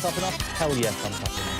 tough enough? Hell yes, I'm tough enough.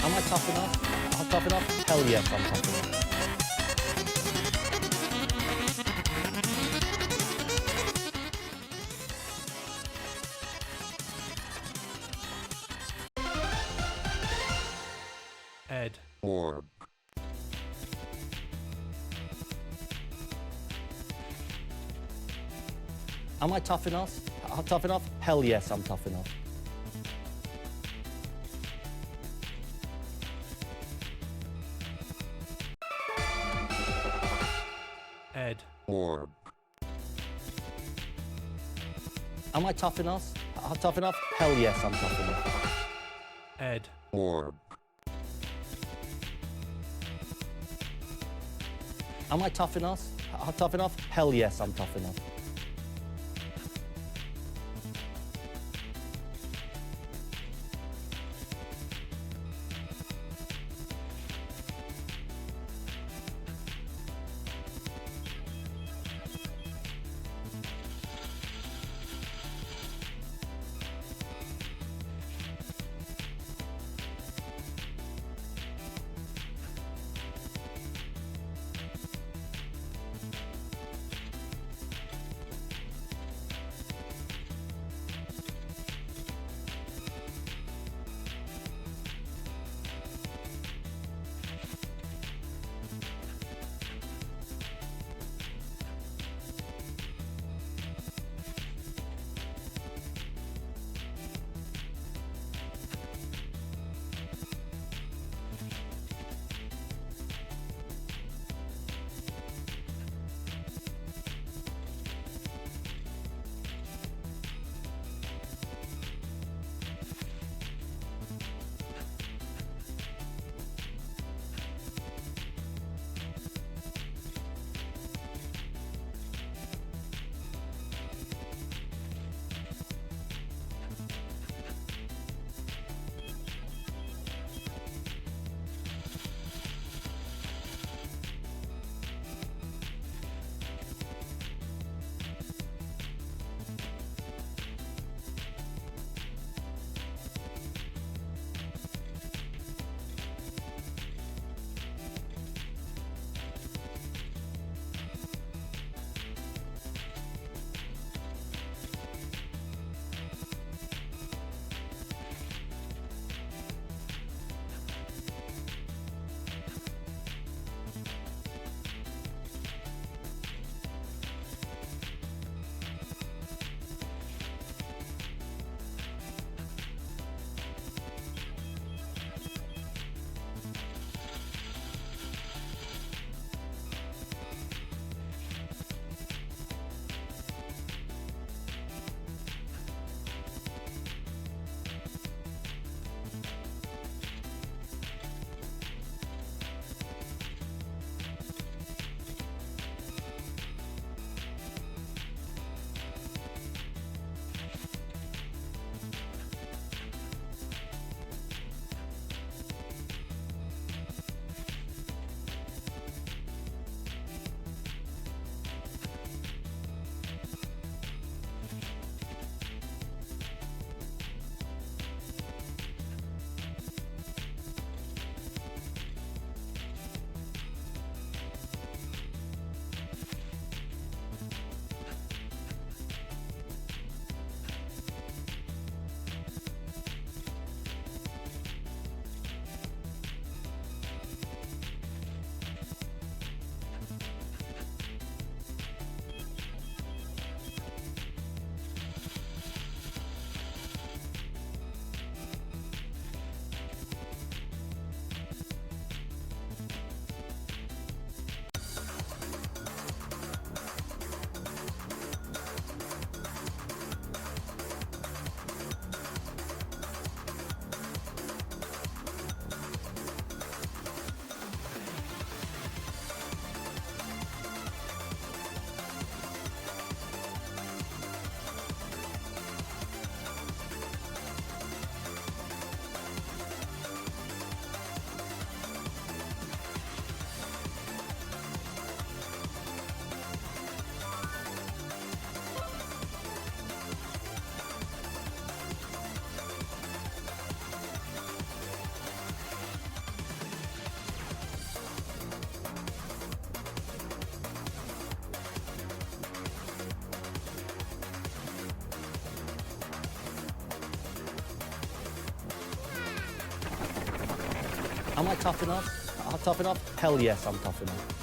Am I tough enough? I'm tough enough? Hell yes, I'm tough enough. Ed. Orb. Am I tough enough? I'm tough enough? Hell yes, I'm tough enough. Ed. Orb. Am I tough enough? I'm tough enough? Hell yes, I'm tough enough. Ed. Orb. Am I tough enough? I'm tough enough? Hell yes, I'm tough enough. Am I tough enough? Tough enough? Hell yes, I'm tough enough.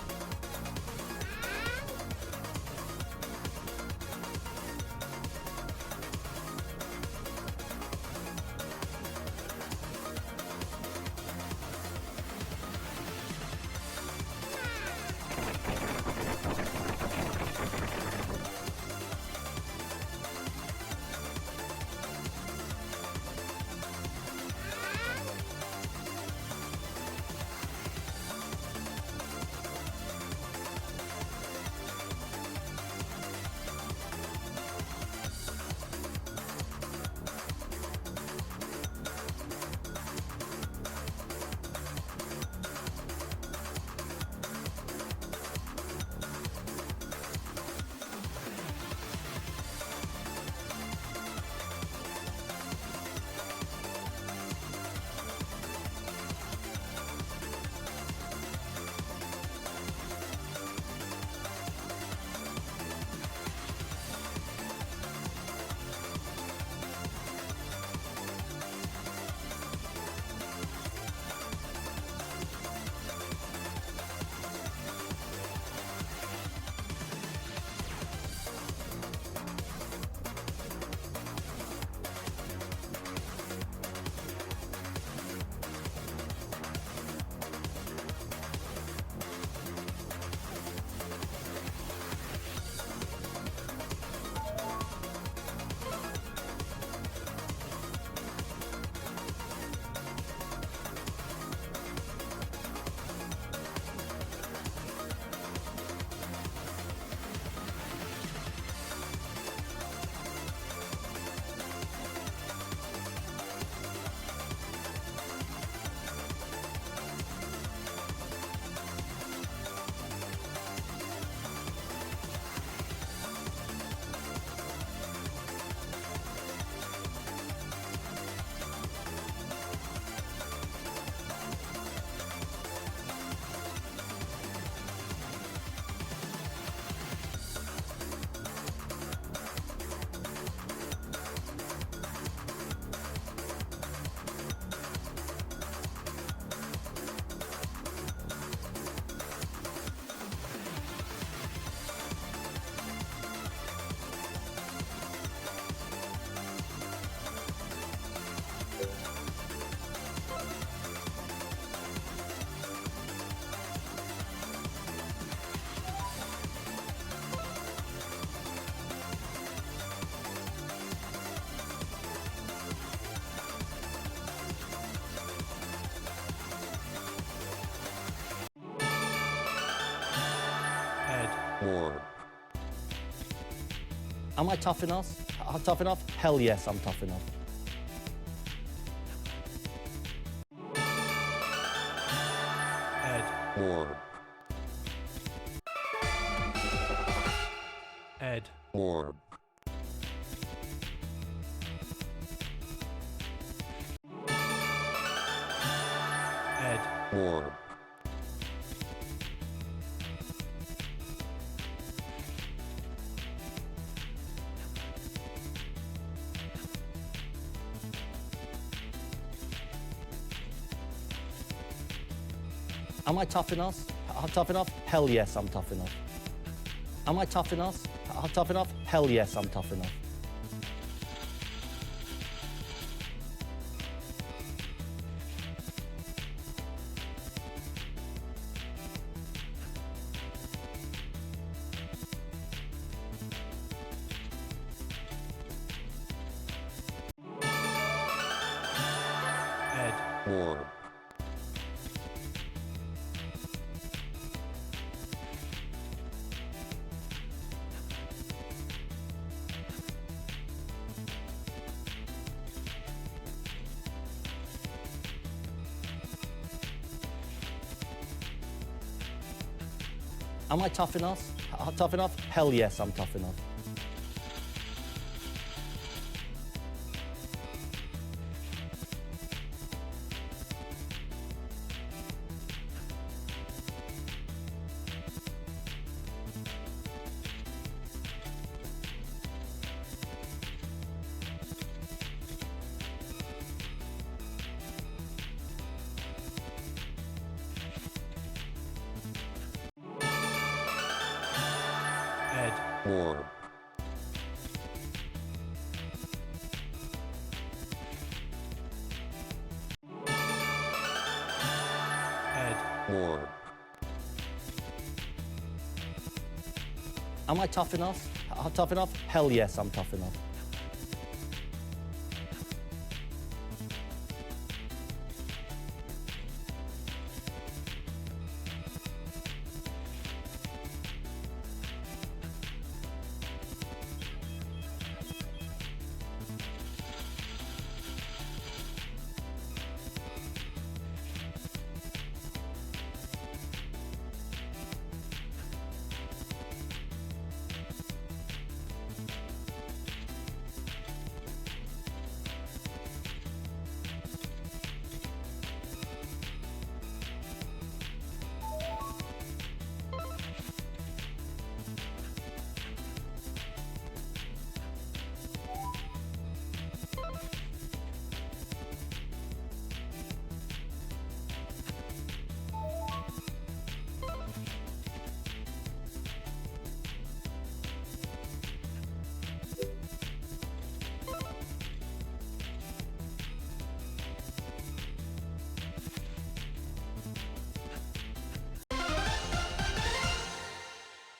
Ed. Am I tough enough? Tough enough? Hell yes, I'm tough enough. Ed. Ed. Ed. Am I tough enough? Tough enough? Hell yes, I'm tough enough. Am I tough enough? Tough enough? Hell yes, I'm tough enough. Ed. Am I tough enough? Tough enough? Hell yes, I'm tough enough. Orb. Ed. Orb. Am I tough enough? Tough enough? Hell yes, I'm tough enough.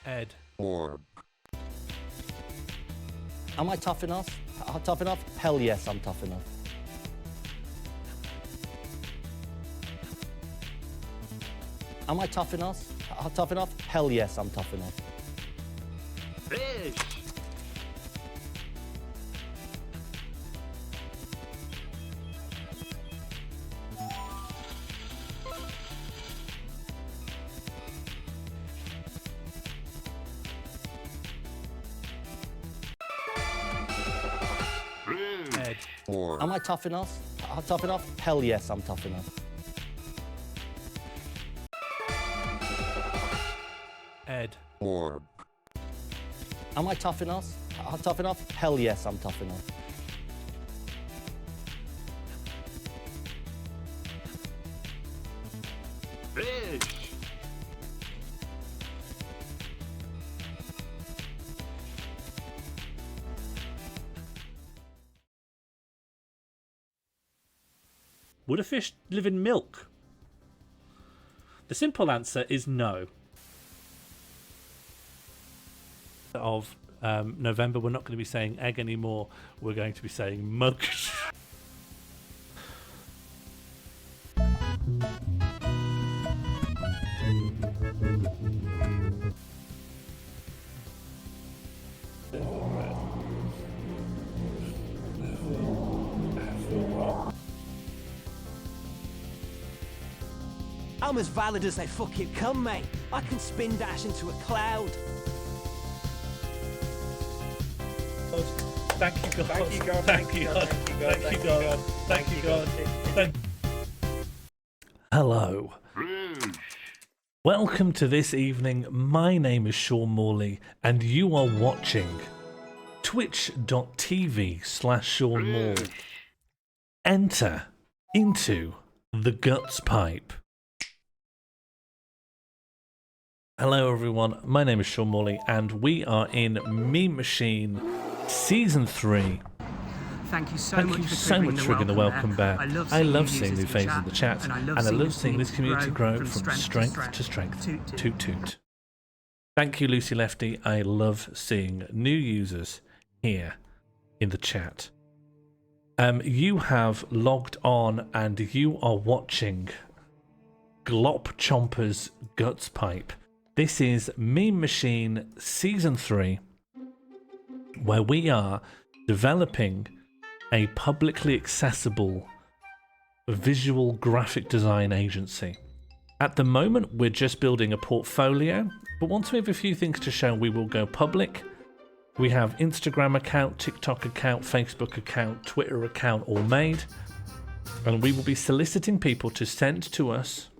Ed. Orb. Am I tough enough? Tough enough? Hell yes, I'm tough enough. Am I tough enough? Tough enough? Hell yes, I'm tough enough. Ed. Orb. Am I tough enough? Tough enough? Hell yes, I'm tough enough. Ed. Orb. Am I tough enough? Tough enough? Hell yes, I'm tough enough. Would a fish live in milk? The simple answer is no. Of November, we're not going to be saying egg anymore. We're going to be saying mug. I'm as valid as they fucking come, mate. I can spin dash into a cloud. Thank you, God. Thank you, God. Thank you, God. Thank you, God. Thank you, God. Thank Hello. Welcome to this evening. My name is Sean Morley, and you are watching twitch.tv/Sean Morley. Enter into the Gutz pipe. Hello everyone, my name is Sean Morley and we are in Meme Machine Season 3. Thank you so Thank much you for so much for giving the welcome back. I love seeing new faces in the chat and I love seeing this community grow from strength to strength. Toot toot. Thank you Lucy Lefty, I love seeing new users here in the chat. You have logged on and you are watching Glop Chomper's Gutz pipe. This is Meme Machine Season 3, where we are developing a publicly accessible visual graphic design agency. At the moment, we're just building a portfolio, but once we have a few things to show, we will go public. We have Instagram account, TikTok account, Facebook account, Twitter account all made, and we will be soliciting people to send to us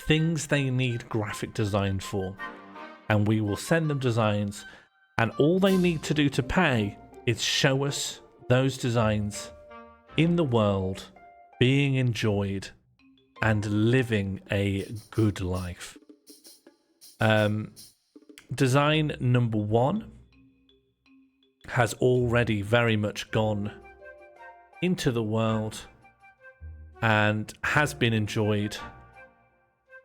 things they need graphic design for, and we will send them designs, and all they need to do to pay is show us those designs in the world being enjoyed and living a good life. design number 1 has already very much gone into the world and has been enjoyed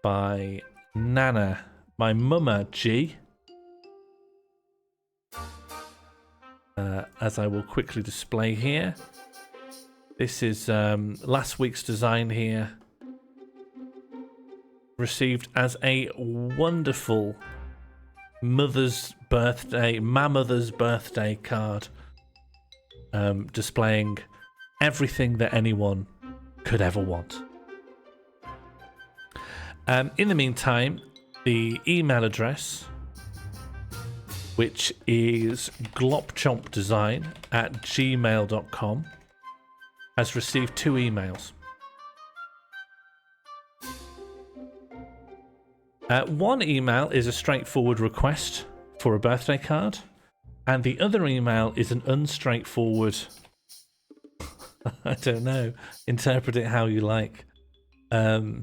by Nana, my mama G, as I will quickly display here. This is last week's design here, received as a wonderful my mother's birthday card, displaying everything that anyone could ever want. In the meantime, the email address, which is glopchompdesign@gmail.com, has received 2 emails. One email is a straightforward request for a birthday card, and the other email is an unstraightforward, I don't know, interpret it how you like. So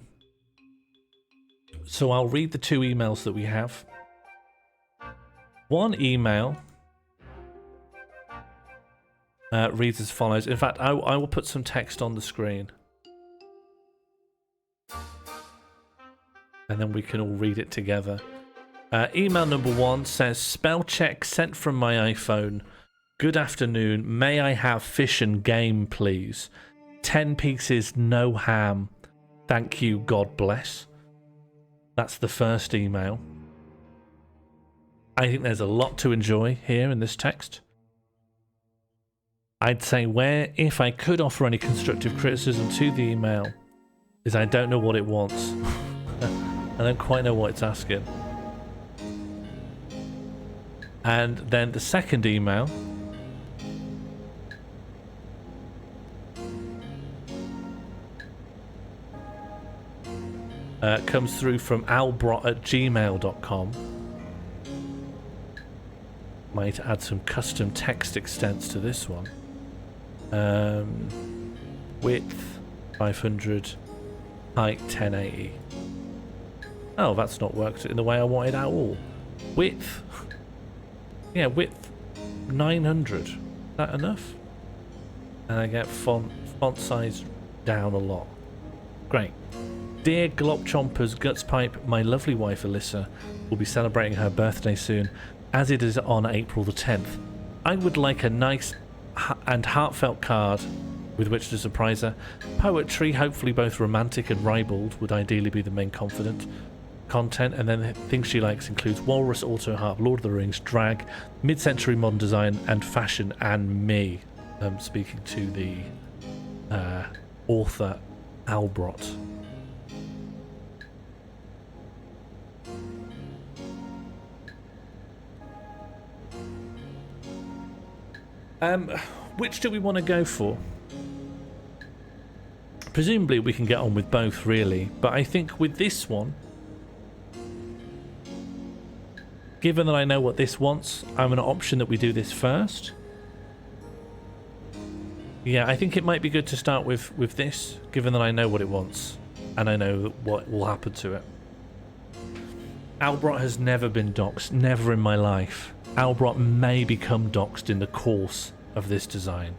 I'll read the 2 emails that we have. One email reads as follows. In fact, I will put some text on the screen, and then we can all read it together. Email number 1 says, spell check sent from my iPhone. Good afternoon. May I have fish and game, please? 10 pieces, no ham. Thank you, God bless. That's the first email. I think there's a lot to enjoy here in this text. I'd say if I could offer any constructive criticism to the email, is I don't know what it wants. I don't quite know what it's asking. And then the second email comes through from albrot@gmail.com. Might add some custom text extents to this one. Width 500, height 1080. Oh, that's not worked in the way I wanted at all. Width, yeah, width 900. Is that enough? And I get font size down a lot. Great. Dear Glop Chompers, Gutz Pipe, my lovely wife Alyssa will be celebrating her birthday soon, as it is on April the 10th. I would like a nice and heartfelt card with which to surprise her. Poetry, hopefully both romantic and ribald, would ideally be the main content. And then the things she likes includes Walrus, Auto Harp, Lord of the Rings, Drag, mid-century modern design, and fashion, and me. Speaking to the author Albrot. Which do we want to go for? Presumably we can get on with both, really, but I think with this one, given that I know what this wants, I'm going to option that we do this first. Yeah, I think it might be good to start with this, given that I know what it wants, and I know what will happen to it. Albrot has never been doxed, never in my life. Albrot may become doxed in the course of this design.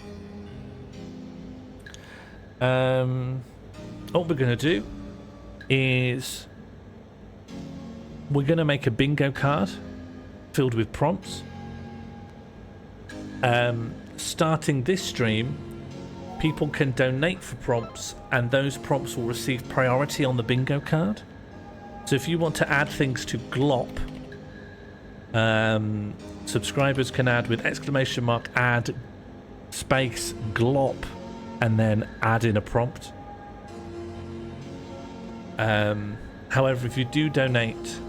What we're going to do is we're going to make a bingo card filled with prompts. Starting this stream, people can donate for prompts, and those prompts will receive priority on the bingo card. So if you want to add things to Glop, subscribers can add with ! add space Glop and then add in a prompt. However, if you do donate,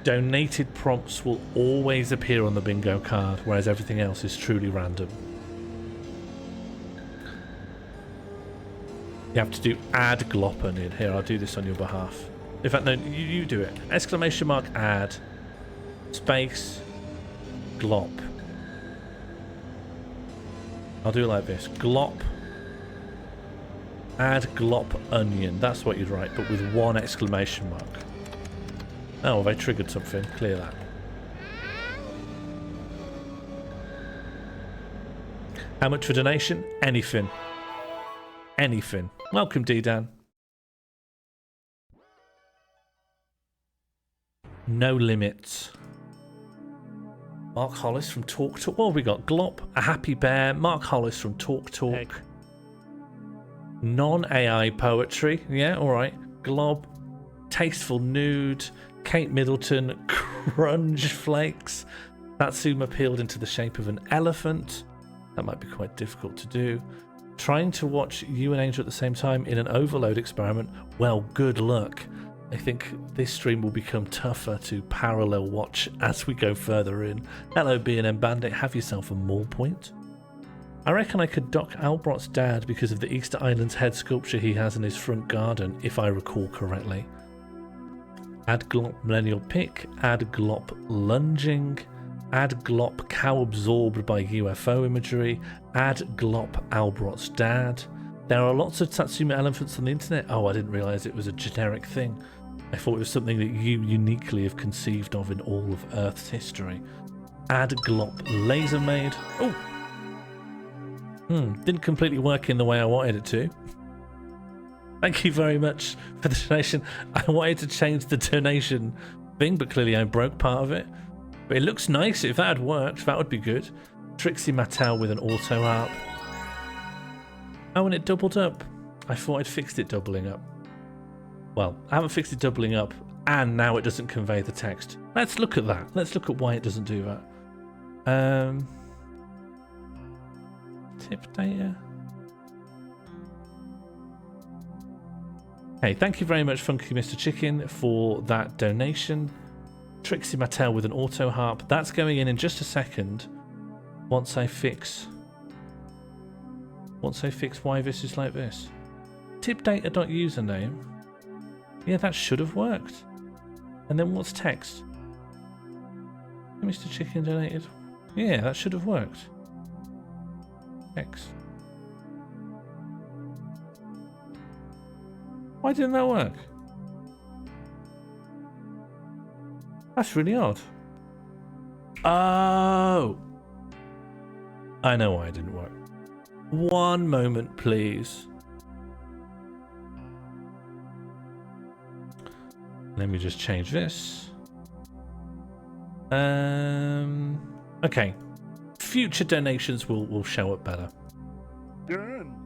donated prompts will always appear on the bingo card, whereas everything else is truly random. You have to do add Glop in here. I'll do this on your behalf. In fact, no, you do it. ! add space Glop. I'll do it like this. Glop. Add Glop onion. That's what you'd write, but with 1 exclamation mark. Oh, have I triggered something? Clear that. How much for donation? Anything. Anything. Welcome, D-Dan. No limits. Mark Hollis from Talk Talk. What have we got? Glop, a happy bear. Mark Hollis from Talk Talk. Egg. Non-AI poetry. Yeah, alright. Glob, tasteful nude. Kate Middleton, crunge flakes. Satsuma peeled into the shape of an elephant. That might be quite difficult to do. Trying to watch you and Angel at the same time in an overload experiment. Well, good luck. I think this stream will become tougher to parallel watch as we go further in. Hello, B&M Bandit. Have yourself a mall point. I reckon I could dock Albrot's dad because of the Easter Island's head sculpture he has in his front garden, if I recall correctly. Add Glop Millennial Pick. Add Glop Lunging. Add Glop Cow Absorbed by UFO imagery. Add Glop Albrot's dad. There are lots of Satsuma elephants on the internet. Oh, I didn't realise it was a generic thing. I thought it was something that you uniquely have conceived of in all of Earth's history. Add Glop Laser Maid. Oh! Didn't completely work in the way I wanted it to. Thank you very much for the donation. I wanted to change the donation thing, but clearly I broke part of it. But it looks nice. If that had worked, that would be good. Trixie Mattel with an auto harp. Oh, and it doubled up. I thought I'd fixed it doubling up. Well, I haven't fixed it doubling up, and now it doesn't convey the text. Let's look at that. Let's look at why it doesn't do that. Tip data. Hey, thank you very much, Funky Mr. Chicken, for that donation. Trixie Mattel with an auto harp. That's going in just a second. Once I fix why this is like this. Tipdata.username. Yeah, that should have worked. And then what's text? Mr. Chicken donated. Yeah, that should have worked. Text. Why didn't that work? That's really odd. Oh! I know why it didn't work. One moment, please. Let me just change this. Okay. Future donations will show up better. Gun.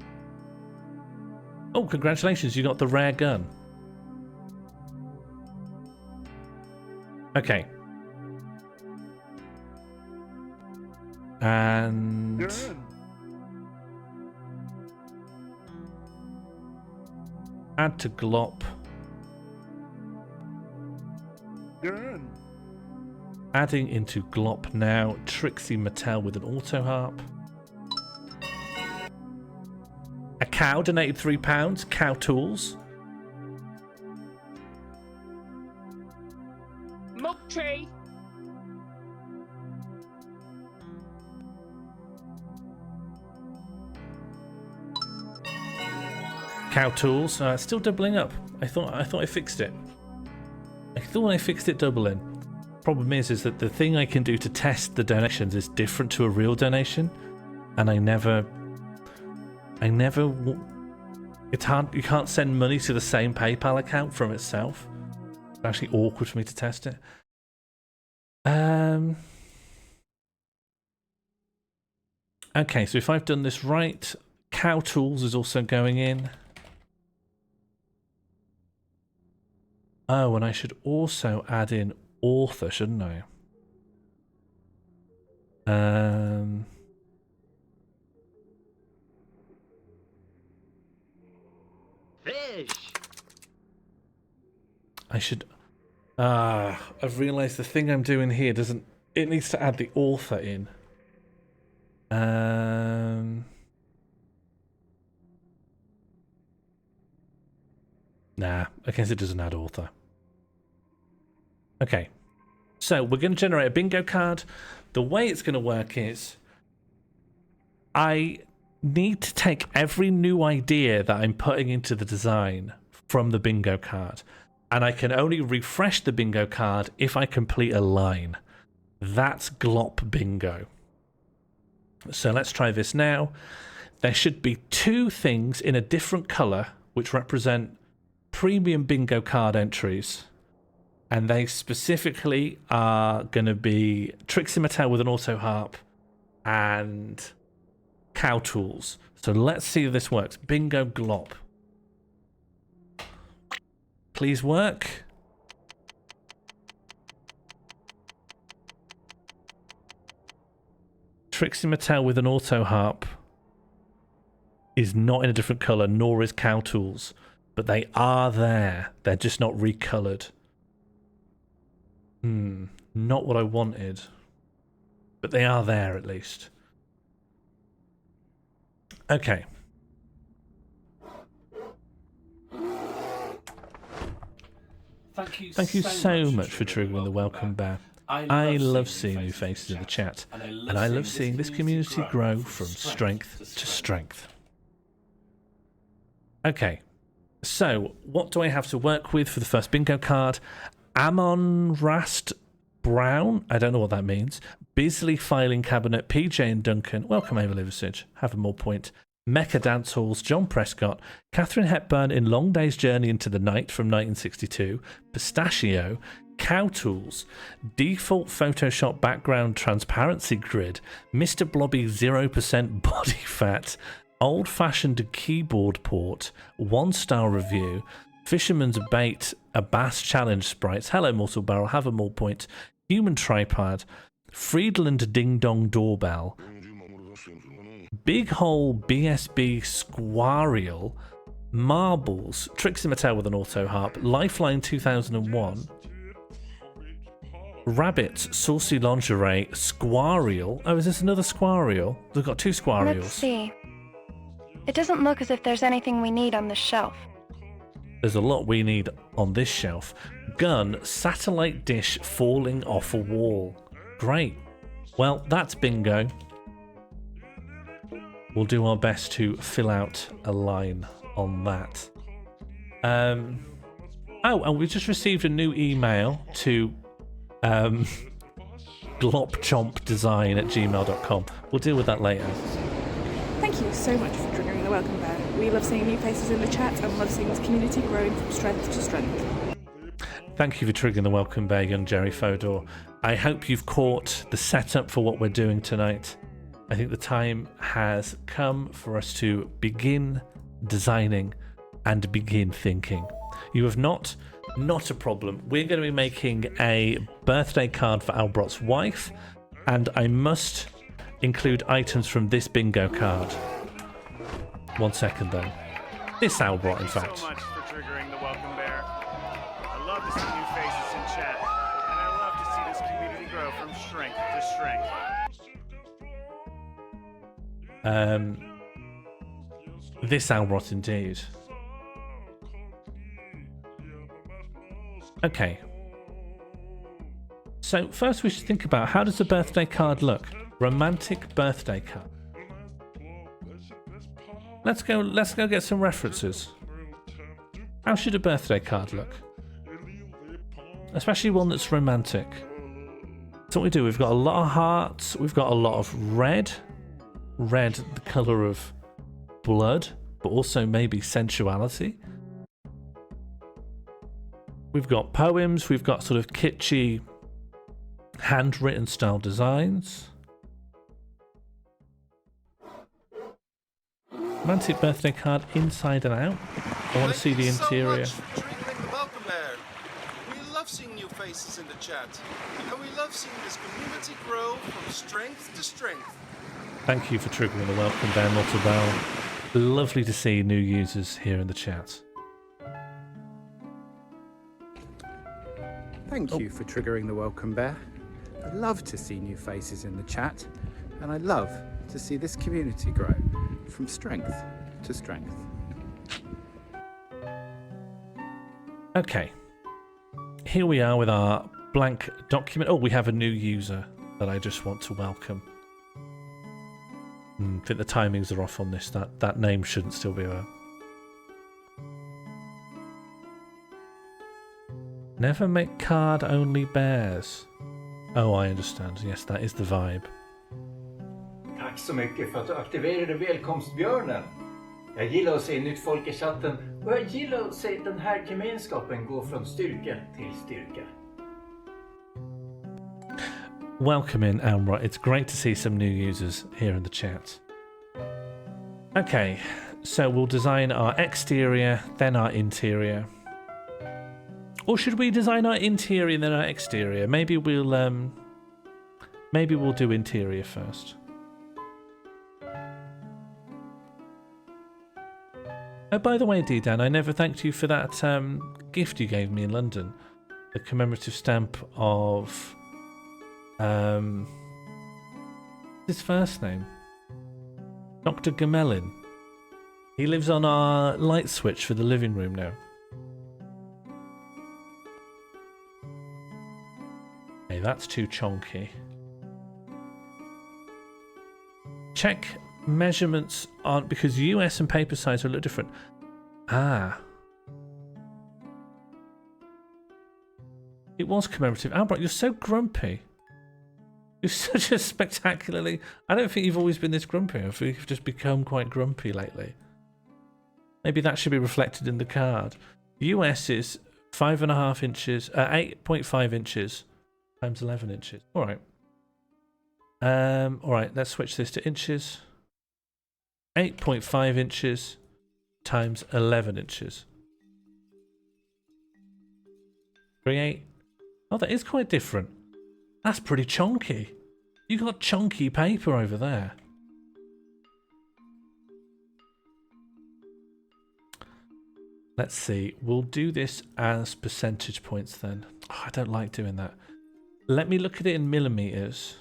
Oh, congratulations, you got the rare gun. Okay. And... Gun. Add to Glop. Gun. Adding into Glop now, Trixie Mattel with an auto harp. A cow donated £3. Cow tools. Milk tree. Cow tools. Still doubling up. I thought I fixed it. I thought I fixed it doubling. Problem is that the thing I can do to test the donations is different to a real donation, and it's hard. You can't send money to the same PayPal account from itself. It's actually awkward for me to test it. Okay, so if I've done this right, Cow Tools is also going in. Oh, and I should also add in author, shouldn't I? Fish. I should... I've realised the thing I'm doing here doesn't... It needs to add the author in. Nah, I guess it doesn't add author. Okay. So, we're going to generate a bingo card. The way it's going to work is... I need to take every new idea that I'm putting into the design from the bingo card and I can only refresh the bingo card if I complete a line. That's Glop bingo. So let's try this now. There should be 2 things in a different colour which represent premium bingo card entries. And they specifically are going to be Trixie Mattel with an auto harp and Cow Tools. So let's see if this works. Bingo Glop. Please work. Trixie Mattel with an auto harp is not in a different colour, nor is Cow Tools. But they are there. They're just not recoloured. Not what I wanted. But they are there at least. Okay. Thank you so much for triggering the welcome bear. I love seeing new faces in the chat, and I love seeing this community grow from strength to strength. Okay, so what do I have to work with for the first bingo card? Amon Rast Brown, I don't know what that means. Bisley Filing Cabinet, PJ and Duncan, welcome Ava Liversidge, have a more point. Mecca Dance Halls, John Prescott, Catherine Hepburn in Long Day's Journey into the Night from 1962, Pistachio, Cow Tools, Default Photoshop Background Transparency Grid, Mr. Blobby 0% Body Fat, Old Fashioned Keyboard Port, 1-star review, Fisherman's Bait, a Bass Challenge Sprites, Hello Mortal Barrel, have a more point, Human Tripod, Friedland Ding Dong Doorbell, Big Hole BSB Squarial, Marbles, Trixie Mattel with an auto harp, Lifeline 2001, Rabbits, Saucy Lingerie, Squarial. Oh, is this another Squarial? We've got 2 Squarials. Let's see. It doesn't look as if there's anything we need on the shelf. There's a lot we need on this shelf. Gun, satellite dish falling off a wall. Great. Well, that's bingo. We'll do our best to fill out a line on that. Oh, and we just received a new email to glopchompdesign@gmail.com. We'll deal with that later. Thank you so much for triggering the welcome bear. We love seeing new faces in the chat and love seeing this community growing from strength to strength. Thank you for triggering the welcome bear, young Jerry Fodor. I hope you've caught the setup for what we're doing tonight. I think the time has come for us to begin designing and begin thinking. You have not a problem. We're going to be making a birthday card for Albrot's wife, and I must include items from this bingo card. 1 second though. This Albrot, in fact. Thank you so much for triggering the welcome bear. I love to see new faces in chat, and I love to see this community grow from strength to strength. This Albrot indeed. Okay. So first we should think about, how does a birthday card look? Romantic birthday card. Let's go get some references. How should a birthday card look? Especially one that's romantic. So what we do, we've got a lot of hearts, we've got a lot of red. Red, the colour of blood, but also maybe sensuality. We've got poems, we've got sort of kitschy, handwritten style designs. Romantic birthday card inside and out. I want to see the interior. Welcome there. We love seeing new faces in the chat, and we love seeing this community grow from strength to strength. Thank you for triggering the welcome there, Mortal Barrel. Lovely to see new users here in the chat. Thank you for triggering the welcome bear. I love to see new faces in the chat, and I love to see this community grow from strength to strength. Okay, here we are with our blank document. Oh, we have a new user that I just want to welcome. I think the timings are off on this. That name shouldn't still be there. Never make card only bears. Oh, I understand. Yes, that is the vibe. Tack så mycket för att du aktiverade välkomstbjörnen. Jag gillar att se nytt folk i chatten och jag gillar att se den här gemenskapen gå från styrka till styrka. Welcome in, Albrot. It's great to see some new users here in the chat. Okay, so we'll design our exterior, then our interior. Or should we design our interior and then our exterior? Maybe we'll do interior first. Oh, by the way, D-Dan, I never thanked you for that gift you gave me in London. The commemorative stamp of... his first name? Dr. Gamelin. He lives on our light switch for the living room now. Okay, that's too chonky. Check measurements on because US and paper size are a little different. Ah. It was commemorative. Albrot, you're so grumpy. You're such a spectacularly... I don't think you've always been this grumpy. I think you've just become quite grumpy lately. Maybe that should be reflected in the card. US is 5.5 inches, 8.5 inches times 11 inches. All right. All right, let's switch this to inches. 8.5 inches times 11 inches. 3.8. Oh, that is quite different. That's pretty chonky. You got chonky paper over there. Let's see. We'll do this as percentage points then. Oh, I don't like doing that. Let me look at it in millimeters.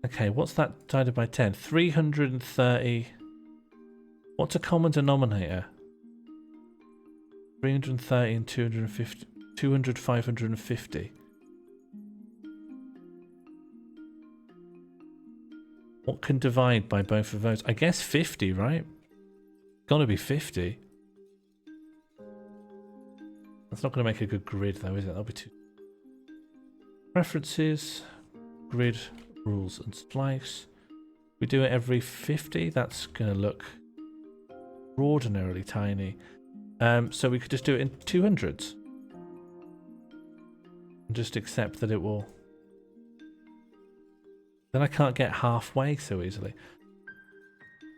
Okay, what's that divided by 10? 330. What's a common denominator? 330 and 250. 200, 550. What can divide by both of those? I guess 50, right? Gotta be 50. That's not going to make a good grid though, is it? That'll be too... Preferences, grid, rules and splice. We do it every 50. That's going to look extraordinarily tiny. So we could just do it in 200s. And just accept that it will... Then I can't get halfway so easily.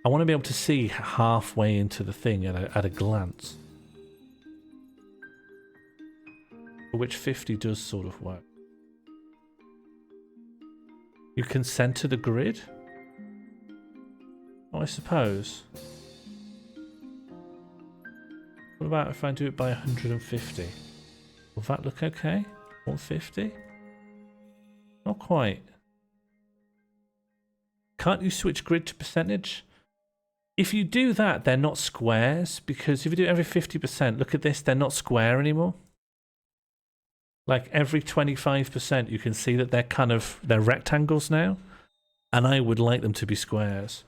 I want to be able to see halfway into the thing at a glance. For which 50 does sort of work. You can center the grid? Oh, I suppose. What about if I do it by 150? Will that look okay? 150? Not quite. Can't you switch grid to percentage? If you do that, they're not squares, because if you do it every 50%, look at this, they're not square anymore. Like every 25%, you can see that they're rectangles now, and I would like them to be squares,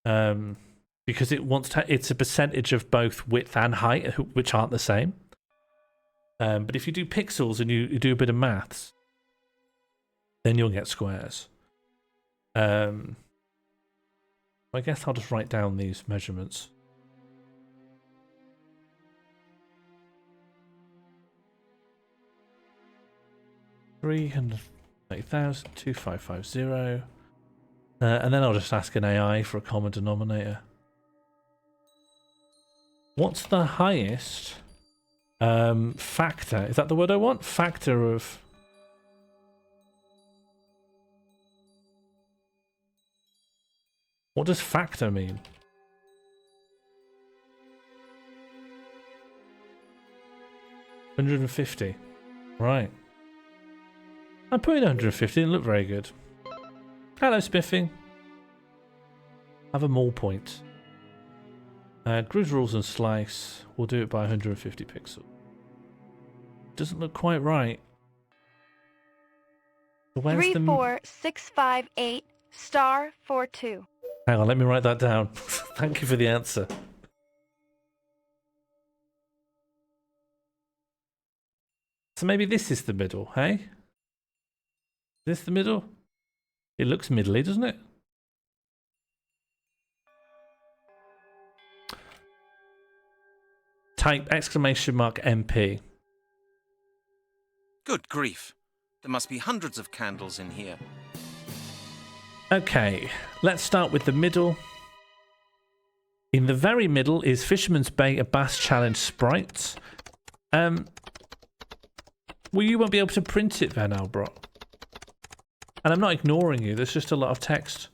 because it's a percentage of both width and height, which aren't the same. But if you do pixels and you do a bit of maths, then you'll get squares. I guess I'll just write down these measurements. $330,000, 2550. And then I'll just ask an AI for a common denominator. What's the highest factor? Is that the word I want? Factor of... What does factor mean? $150. Right. I put in 150, it didn't look very good. Hello, Spiffing. Have a mall point. Grid rules and slice. We'll do it by 150 pixels. Doesn't look quite right. Where's 34658 star 42. Hang on, let me write that down. Thank you for the answer. So maybe this is the middle, hey? Is this the middle? It looks middly, doesn't it? Type !MP. Good grief. There must be hundreds of candles in here. Okay, let's start with the middle. In the very middle is Fisherman's Bay, a Bass Challenge Sprites. Well, you won't be able to print it then, Albrot. And I'm not ignoring you, there's just a lot of text.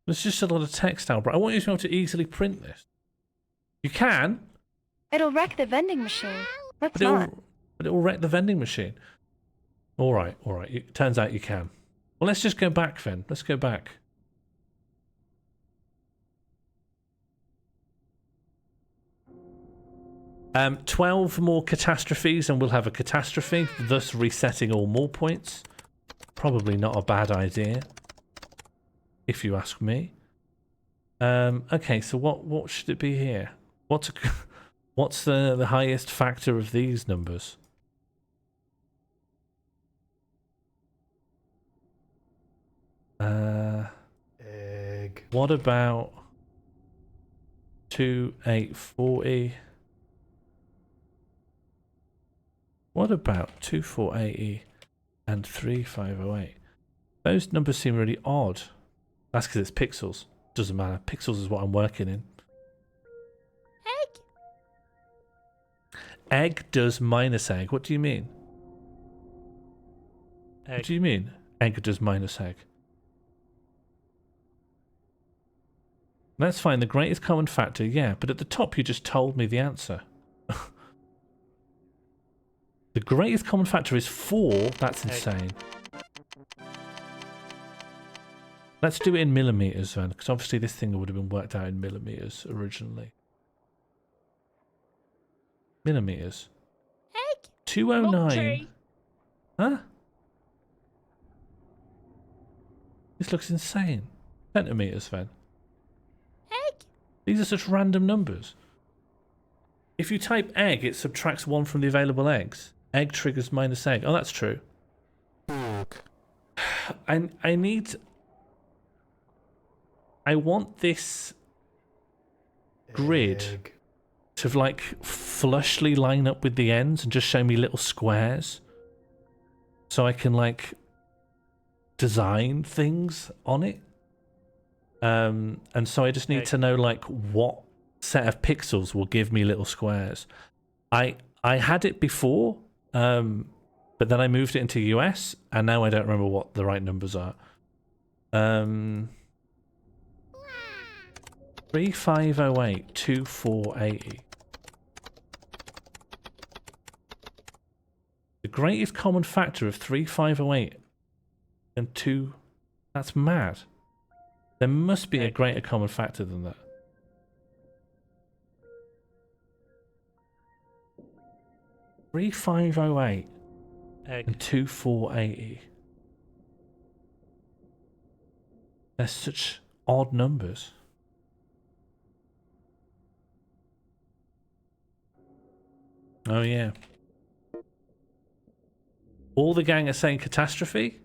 There's just a lot of text, Albrot. I want you to be able to easily print this. You can. It'll wreck the vending machine. Let's not. But it'll wreck the vending machine. Alright, alright. It turns out you can. Well, let's just go back then. Let's go back. Um, 12 more catastrophes and we'll have a catastrophe, thus resetting all more points. Probably not a bad idea, if you ask me. Okay, so what should it be here? What's the highest factor of these numbers? Egg. What about 2840? What about 2480 and 3508? Those numbers seem really odd. That's because it's pixels. Doesn't matter. Pixels is what I'm working in. Egg does minus egg. What do you mean? Egg. What do you mean? Egg does minus egg. Let's find the greatest common factor. Yeah, but at the top you just told me the answer. The greatest common factor is 4. That's insane. Let's do it in millimeters then, because obviously this thing would have been worked out in millimeters originally. Millimeters. 209. Huh? This looks insane. Centimeters then. These are such random numbers. If you type egg, it subtracts 1 from the available eggs. Egg triggers minus egg. Oh, that's true. I want this grid to like flushly line up with the ends and just show me little squares. So I can like design things on it. And so I just need to know like what set of pixels will give me little squares. I had it before, but then I moved it into US, and now I don't remember what the right numbers are. 3508 2480. The greatest common factor of 3508 and 2. That's mad. There must be a greater common factor than that. Three 3508 and 2480. They're such odd numbers. Oh yeah. All the gang are saying catastrophe.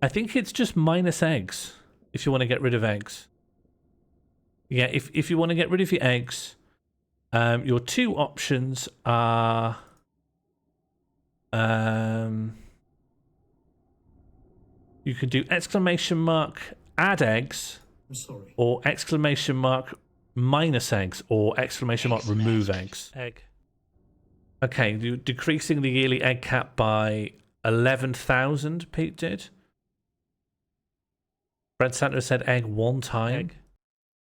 I think it's just minus eggs if you want to get rid of eggs. Yeah, if you want to get rid of your eggs, your two options are you can do exclamation mark add eggs, or exclamation mark minus eggs, or exclamation mark remove eggs. Egg. Okay, you're decreasing the yearly egg cap by 11,000, Pete did. Red Santa said egg one time.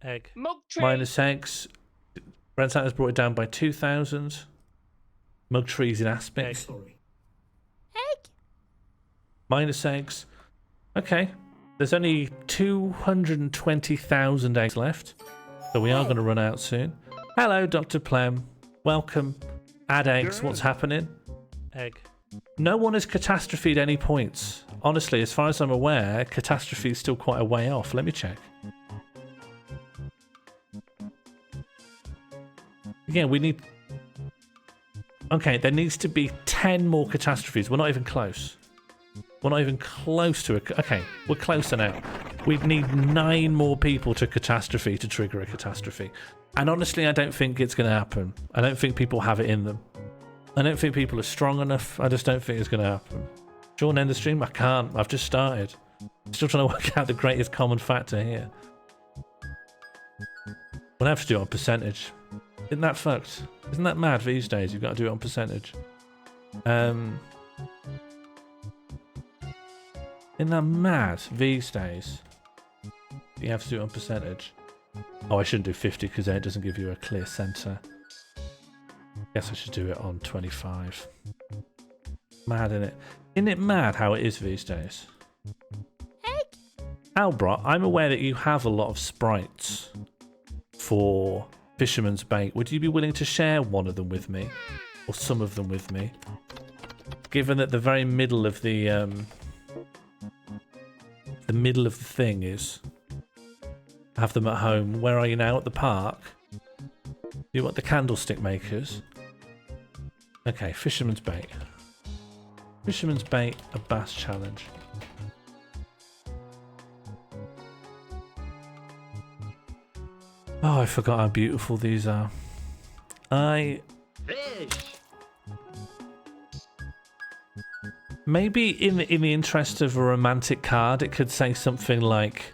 Egg. Minus eggs. Red Santa's brought it down by 2,000. Mug trees in aspect. Egg. Minus eggs. Okay. There's only 220,000 eggs left. So we are going to run out soon. Hello, Dr. Plem. Welcome. Add eggs. What's happening? Egg. No one has catastrophed any points. Honestly, as far as I'm aware, catastrophe is still quite a way off. Let me check. Yeah, we need... Okay, there needs to be 10 more catastrophes. We're not even close. We're not even close to it. Okay, we're closer now. We'd need 9 more people to catastrophe to trigger a catastrophe. And honestly, I don't think it's going to happen. I don't think people have it in them. I don't think people are strong enough. I just don't think it's going to happen. Do you want to end the stream? I can't. I've just started. Still trying to work out the greatest common factor here. We'll have to do it on percentage. Isn't that fucked? Isn't that mad these days? You've got to do it on percentage. Isn't that mad these days? You have to do it on percentage. Oh, I shouldn't do 50 because then it doesn't give you a clear center. Guess I should do it on 25. Mad, isn't it? Isn't it mad how it is these days? Albrot, I'm aware that you have a lot of sprites for Fisherman's Bait. Would you be willing to share one of them with me? Or some of them with me? Given that the very middle of the thing is have them at home. Where are you now? At the park? You want the candlestick makers? Okay, Fisherman's Bait. Fisherman's Bait, a bass challenge. Oh, I forgot how beautiful these are. Maybe in the interest of a romantic card, it could say something like,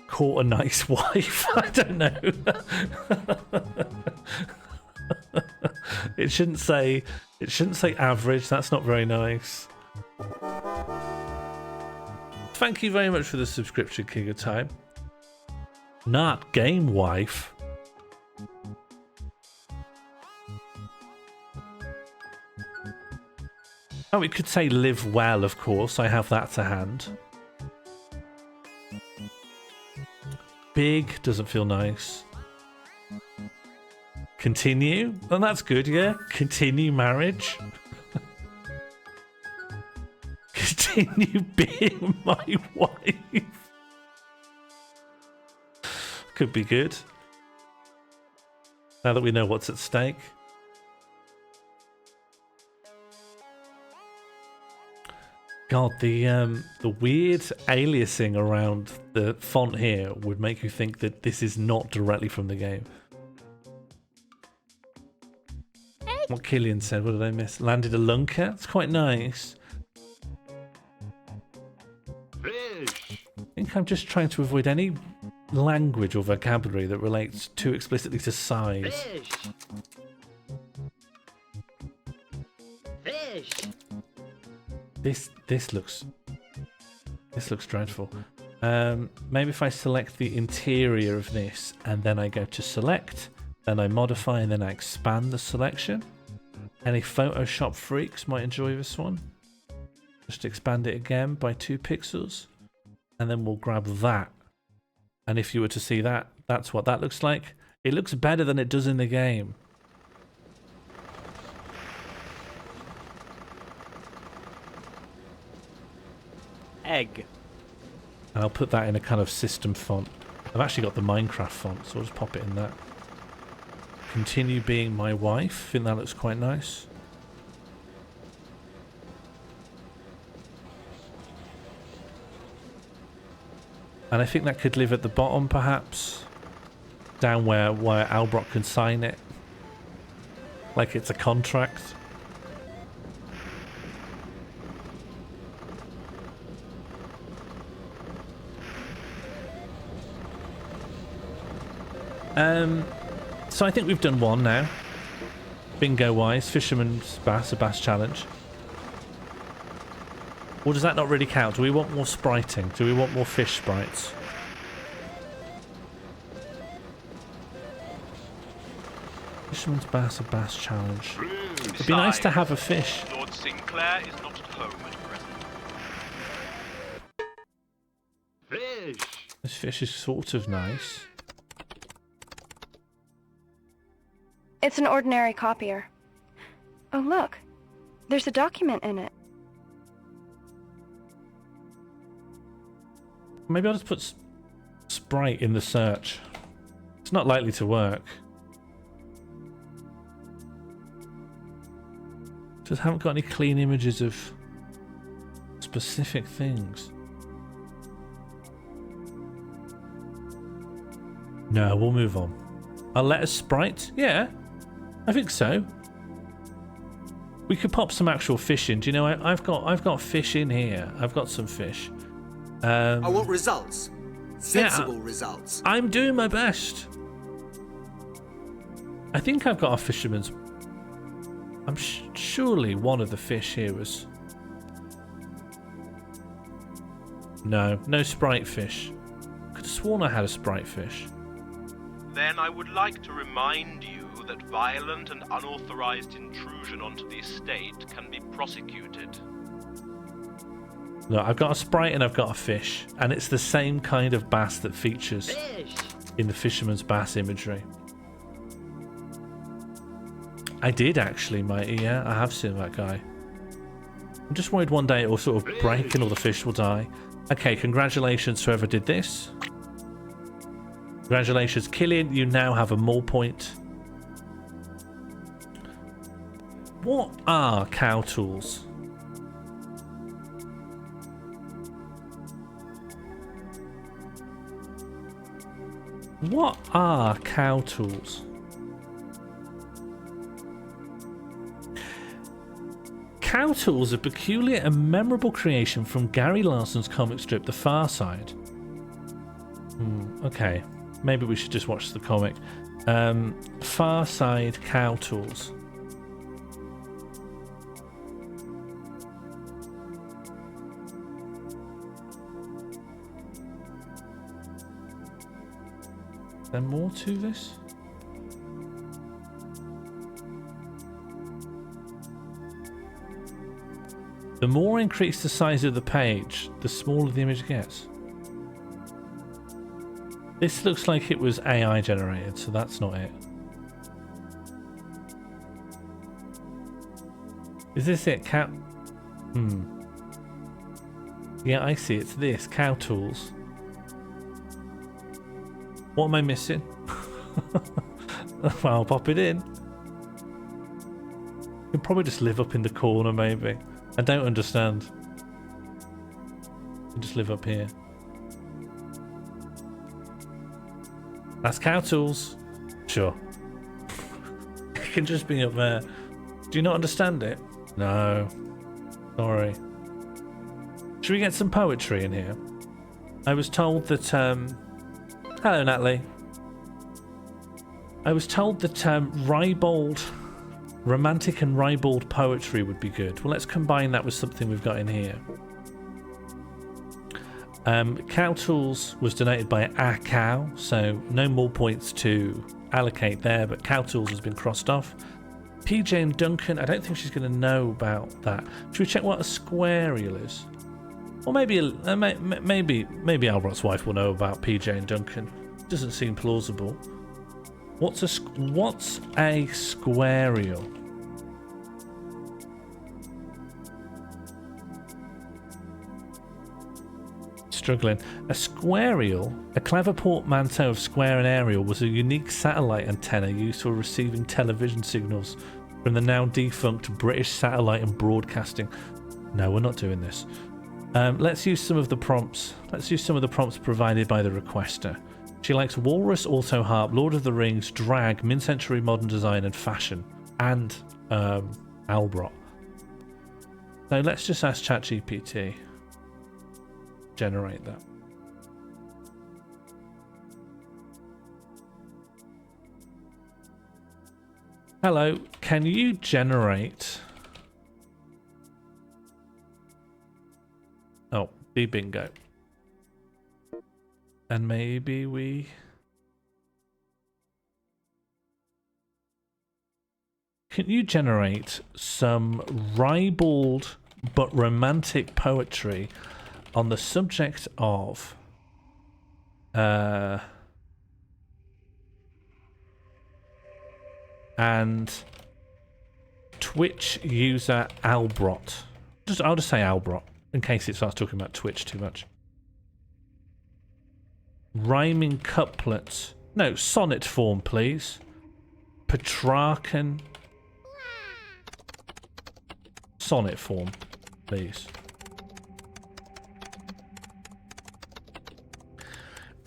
"Caught a nice wife." I don't know. It shouldn't say average. That's not very nice. Thank you very much for the subscription, King of Time. Not game wife. Oh, it could say live well, of course. I have that to hand. Big doesn't feel nice. Continue? Oh, that's good, yeah. Continue marriage. Continue being my wife. Could be good. Now that we know what's at stake. God, the weird aliasing around the font here would make you think that this is not directly from the game. What Killian said, what did I miss? Landed a lunker? It's quite nice. I think I'm just trying to avoid any language or vocabulary that relates too explicitly to size. Fish. This looks dreadful. Maybe if I select the interior of this and then I go to select, then I modify and then I expand the selection. Any Photoshop freaks might enjoy this one. Just expand it again by 2 pixels. And then we'll grab that. And if you were to see that, that's what that looks like. It looks better than it does in the game. Egg. And I'll put that in a kind of system font. I've actually got the Minecraft font, so I'll just pop it in that. Continue being my wife. I think that looks quite nice. And I think that could live at the bottom, perhaps. Down where Albrot can sign it. Like it's a contract. So I think we've done one now. Bingo wise, Fisherman's Bass, a bass challenge. Or does that not really count? Do we want more spriting? Do we want more fish sprites? Fisherman's Bass, a bass challenge. It'd be nice to have a fish. Lord Sinclair is not at home at present. Fish. This fish is sort of nice. It's an ordinary copier. Oh, look. There's a document in it. Maybe I'll just put Sprite in the search. It's not likely to work. Just haven't got any clean images of specific things. No, we'll move on. I'll let us sprite? Yeah, I think so. We could pop some actual fish in. Do you know, I've got fish in here. I've got some fish. I want results. Sensible results. I'm doing my best. I think I've got a fisherman's... I'm surely one of the fish here was... No sprite fish. Could have sworn I had a sprite fish. Then I would like to remind you that violent and unauthorized intrusion onto the estate can be prosecuted. Look, I've got a sprite and I've got a fish, and it's the same kind of bass that features in the fisherman's bass imagery. I did actually, matey, yeah, I have seen that guy. I'm just worried one day it will sort of break and all the fish will die. Okay, congratulations to whoever did this. Congratulations, Killian, you now have a mole point. What are cow tools? What are cow tools? Cow tools, a peculiar and memorable creation from Gary Larson's comic strip The Far Side. Okay, maybe we should just watch the comic. Far Side cow tools. Is there more to this? The more increase the size of the page, the smaller the image gets. This looks like it was AI generated, so that's not it. Is this it? Cow... Yeah, I see. It's this. Cow tools. What am I missing? Well, I'll pop it in. You can probably just live up in the corner, maybe. I don't understand. You can just live up here. That's cow tools. Sure. It can just be up there. Do you not understand it? No. Sorry. Should we get some poetry in here? I was told that, hello, Natalie. I was told that, romantic and ribald poetry would be good. Well, let's combine that with something we've got in here. Cow tools was donated by a cow, so no more points to allocate there, but cow tools has been crossed off. PJ and Duncan, I don't think she's going to know about that. Should we check what a squarial is? Or maybe maybe Albrot's wife will know about PJ and Duncan. Doesn't seem plausible. What's a squarial? Struggling. A squarial, a clever portmanteau of square and aerial, was a unique satellite antenna used for receiving television signals from the now defunct British Satellite and Broadcasting. No, we're not doing this. Let's use some of the prompts. Let's use some of the prompts provided by the requester. She likes Walrus, Auto Harp, Lord of the Rings, Drag, mid-century modern design and fashion, and Albrot. So let's just ask ChatGPT. Generate that. Hello, can you generate... Oh, be bingo. And maybe we... Can you generate some ribald but romantic poetry on the subject of and Twitch user Albrot. I'll just say Albrot in case it starts talking about Twitch too much. Rhyming couplets No, sonnet form, please. Petrarchan. Sonnet form, please.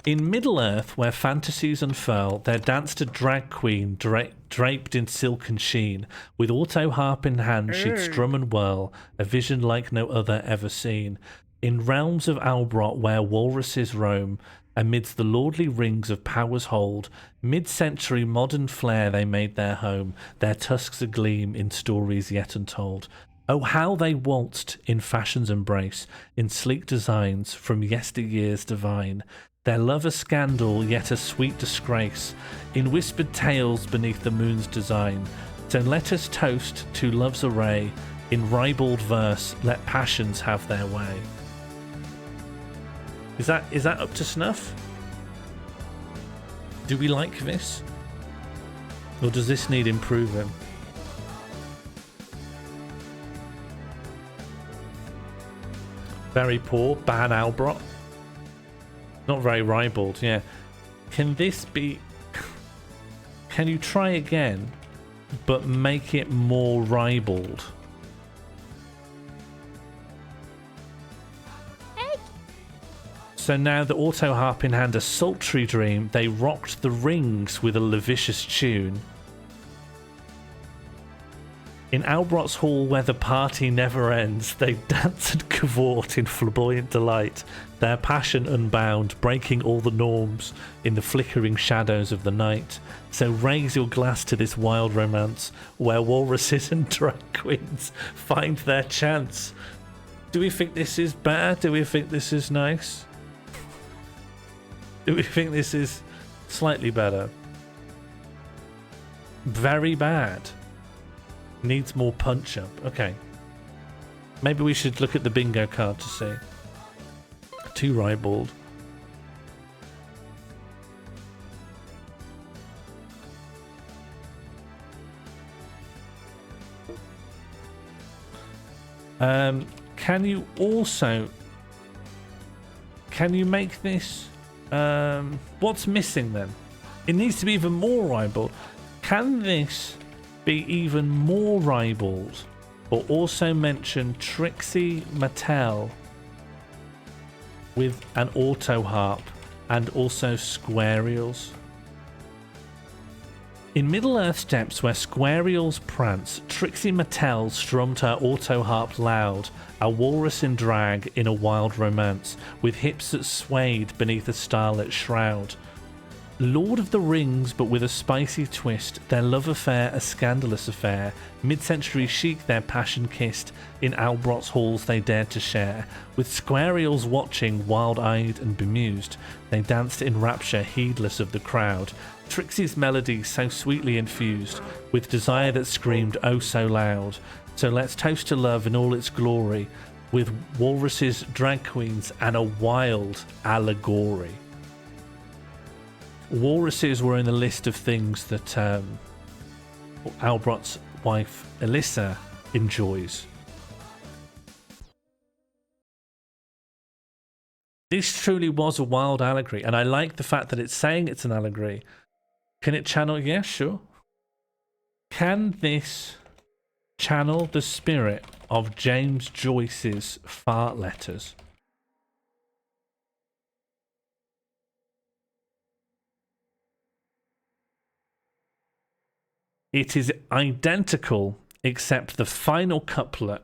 In Middle-earth, where fantasies unfurl, there danced a drag queen draped in silken sheen. With auto-harp in hand, she'd strum and whirl, a vision like no other ever seen. In realms of Albrot, where walruses roam, amidst the lordly rings of power's hold, mid-century modern flair they made their home, their tusks agleam in stories yet untold. Oh, how they waltzed in fashion's embrace, in sleek designs from yesteryears divine. Their love a scandal, yet a sweet disgrace, in whispered tales beneath the moon's design. So let us toast to love's array, in ribald verse, let passions have their way. Is that up to snuff? Do we like this? Or does this need improving? Very poor. Ban Albrot. Not very ribald, yeah. Can this be... Can you try again, but make it more ribald? So now the auto harp in hand, a sultry dream, they rocked the rings with a lascivious tune. In Albrot's hall where the party never ends, they dance and cavort in flamboyant delight, their passion unbound, breaking all the norms in the flickering shadows of the night. So raise your glass to this wild romance, where walruses and drag queens find their chance. Do we think this is bad? Do we think this is nice? Do we think this is slightly better? Very bad. Needs more punch up. Okay. Maybe we should look at the bingo card to see. Too ribald. Can you also... Can you make this... what's missing then? It needs to be even more ribald. Can this be even more ribald, or also mention Trixie Mattel with an auto harp and also squarials? In Middle-earth depths where squarials prance, Trixie Mattel strummed her auto harp loud, a walrus in drag in a wild romance, with hips that swayed beneath a starlit shroud. Lord of the Rings, but with a spicy twist, their love affair a scandalous affair, mid-century chic their passion kissed, in Albrot's halls they dared to share, with squarials watching, wild-eyed and bemused, they danced in rapture heedless of the crowd, Trixie's melody so sweetly infused, with desire that screamed oh so loud, so let's toast to love in all its glory, with walruses, drag queens and a wild allegory. Walruses were in the list of things that Albrot's wife Alyssa enjoys. This truly was a wild allegory, and I like the fact that it's saying it's an allegory. Can it channel? Yeah, sure. Can this channel the spirit of James Joyce's fart letters? It is identical, except the final couplet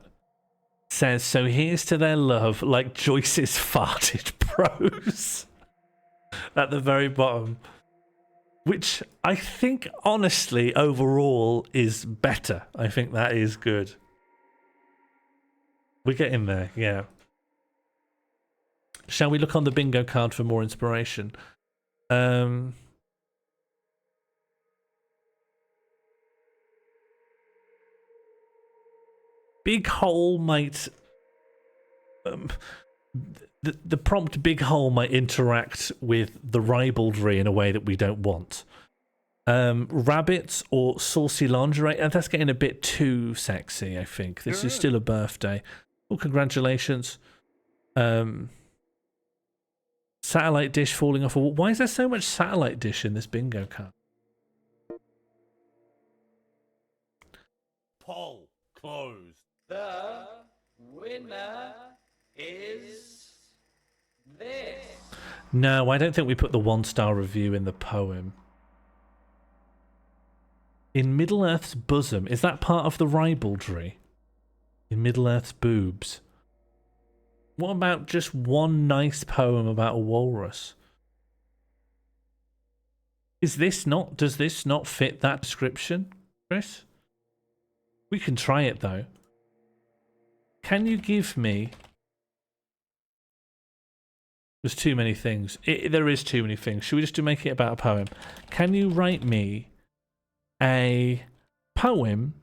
says, so here's to their love, like Joyce's farted prose. At the very bottom. Which I think, honestly, overall is better. I think that is good. We're getting there, yeah. Shall we look on the bingo card for more inspiration? Big hole might... the prompt big hole might interact with the ribaldry in a way that we don't want. Rabbits or saucy lingerie, and that's getting a bit too sexy, I think. This is still a birthday. Well, congratulations. Satellite dish falling off a wall. Why is there so much satellite dish in this bingo card? Poll closed. The winner is this. No, I don't think we put the 1-star review in the poem. In Middle-earth's bosom. Is that part of the ribaldry? In Middle-earth's boobs. What about just one nice poem about a walrus? Does this not fit that description, Chris? We can try it though. Can you give me... There's too many things. There is too many things. Should we just make it about a poem? Can you write me a poem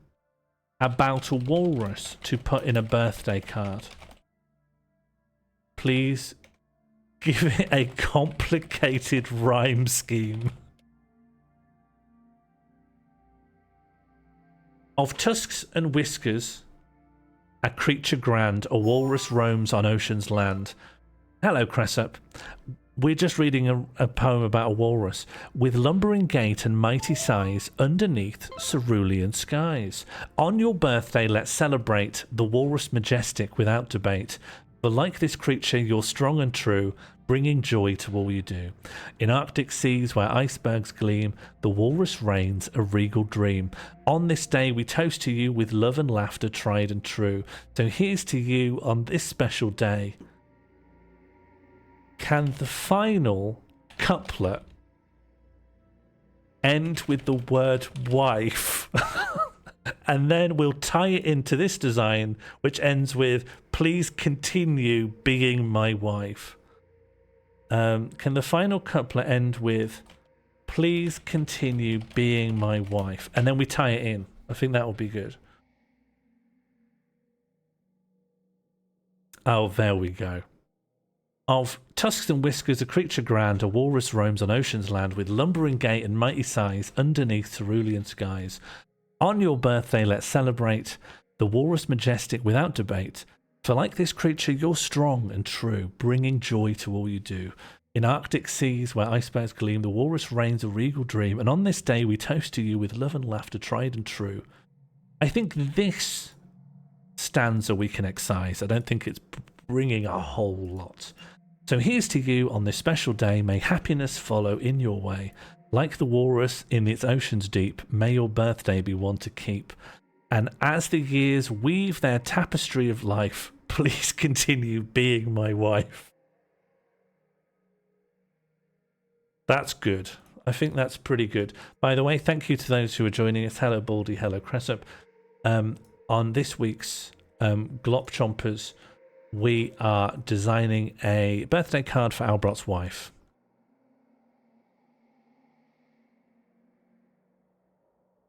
about a walrus to put in a birthday card? Please give it a complicated rhyme scheme. Of tusks and whiskers, a creature grand, a walrus roams on ocean's land. Hello, Cressup. We're just reading a poem about a walrus. With lumbering gait and mighty size, underneath cerulean skies. On your birthday, let's celebrate the walrus majestic without debate. For like this creature, you're strong and true, bringing joy to all you do. In Arctic seas where icebergs gleam, the walrus reigns a regal dream. On this day, we toast to you with love and laughter tried and true. So here's to you on this special day. Can the final couplet end with the word wife? And then we'll tie it into this design, which ends with, please continue being my wife. Can the final couplet end with, please continue being my wife? And then we tie it in. I think that will be good. Oh, there we go. Of tusks and whiskers, a creature grand, a walrus roams on ocean's land with lumbering gait and mighty size underneath cerulean skies. On your birthday, let's celebrate the walrus majestic without debate. For like this creature, you're strong and true, bringing joy to all you do. In Arctic seas where icebergs gleam, the walrus reigns a regal dream. And on this day, we toast to you with love and laughter tried and true. I think this stanza we can excise. I don't think it's bringing a whole lot. So here's to you on this special day. May happiness follow in your way. Like the walrus in its oceans deep, may your birthday be one to keep. And as the years weave their tapestry of life, please continue being my wife. That's good. I think that's pretty good. By the way, thank you to those who are joining us. Hello, Baldy. Hello, Cressup. On this week's Glop Chompers, we are designing a birthday card for Albrot's wife.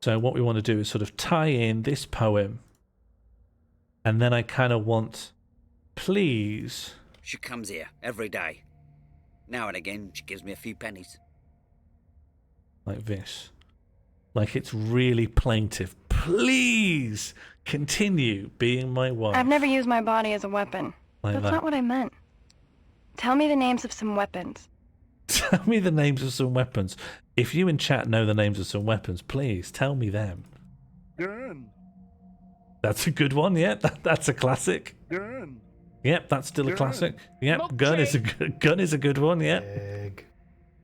So what we want to do is sort of tie in this poem, and then I kind of want, please. She comes here every day. Now and again, she gives me a few pennies. Like this. Like it's really plaintive. Please continue being my wife. I've never used my body as a weapon. Like That's that. not what I meant. Tell me the names of some weapons. Tell me the names of some weapons. If you in chat know the names of some weapons, please tell me them. Gun. That's a good one, yeah. That's a classic. Gun. Yep, that's still a Gun. classic. Yep, Milkshake. gun is a good one, yep. Egg.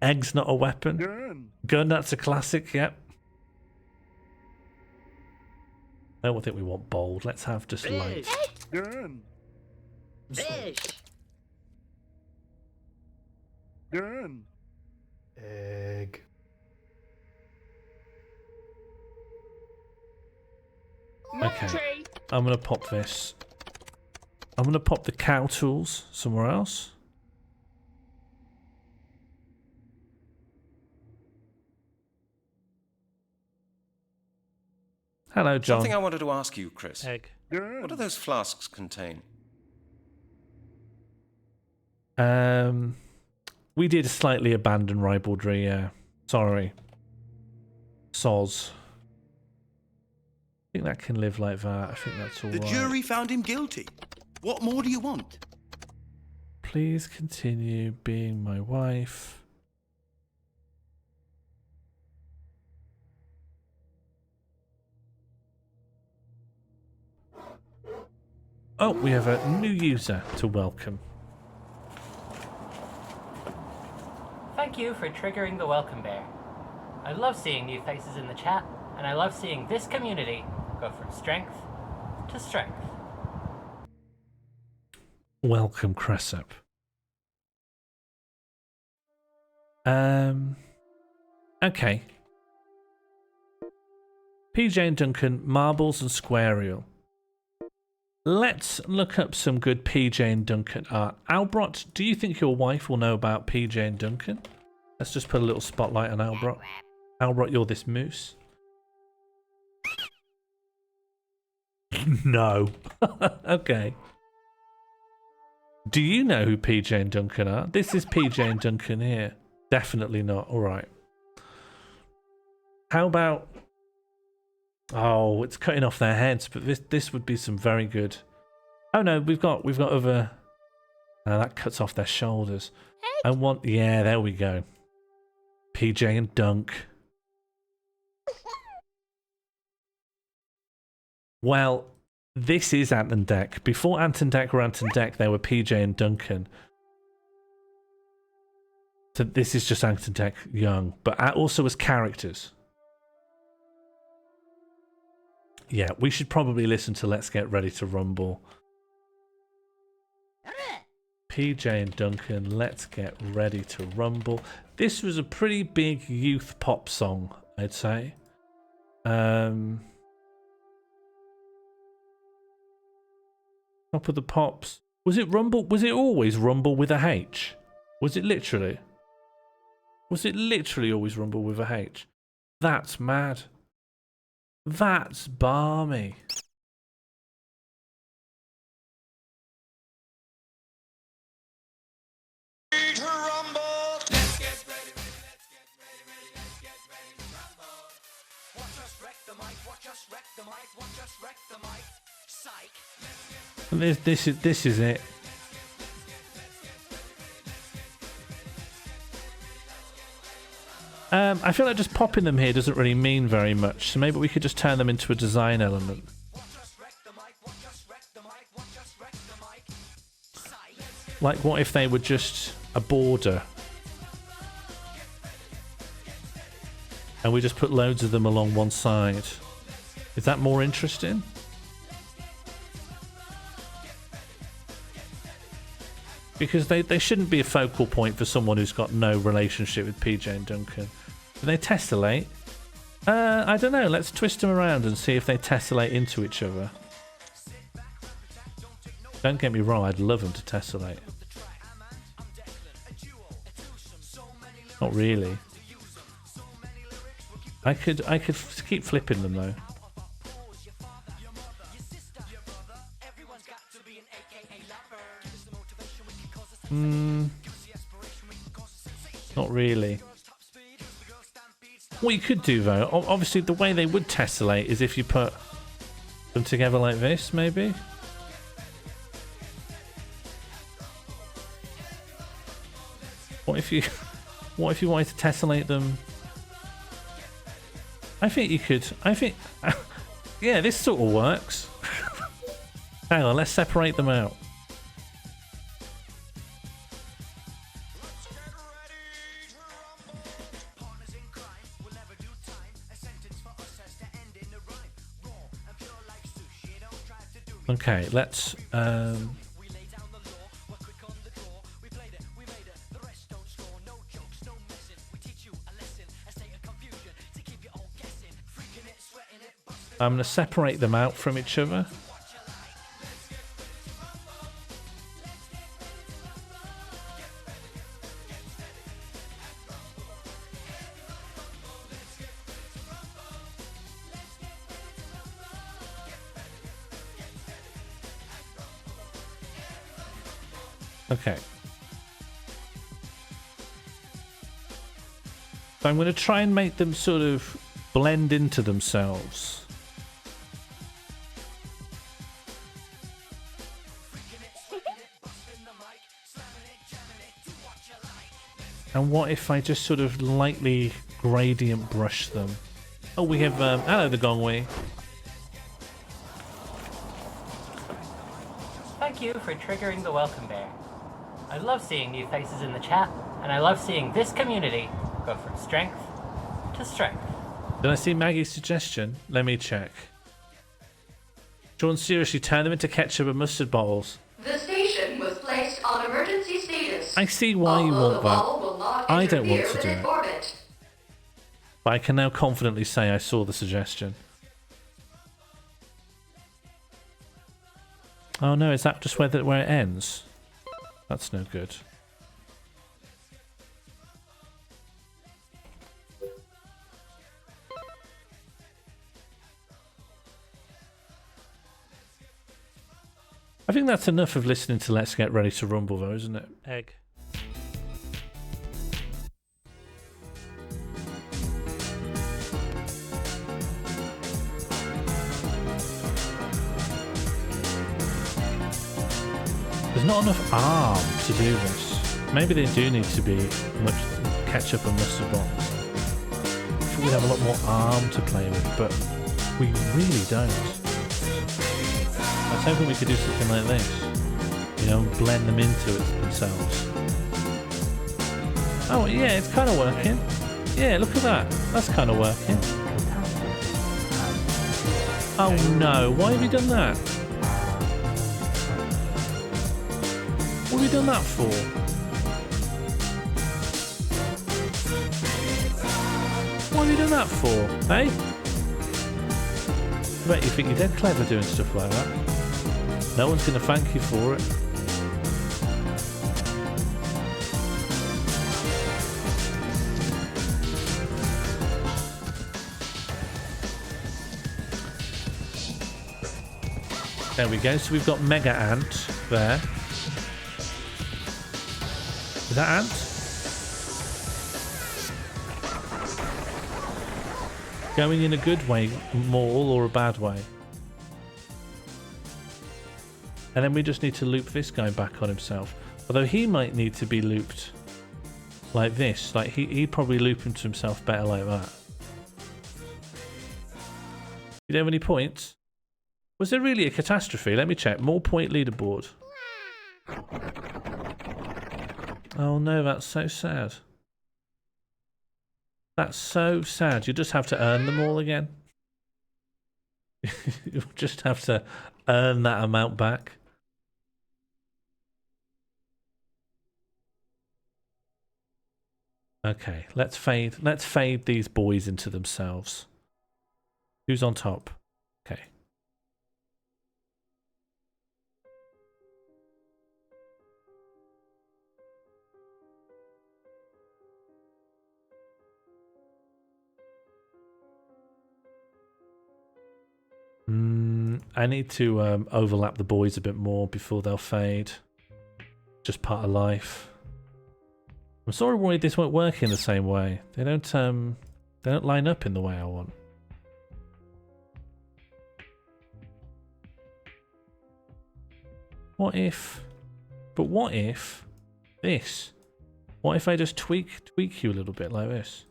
Egg's not a weapon. Gun. Gun, that's a classic, yep. I don't think we want bold. Let's have just light. Gun. Fish. Gun. Egg. Okay, I'm going to pop this. I'm going to pop the cow tools somewhere else. Hello, John. Something I wanted to ask you, Chris. Egg. What do those flasks contain? We did slightly abandon ribaldry, yeah. Sorry. Soz. I think that can live like that. I think that's all The right. jury found him guilty. What more do you want? Please continue being my wife. Oh, we have a new user to welcome. Thank you for triggering the welcome bear. I love seeing new faces in the chat, and I love seeing this community go from strength to strength. Welcome, Cressup. Okay. PJ and Duncan, marbles and squarial. Let's look up some good PJ and Duncan art. Albrot, do you think your wife will know about PJ and Duncan? Let's just put a little spotlight on Albrot. Albrot, you're this moose. No. Okay. Do you know who PJ and Duncan are? This is PJ and Duncan here. Definitely not. All right. How about... Oh, it's cutting off their heads, but this would be some very good... Oh no, we've got other... that cuts off their shoulders. I want... Yeah, there we go. PJ and Dunk. Well, this is Ant and Dec. Before Ant and Dec were Ant and Dec, there were PJ and Duncan. So this is just Ant and Dec young, but also as characters. Yeah, we should probably listen to Let's Get Ready to Rumble. PJ and Duncan, Let's Get Ready to Rumble. This was a pretty big youth pop song, I'd say. Top of the Pops. Was it Rumble? Was it always Rumble with a H? Was it literally? Was it literally always Rumble with a H? That's mad. That's balmy. This is it. I feel like just popping them here doesn't really mean very much, so maybe we could just turn them into a design element. Like, what if they were just a border? And we just put loads of them along one side. Is that more interesting? Because they shouldn't be a focal point for someone who's got no relationship with PJ and Duncan. Do they tessellate? I don't know. Let's twist them around and see if they tessellate into each other. Don't get me wrong, I'd love them to tessellate. Not really. I could keep flipping them though. Not really. What you could do though, obviously the way they would tessellate is if you put them together like this, maybe. What if you wanted to tessellate them? I think you could. Yeah, this sort of works. Hang on, let's separate them out. Okay, let's I'm going to separate them out from each other. Okay. So I'm going to try and make them sort of blend into themselves. And what if I just sort of lightly gradient brush them? Oh, we have, hello the Gongwei. Thank you for triggering the welcome bear. I love seeing new faces in the chat, and I love seeing this community go from strength to strength. Did I see Maggie's suggestion? Let me check. Sean, seriously, turn them into ketchup and mustard bottles. The station was placed on emergency status. I see why you want that. I don't want to do it. But I can now confidently say I saw the suggestion. Oh no, is that just where it ends? That's no good. I think that's enough of listening to Let's Get Ready to Rumble though, isn't it? Egg. There's not enough arm to do this. Maybe they do need to be much ketchup and mustard bottles. I think we'd have a lot more arm to play with, but we really don't. I was hoping we could do something like this. You know, blend them into it themselves. Oh yeah, it's kind of working. Yeah, look at that. That's kind of working. Oh no, why have you done that? What have you done that for? What have you done that for, eh? I bet you think you're dead clever doing stuff like that. No one's going to thank you for it. There we go, so we've got Mega Ant there. Is that Ant? Going in a good way, Maul, or a bad way? And then we just need to loop this guy back on himself. Although he might need to be looped like this. Like he'd probably loop him to himself better like that. You don't have any points? Was there really a catastrophe? Let me check. More point leaderboard. Oh no, that's so sad. That's so sad. You just have to earn them all again. You just have to earn that amount back. Okay, let's fade these boys into themselves. Who's on top? Okay. I need to overlap the boys a bit more before they'll fade. Just part of life. I'm sorry, worried this won't work in the same way. They don't line up in the way I want. What if? But what if this? What if I just tweak you a little bit like this?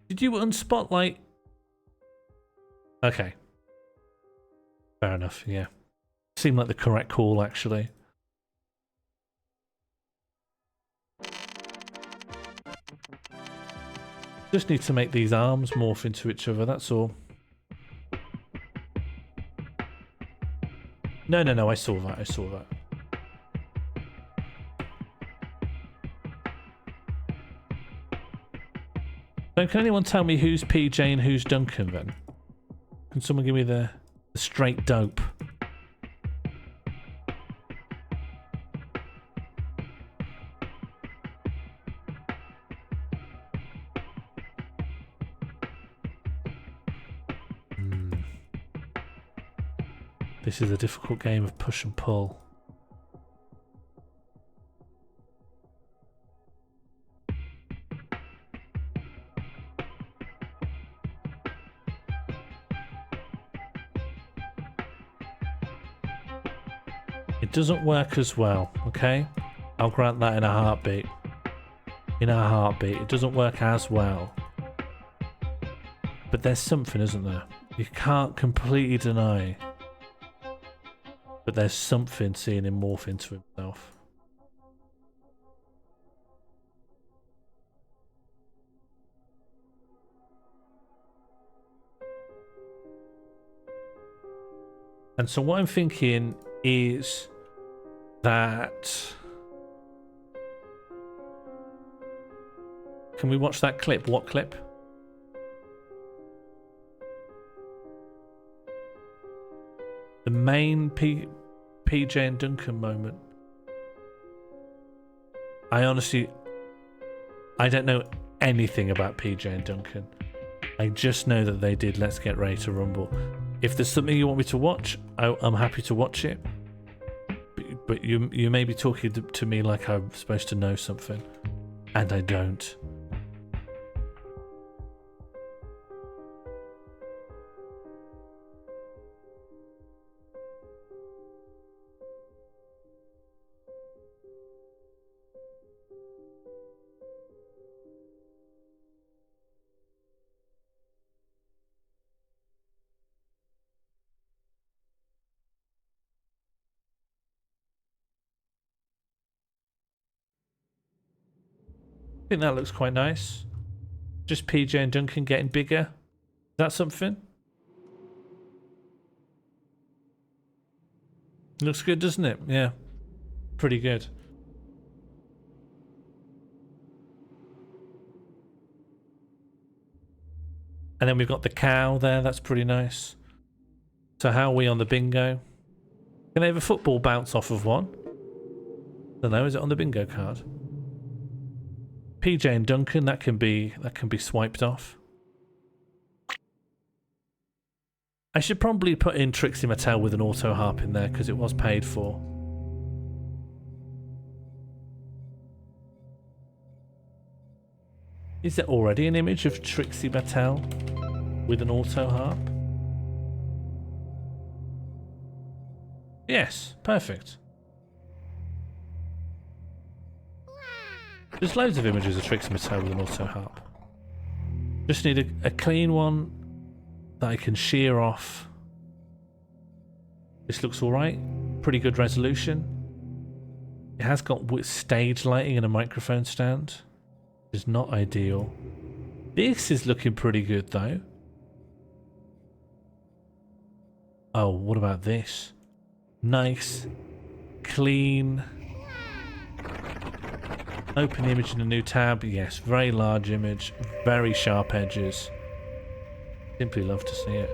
Did you unspotlight? Okay. Fair enough, yeah. Seemed like the correct call, actually. Just need to make these arms morph into each other, that's all. No, I saw that, So can anyone tell me who's PJ and who's Duncan then? Can someone give me the straight dope? This is a difficult game of push and pull. It doesn't work as well, okay? I'll grant that in a heartbeat. In a heartbeat. It doesn't work as well. But there's something, isn't there? You can't completely deny. But there's something seeing him morph into himself. And so what I'm thinking is that... Can we watch that clip? What clip? The main PJ and Duncan moment. I honestly... I don't know anything about PJ and Duncan. I just know that they did Let's Get Ready to Rumble. If there's something you want me to watch, I'm happy to watch it. But you may be talking to me like I'm supposed to know something. And I don't. I think that looks quite nice. Just PJ and Duncan getting bigger. Is that something? Looks good, doesn't it? Yeah. Pretty good. And then we've got the cow there. That's pretty nice. So how are we on the bingo? Can they have a football bounce off of one? I don't know. Is it on the bingo card? PJ and Duncan, that can be swiped off. I should probably put in Trixie Mattel with an auto harp in there because it was paid for. Is there already an image of Trixie Mattel with an auto harp? Yes, perfect. There's loads of images of Trixie Mattel with an auto harp. Just need a clean one that I can shear off. This looks alright. Pretty good resolution. It has got stage lighting and a microphone stand. It's not ideal. This is looking pretty good though. Oh, what about this? Nice. Clean. Open image in a new tab. Yes, very large image. Very sharp edges. Simply love to see it.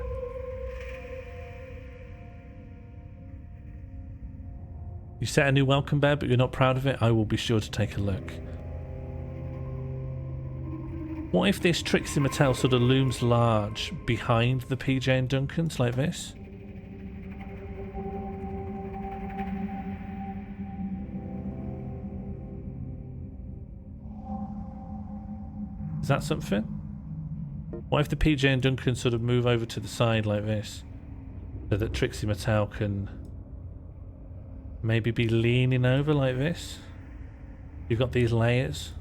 You set a new welcome bear, but you're not proud of it? I will be sure to take a look. What if this Trixie Mattel sort of looms large behind the PJ and Duncans like this? Is that something? What if the PJ and Duncan sort of move over to the side like this? So that Trixie Mattel can maybe be leaning over like this? You've got these layers.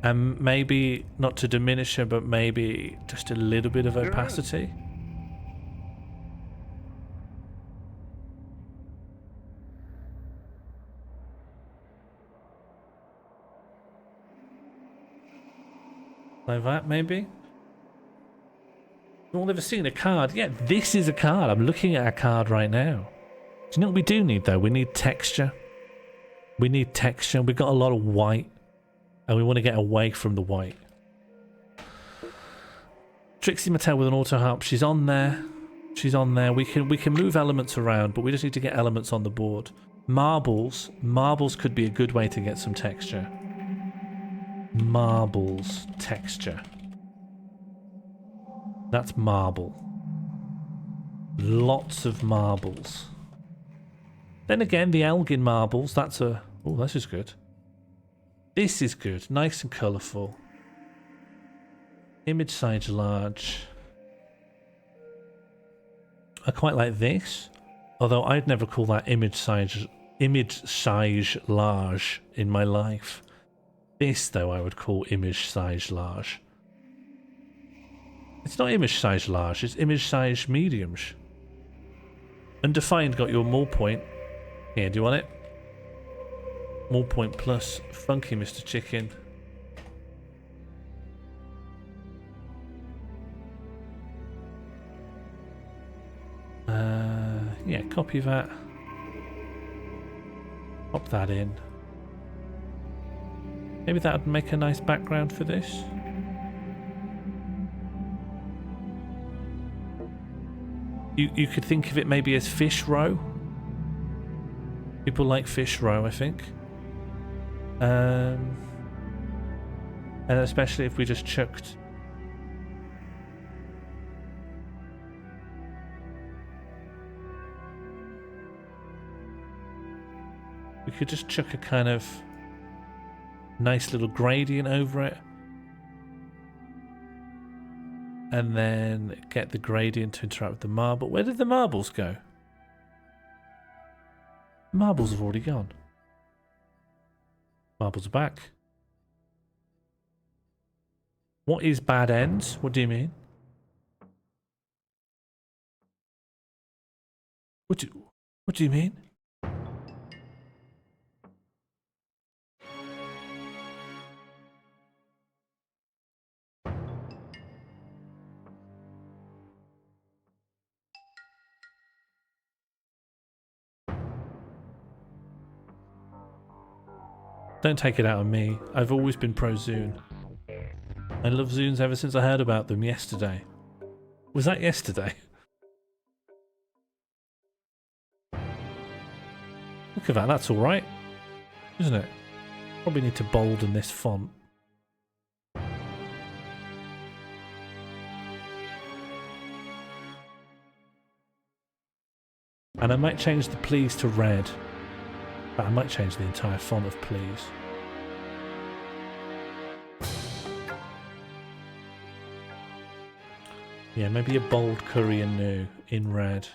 And maybe, not to diminish her, but maybe just a little bit of opacity. Like that, maybe? You've all ever seen a card? Yeah, this is a card. I'm looking at a card right now. Do you know what we do need, though? We need texture. We need texture. We've got a lot of white. And we want to get away from the white. Trixie Mattel with an auto harp. She's on there. She's on there. We can move elements around, but we just need to get elements on the board. Marbles. Marbles could be a good way to get some texture. Marbles texture. That's marble. Lots of marbles. Then again, the Elgin marbles. That's a... Oh, this is good. This is good. Nice and colourful. Image size large. I quite like this. Although I'd never call that image size large in my life. This, though, I would call image size large. It's not image size large, it's image size mediums. Undefined got your more point. Here, do you want it? More point plus. Funky Mr. Chicken. Yeah, copy that. Pop that in. Maybe that would make a nice background for this. You could think of it maybe as fish roe. People like fish roe, I think. And especially if we just chucked we could just chuck a kind of nice little gradient over it. And then get the gradient to interact with the marble. Where did the marbles go? Marbles have already gone. Marbles are back. What is bad ends? What do you mean? What do you mean? Don't take it out on me. I've always been pro Zune. I love Zunes ever since I heard about them yesterday. Was that yesterday? Look at that, that's alright. Isn't it? Probably need to bolden this font. And I might change the please to red. But I might change the entire font of please. Yeah, maybe a bold Korean new in red.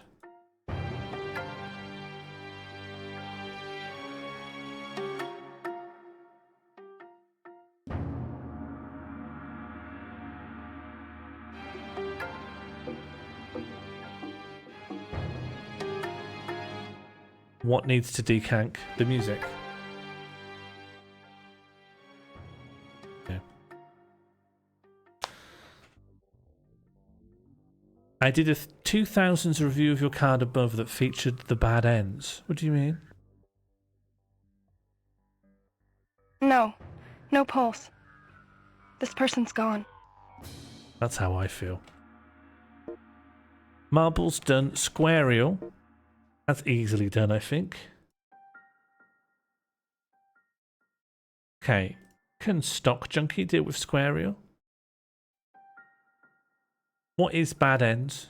What needs to decank? The music. Yeah. I did a 2000s review of your card above that featured the bad ends. What do you mean? No. No pulse. This person's gone. That's how I feel. Marbles done. Squarial. That's easily done, I think. Okay. Can Stock Junkie deal with Squarial? What is bad ends?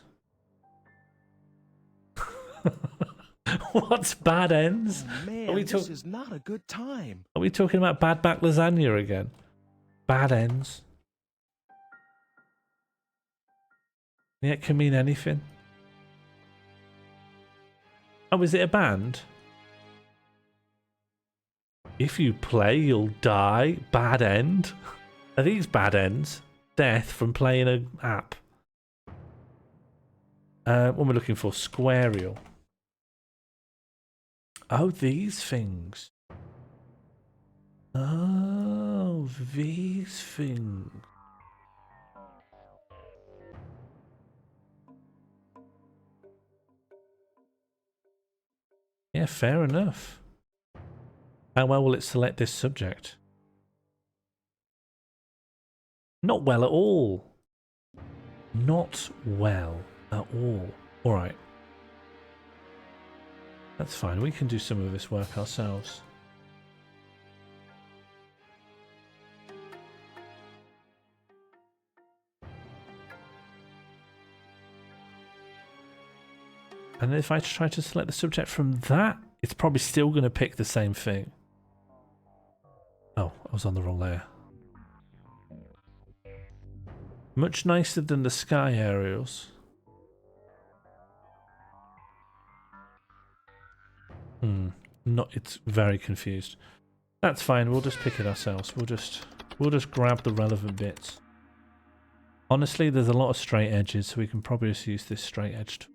What's bad ends? Oh, man, this is not a good time. Are we talking about bad back lasagna again? Bad ends. Yeah, it can mean anything. Oh, is it a band? If you play, you'll die. Bad end. Are these bad ends? Death from playing an app. What we're looking for? Squarial. Oh, these things. Oh, these things. Yeah, fair enough. How well will it select this subject? Not well at all. Not well at all. Alright. That's fine. We can do some of this work ourselves. And if I try to select the subject from that, it's probably still going to pick the same thing. Oh, I was on the wrong layer. Much nicer than the sky aerials. Not. It's very confused. That's fine. We'll just pick it ourselves. We'll just grab the relevant bits. Honestly, there's a lot of straight edges, so we can probably just use this straight edged.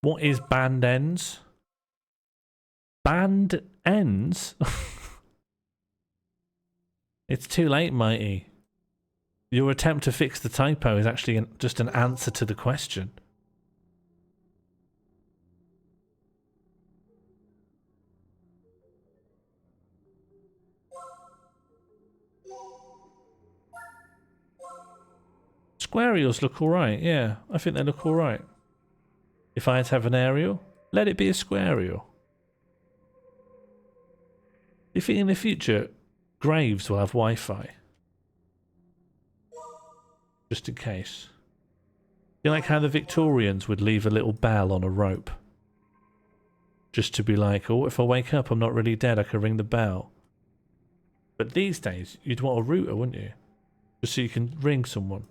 What is band ends? Band ends? It's too late, Mighty. Your attempt to fix the typo is actually just an answer to the question. Squarials look alright, yeah. I think they look alright. If I had to have an aerial, let it be a squarial. You think in the future, graves will have Wi-Fi? Just in case. You like how the Victorians would leave a little bell on a rope? Just to be like, oh, if I wake up, I'm not really dead, I can ring the bell. But these days, you'd want a router, wouldn't you? Just so you can ring someone.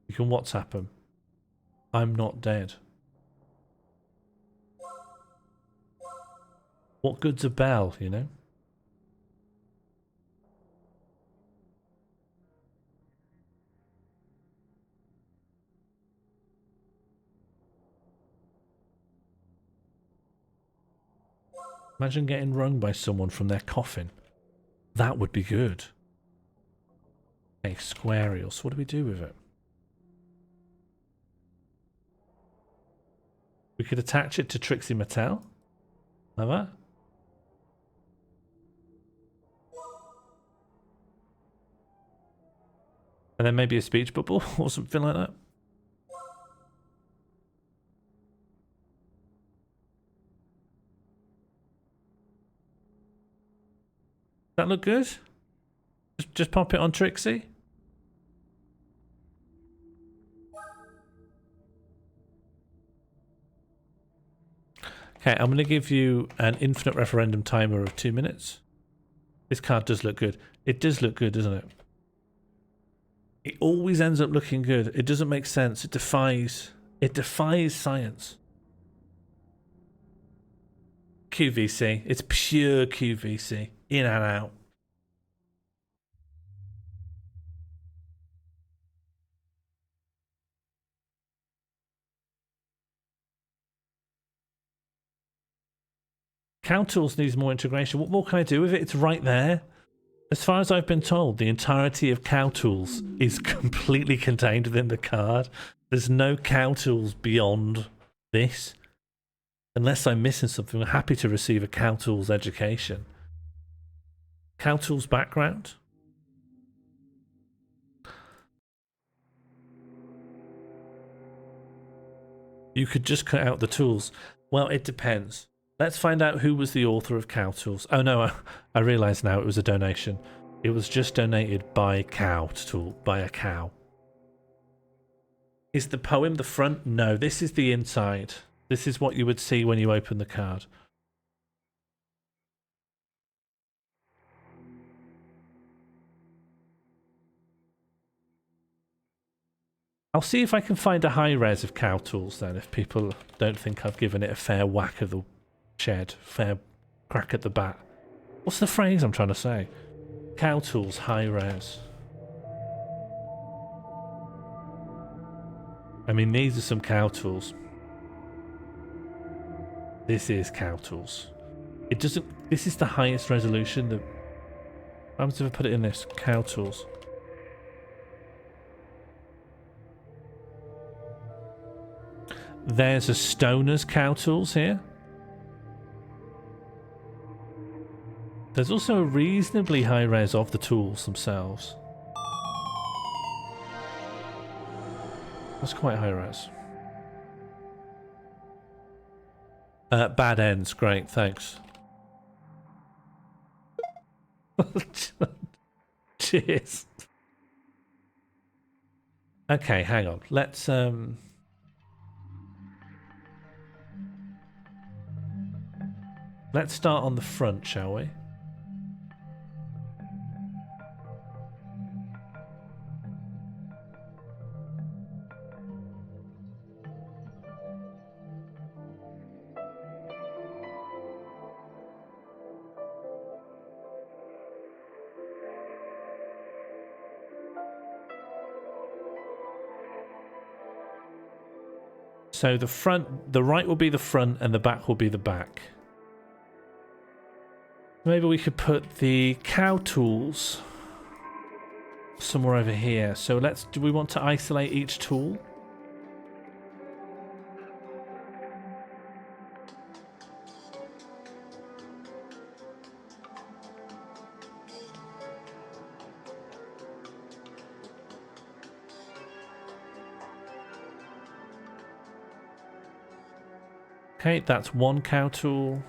You can WhatsApp them. I'm not dead. What good's a bell, you know? Imagine getting rung by someone from their coffin. That would be good. Okay, squarials. What do we do with it? We could attach it to Trixie Mattel. Like that. And then maybe a speech bubble or something like that. That look good? Just pop it on Trixie. Okay, I'm going to give you an infinite referendum timer of 2 minutes. This card does look good. It does look good, doesn't it? It always ends up looking good. It doesn't make sense. It defies science. QVC. It's pure QVC. In and out. CowTools needs more integration. What more can I do with it? It's right there. As far as I've been told, the entirety of CowTools is completely contained within the card. There's no CowTools beyond this. Unless I'm missing something, I'm happy to receive a CowTools education. CowTools background? You could just cut out the tools. Well, it depends. Let's find out who was the author of CowTools. Oh no, I realise now it was a donation. It was just donated by by a cow. Is the poem the front? No, this is the inside. This is what you would see when you open the card. I'll see if I can find a high res of CowTools then, if people don't think I've given it a fair whack of the shed, fair crack at the bat. What's the phrase I'm trying to say? CowTools high res. I mean, these are some CowTools. This is CowTools. It doesn't. This is the highest resolution. That. What happens if I put it in this? CowTools. There's a Stoner's CowTools here. There's also a reasonably high res of the tools themselves. That's quite high res. Bad ends, great, thanks. Cheers. Okay, hang on. Let's start on the front, shall we? So the right will be the front and the back will be the back. Maybe we could put the cow tools somewhere over here. So do we want to isolate each tool? Okay, that's one cow tool.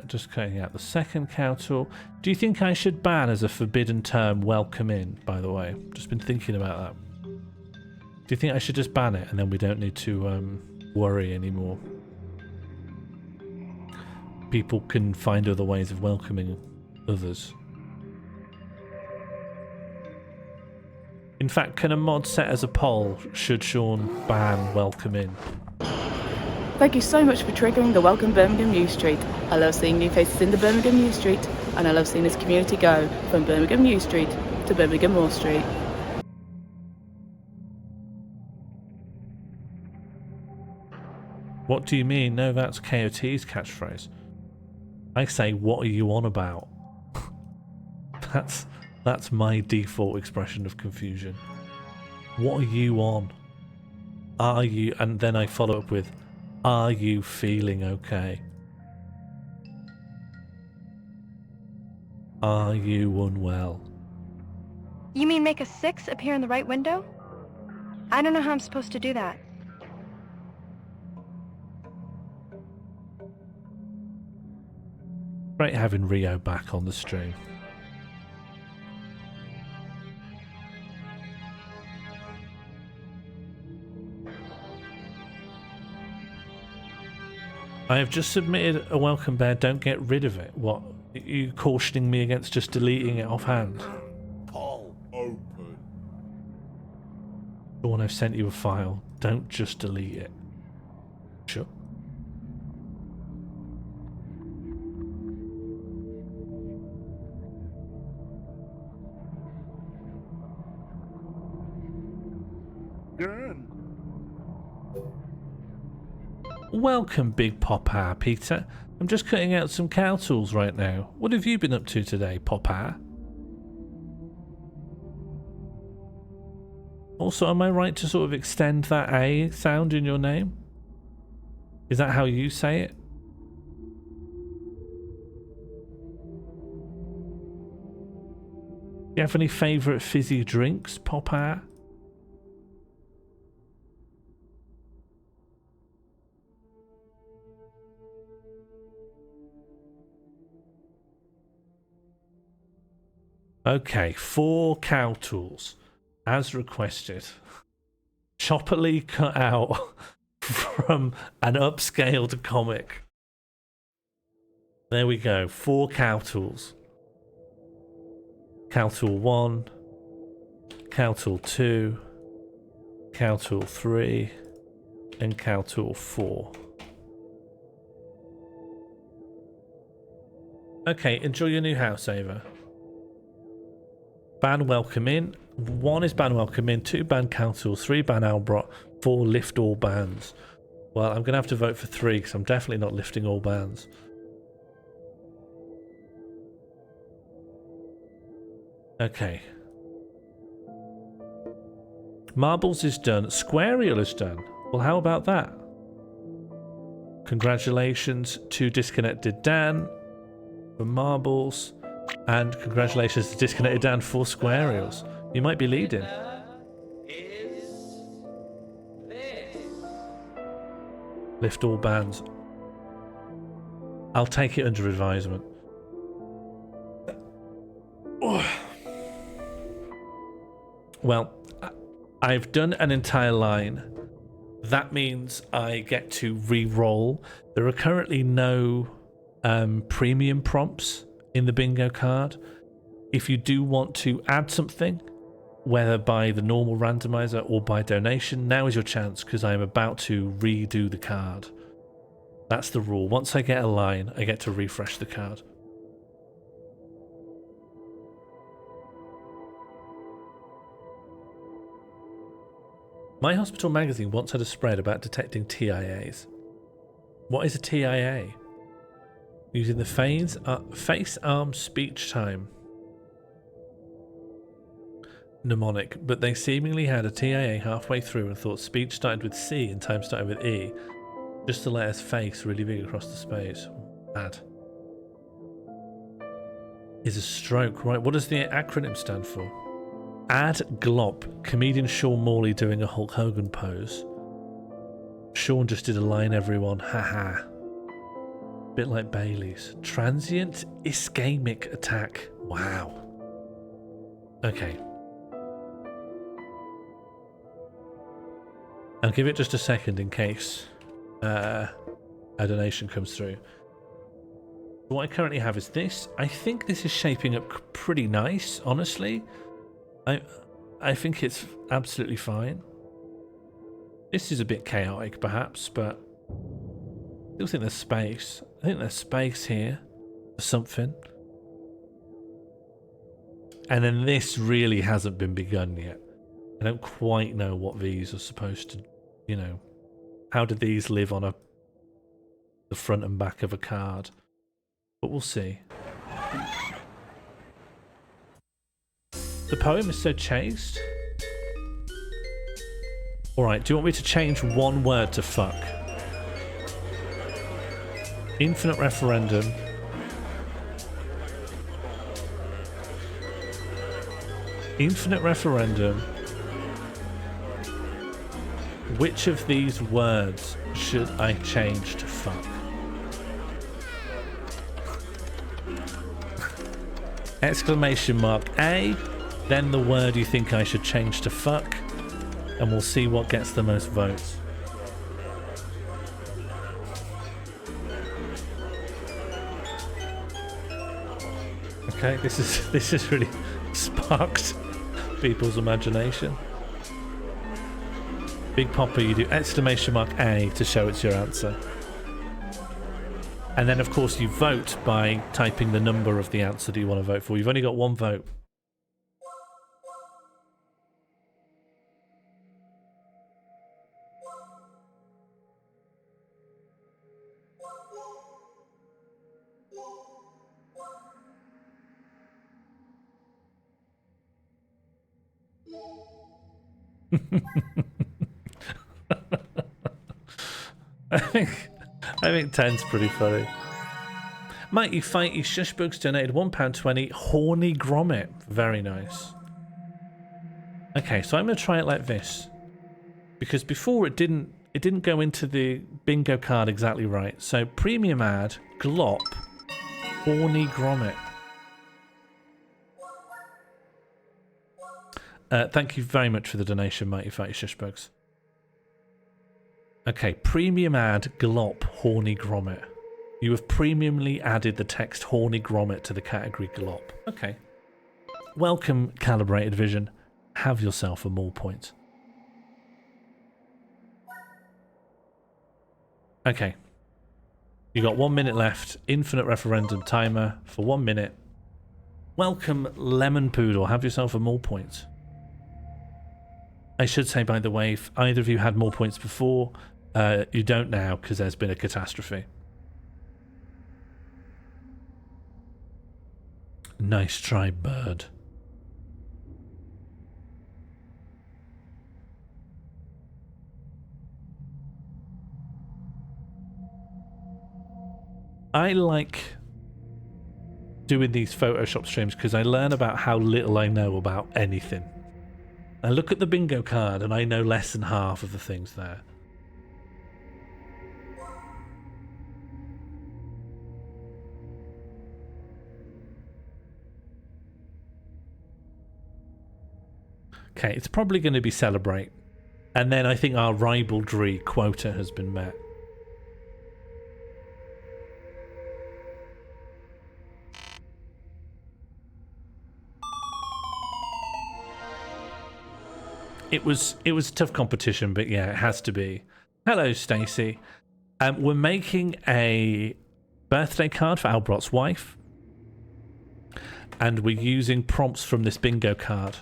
Just cutting out the second cow tool. Do you think I should ban as a forbidden term welcome in, by the way? Just been thinking about that. Do you think I should just ban it and then we don't need to worry anymore? People can find other ways of welcoming others. In fact, can a mod set as a poll, should Sean ban welcome in? Thank you so much for triggering the Welcome Birmingham New Street. I love seeing new faces in the Birmingham New Street, and I love seeing this community go from Birmingham New Street to Birmingham Moore Street. What do you mean? No, that's KOT's catchphrase. I say, what are you on about? That's my default expression of confusion. What are you on? Are you... And then I follow up with, are you feeling okay? Are you unwell? You mean make a 6 appear in the right window? I don't know how I'm supposed to do that. Great having Rio back on the stream. I have just submitted a welcome bear. Don't get rid of it. What? Are you cautioning me against just deleting it offhand? Call open. Dawn, I've sent you a file. Don't just delete it. Sure. Done. Welcome, Big Papa Peter. I'm just cutting out some cow tools right now. What have you been up to today, Papa? Also, am I right to sort of extend that A sound in your name? Is that how you say it? Do you have any favourite fizzy drinks, Papa? Okay, 4 cow tools, as requested. Choppily cut out from an upscaled comic. There we go, 4 cow tools. Cow tool 1, cow tool 2, cow tool 3, and cow tool 4. Okay, enjoy your new house, Ava. Ban welcome in. 1 is ban welcome in, 2 ban cow tools, 3 ban Albrot, 4 lift all bans. Well, I'm going to have to vote for 3 because I'm definitely not lifting all bans. Okay. Marbles is done. Squarial is done. Well, how about that? Congratulations to Disconnected Dan for Marbles. And congratulations to Disconnected Dan for Square Aerials. You might be leading. Lift all bands. I'll take it under advisement. Well, I've done an entire line. That means I get to re-roll. There are currently no premium prompts in the bingo card. If you do want to add something, whether by the normal randomizer or by donation, now is your chance, because I am about to redo the card. That's the rule. Once I get a line, I get to refresh the card. My Hospital magazine once had a spread about detecting TIAs. What is a TIA? Using the face, arm, speech time mnemonic, but they seemingly had a TIA halfway through and thought speech started with C and time started with E. Just the letters face really big across the space. Bad. Is a stroke, right? What does the acronym stand for? Add Glop, comedian Sean Morley doing a Hulk Hogan pose. Sean just did a line, everyone. Haha. Bit like Bailey's. Transient ischemic attack. Wow. Okay. I'll give it just a second in case a donation comes through. What I currently have is this. I think this is shaping up pretty nice, honestly. I think it's absolutely fine. This is a bit chaotic, perhaps, but I still think there's space. I think there's space here for something. And then this really hasn't been begun yet. I don't quite know what these are supposed to, you know, how do these live on the front and back of a card? But we'll see. The poem is so chaste. Alright, do you want me to change one word to fuck? Infinite referendum. Infinite referendum. Which of these words should I change to fuck? Exclamation mark A, then the word you think I should change to fuck, and we'll see what gets the most votes. Okay, this is really sparked people's imagination. Big Popper, you do exclamation mark A to show it's your answer. And then, of course, you vote by typing the number of the answer that you want to vote for. You've only got one vote. I think 10's pretty funny. Mighty Fighty Shushbugs donated £1.20. Horny Grommet. Very nice. Okay, so I'm going to try it like this. Because before it didn't go into the bingo card exactly right. So premium ad, Glop, Horny Grommet. Thank you very much for the donation, Mighty Fighty Shushbugs. Okay, premium ad, Glop, Horny Grommet. You have premiumly added the text Horny Grommet to the category Glop. Okay. Welcome, Calibrated Vision. Have yourself a more point. Okay. You got 1 minute left. Infinite referendum timer for 1 minute. Welcome, Lemon Poodle. Have yourself a more point. I should say, by the way, if either of you had more points before, you don't now because there's been a catastrophe. Nice try, bird. I like doing these Photoshop streams because I learn about how little I know about anything. I look at the bingo card and I know less than half of the things there. Okay, it's probably going to be celebrate. And then I think our ribaldry quota has been met. It was tough competition, but yeah, it has to be. Hello, Stacey. We're making a birthday card for Albrot's wife. And we're using prompts from this bingo card.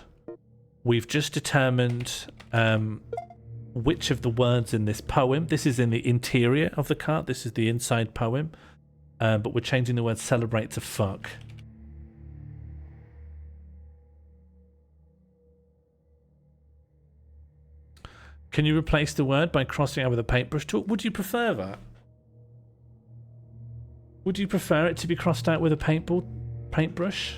We've just determined which of the words in this poem. This is in the interior of the card. This is the inside poem. But we're changing the word celebrate to fuck. Can you replace the word by crossing out with a paintbrush tool? Would you prefer that? Would you prefer it to be crossed out with a paintbrush?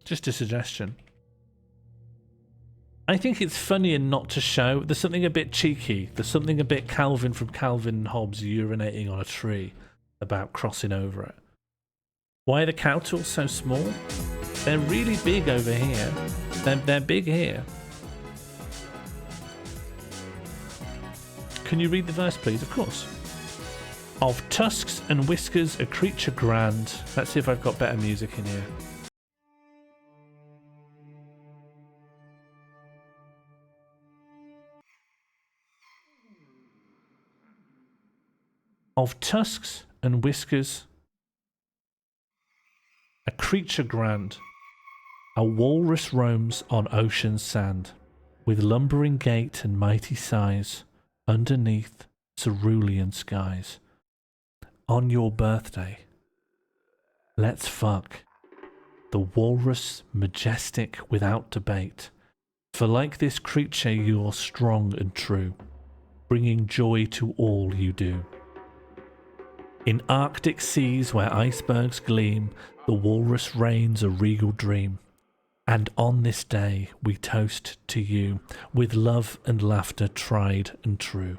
Just a suggestion. I think it's funnier not to show. There's something a bit cheeky. There's something a bit Calvin from Calvin and Hobbes urinating on a tree about crossing over it. Why are the cow tools so small? They're really big over here. They're big here. Can you read the verse, please? Of course. Of tusks and whiskers, a creature grand. Let's see if I've got better music in here. Of tusks and whiskers, a creature grand. A walrus roams on ocean's sand, with lumbering gait and mighty size, underneath cerulean skies. On your birthday, let's fuck. The walrus majestic without debate, for like this creature you're strong and true, bringing joy to all you do. In Arctic seas where icebergs gleam, the walrus reigns a regal dream. And on this day we toast to you, with love and laughter tried and true.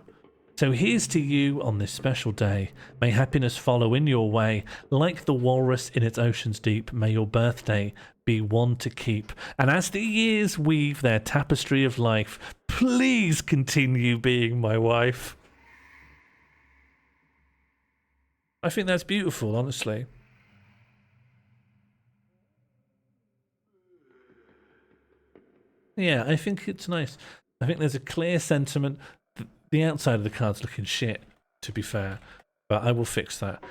So here's to you on this special day. May happiness follow in your way. Like the walrus in its oceans deep, may your birthday be one to keep. And as the years weave their tapestry of life, please continue being my wife. I think that's beautiful, honestly. Yeah, I think it's nice. I think there's a clear sentiment. The outside of the card's looking shit, to be fair. But I will fix that.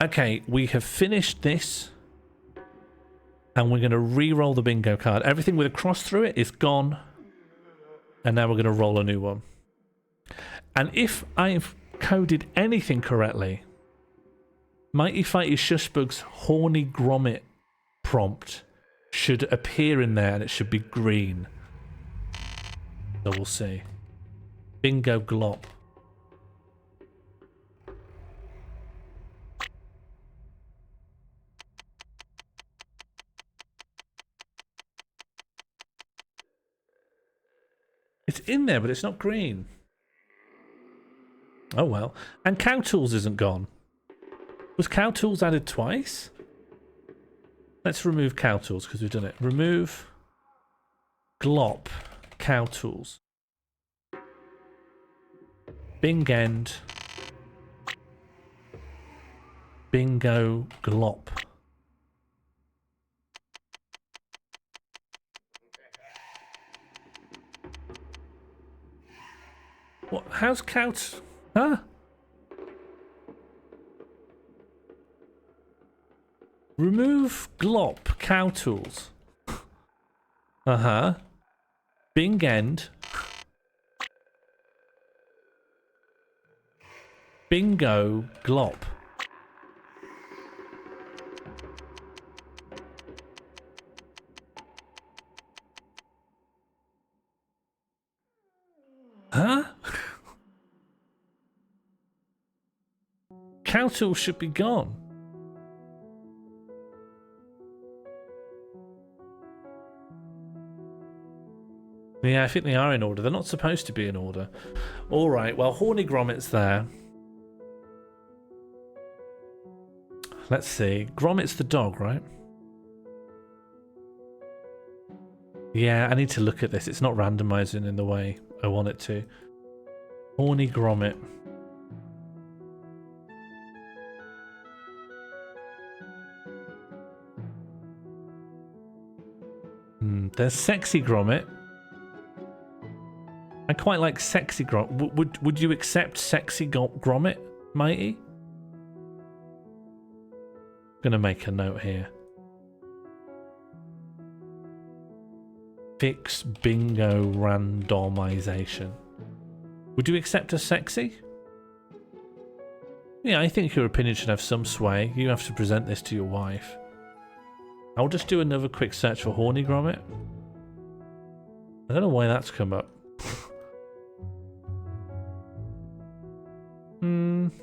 Okay, we have finished this. And we're going to re-roll the bingo card. Everything with a cross through it is gone. And now we're going to roll a new one. And if I've coded anything correctly, Mighty Fighty Shushbug's horny grommet prompt should appear in there and it should be green. So we'll see. Bingo Glop. It's in there, but it's not green. Oh well. And Cow Tools isn't gone. Was Cow Tools added twice? Let's remove Cow Tools because we've done it. Remove Glop Cow Tools. Bing End. Bingo Glop. What? How's Cow... Huh? Remove Glop Cow Tools. Uh-huh. Bing End. Bingo Glop. Huh? cow tools should be gone. Yeah, I think they are in order. They're not supposed to be in order. Alright, well, horny Grommet's there. Let's see. Grommet's the dog, right? Yeah, I need to look at this. It's not randomizing in the way I want it to. Horny Grommet. There's sexy Grommet. I quite like sexy Grommet. Would you accept sexy Grommet, Mighty? Gonna make a note here. Fix bingo randomization. Would you accept a sexy? Yeah, I think your opinion should have some sway. You have to present this to your wife. I'll just do another quick search for horny Grommet. I don't know why that's come up.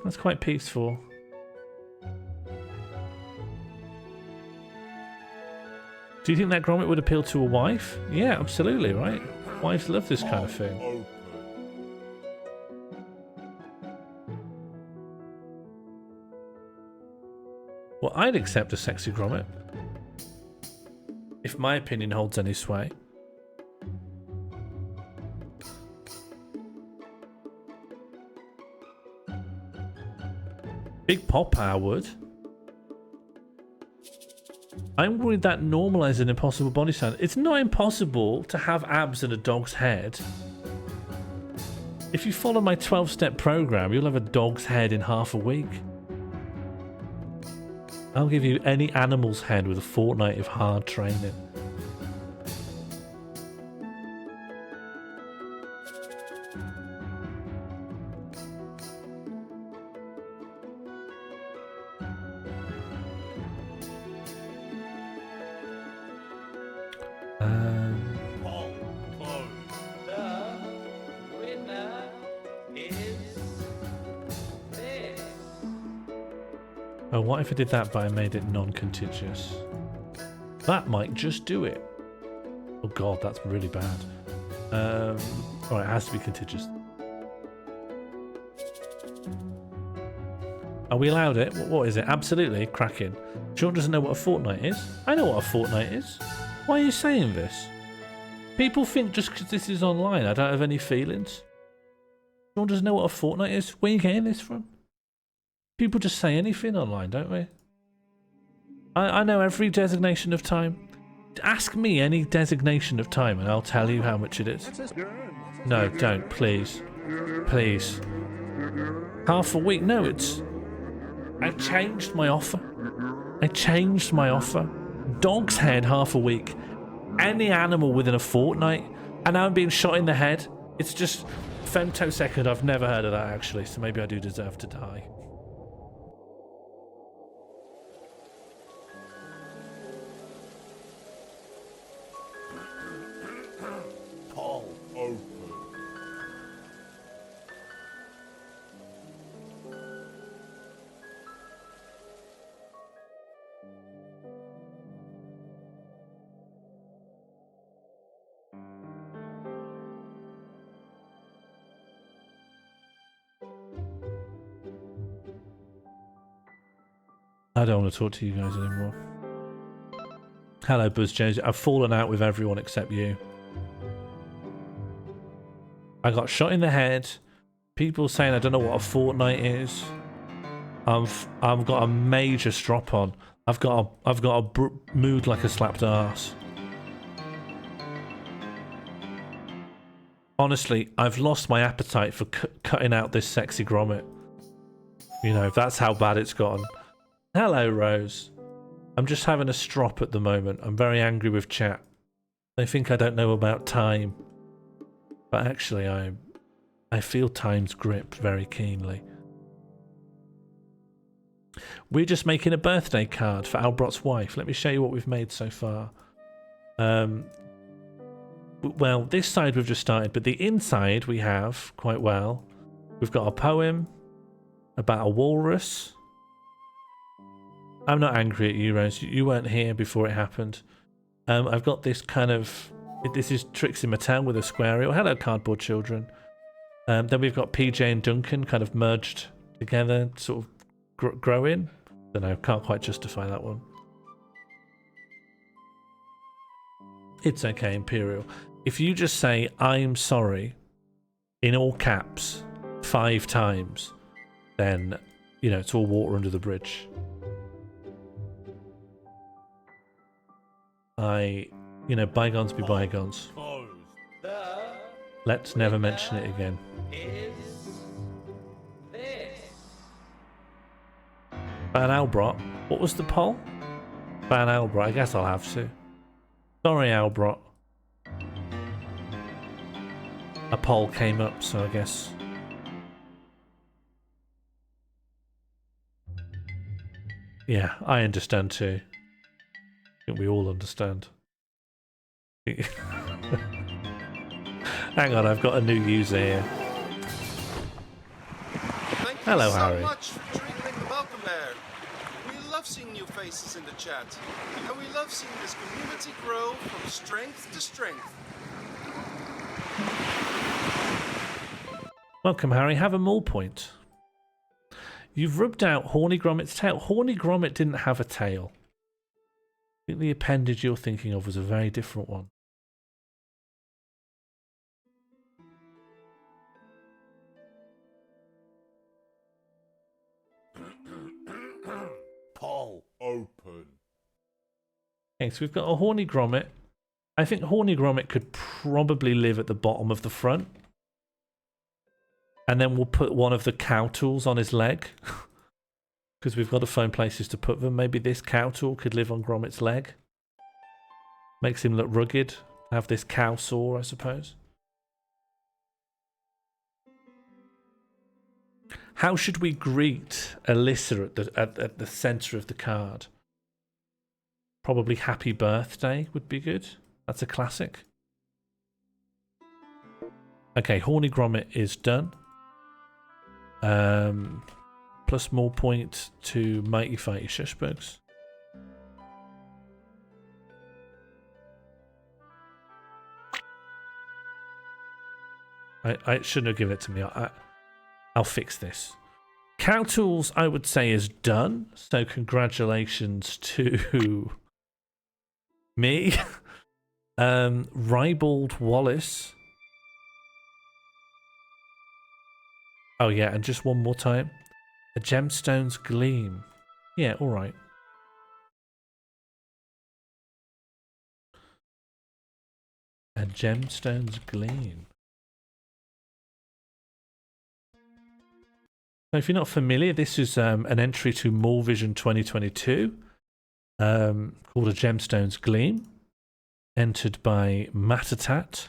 That's quite peaceful. Do you think that Grommet would appeal to a wife? Yeah, absolutely, right? Wives love this kind of thing. Well, I'd accept a sexy Grommet. If my opinion holds any sway. Big Popeye would. I'm worried that normalizes an impossible body sound. It's not impossible to have abs and a dog's head. If you follow my 12-step program, you'll have a dog's head in half a week. I'll give you any animal's head with a fortnight of hard training. Oh, what if I did that but I made it non-contiguous? That might just do it. Oh god, that's really bad. Alright, it has to be contiguous. Are we allowed it? What is it? Absolutely, cracking. Sean doesn't know what a fortnight is. I know what a fortnight is. Why are you saying this? People think just because this is online I don't have any feelings. Sean doesn't know what a fortnight is. Where are you getting this from? People just say anything online, don't we? I know every designation of time. Ask me any designation of time and I'll tell you how much it is. No, don't, please. Please. Half a week? No, it's... I changed my offer. I changed my offer. Dog's head, half a week. Any animal within a fortnight. And now I'm being shot in the head. It's just... femtosecond, I've never heard of that actually, so maybe I do deserve to die. I don't want to talk to you guys anymore. Hello, Buzz Jones. I've fallen out with everyone except you. I got shot in the head. People saying I don't know what a fortnight is. I've got a major strop on. I've got a mood like a slapped arse. Honestly, I've lost my appetite for cutting out this sexy Grommet. You know, that's how bad it's gotten. Hello, Rose. I'm just having a strop at the moment. I'm very angry with chat. They think I don't know about time. But actually, I feel time's grip very keenly. We're just making a birthday card for Albrot's wife. Let me show you what we've made so far. Well, this side we've just started, but the inside we have quite well. We've got a poem about a walrus. I'm not angry at you, Rose. You weren't here before it happened. I've got this kind of... This is Trixie Mattel with a Squario. Hello, Cardboard Children. Then we've got PJ and Duncan kind of merged together, sort of growing. Don't know, can't quite justify that one. It's okay, Imperial. If you just say, I'm sorry, in all caps, 5 times, then, you know, it's all water under the bridge. You know, bygones be bygones. Let's never mention it again. Ban Albrot. What was the poll? Ban Albrot. I guess I'll have to. Sorry, Albrot. A poll came up, so I guess. Yeah, I understand too. I think we all understand. Hang on, I've got a new user here. Hello, Harry. Thank you so much for triggering the welcome bear. We love seeing new faces in the chat, and we love seeing this community grow from strength to strength. Welcome, Harry. Have a mole point. You've rubbed out Horny Grommet's tail. Horny Grommet didn't have a tail. I think the appendage you're thinking of was a very different one. Poll open. Okay, so we've got a Horny Grommet. I think Horny Grommet could probably live at the bottom of the front. And then we'll put one of the cow tools on his leg. Because we've got to find places to put them. Maybe this cow tool could live on Grommet's leg. Makes him look rugged. Have this cow saw, I suppose. How should we greet Alyssa at the centre of the card? Probably happy birthday would be good. That's a classic. Okay, Horny Grommet is done. Plus more point to Mighty Fighty Shushbugs. I shouldn't have given it to me. I'll fix this. Cow Tools, I would say, is done. So congratulations to me. Ribald Wallace. Oh yeah, and just one more time. A Gemstone's Gleam. Yeah, alright. A Gemstone's Gleam. So if you're not familiar, this is an entry to Mall Vision 2022 called A Gemstone's Gleam, entered by Matatat.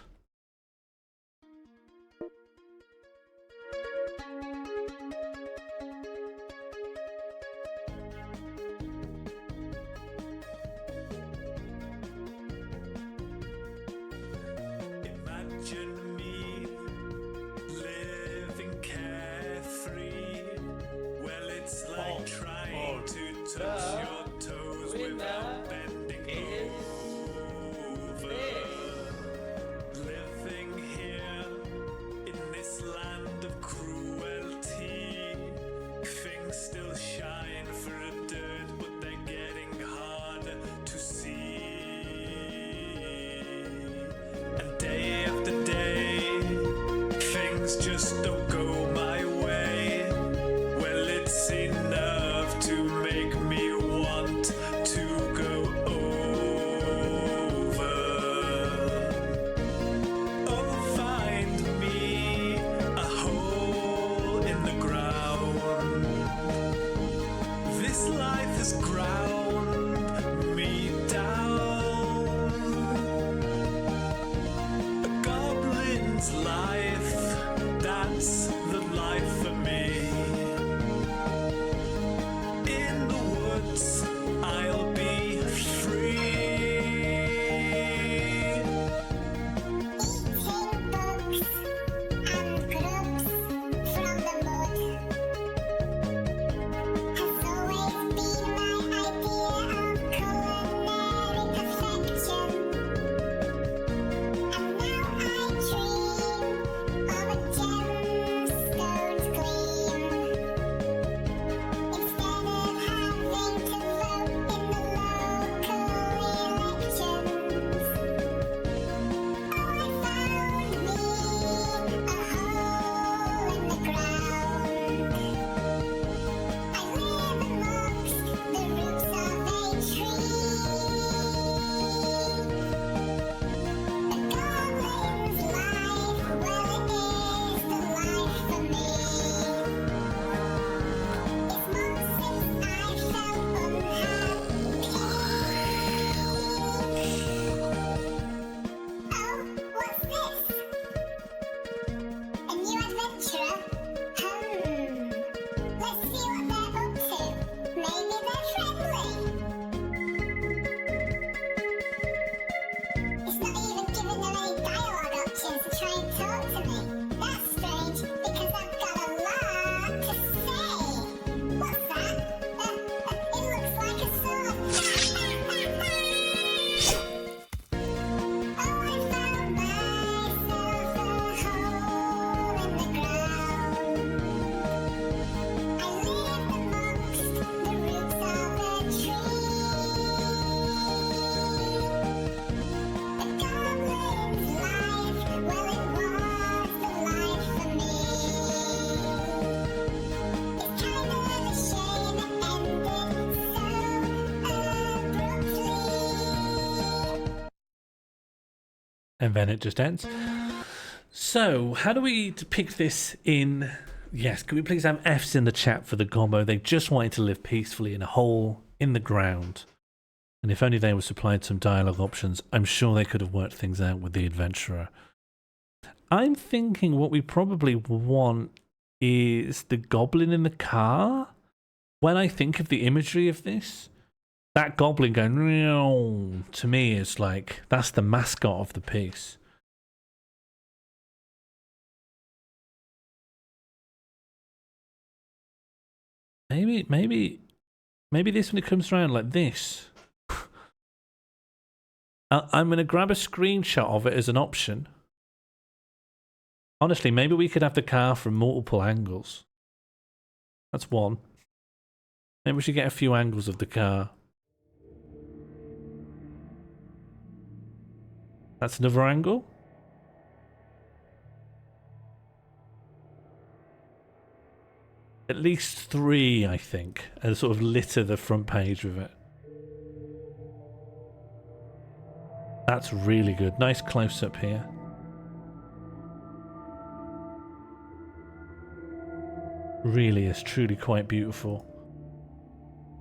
And then it just ends. So, how do we depict this in... Yes, can we please have Fs in the chat for the gobbo? They just wanted to live peacefully in a hole in the ground. And if only they were supplied some dialogue options, I'm sure they could have worked things out with the adventurer. I'm thinking what we probably want is the goblin in the car. When I think of the imagery of this, that goblin going to me is like, that's the mascot of the piece. Maybe this when it comes around like this. I'm going to grab a screenshot of it as an option. Honestly, maybe we could have the car from multiple angles. That's one. Maybe we should get a few angles of the car. That's another angle. At least 3, I think, and sort of litter the front page with it. That's really good. Nice close-up here. Really is truly quite beautiful.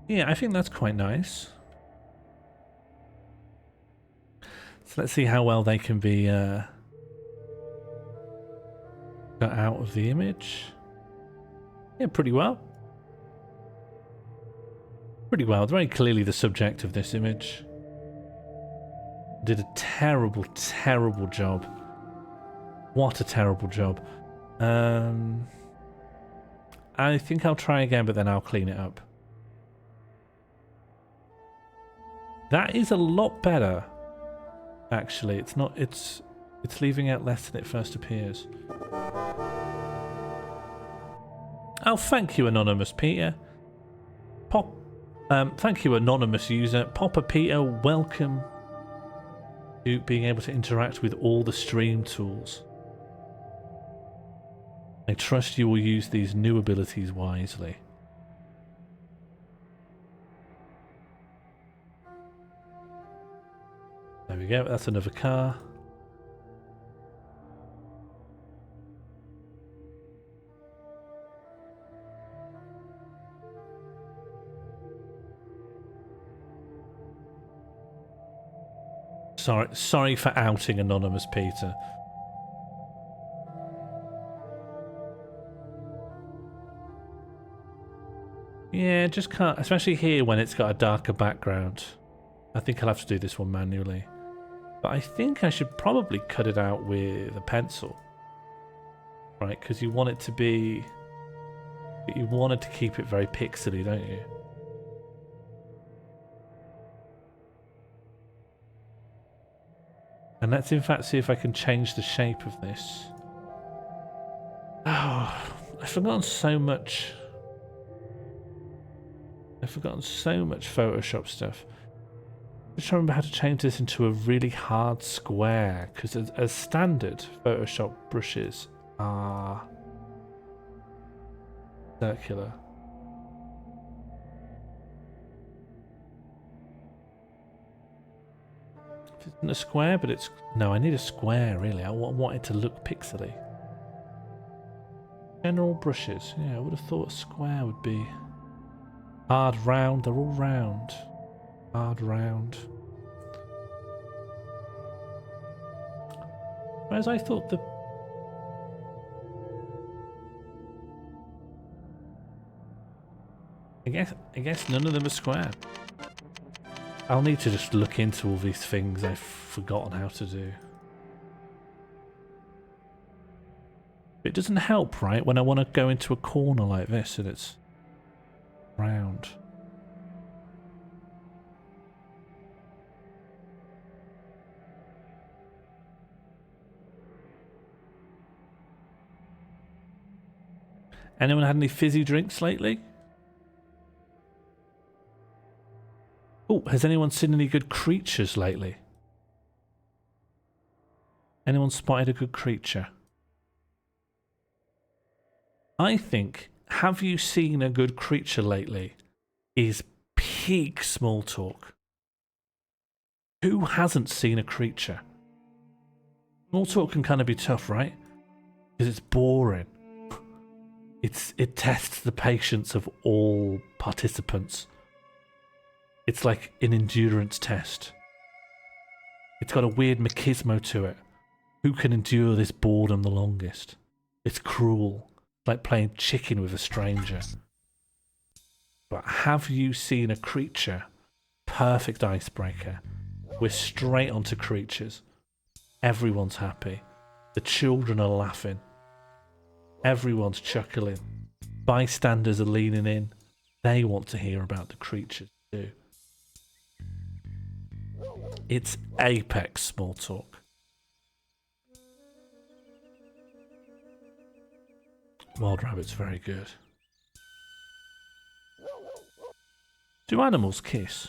Yeah, I think that's quite nice. So let's see how well they can be got out of the image. Yeah, pretty well. Pretty well. Very clearly the subject of this image. Did a terrible, terrible job. What a terrible job. I think I'll try again, but then I'll clean it up. That is a lot better. Actually, it's not. It's leaving out less than it first appears. Oh, thank you, Anonymous Peter. Thank you, Anonymous User. Popper Peter, welcome to being able to interact with all the stream tools. I trust you will use these new abilities wisely. There we go, that's another car. Sorry for outing Anonymous Peter. Yeah, just can't, especially here when it's got a darker background. I think I'll have to do this one manually. But I think I should probably cut it out with a pencil. Right, because you want it to be... You wanted to keep it very pixely, don't you? And let's in fact see if I can change the shape of this. Oh, I've forgotten so much. I've forgotten so much Photoshop stuff. I'm just trying to remember how to change this into a really hard square, because as standard Photoshop brushes are circular. It isn't a square, but it's... No, I need a square, really. I want it to look pixely. General brushes. Yeah, I would have thought a square would be... Hard, round. They're all round. Hard, round. Whereas I thought the... I guess none of them are square. I'll need to just look into all these things I've forgotten how to do. It doesn't help, right, when I want to go into a corner like this and it's round. Anyone had any fizzy drinks lately? Oh, has anyone seen any good creatures lately? Anyone spotted a good creature? I think, have you seen a good creature lately, is peak small talk. Who hasn't seen a creature? Small talk can kind of be tough, right? Because it's boring. It tests the patience of all participants. It's like an endurance test. It's got a weird machismo to it. Who can endure this boredom the longest? It's cruel, like playing chicken with a stranger. But have you seen a creature? Perfect icebreaker. We're straight onto creatures. Everyone's happy. The children are laughing. Everyone's chuckling. Bystanders are leaning in. They want to hear about the creatures too. It's apex small talk. Wild Rabbit's very good. Do animals kiss?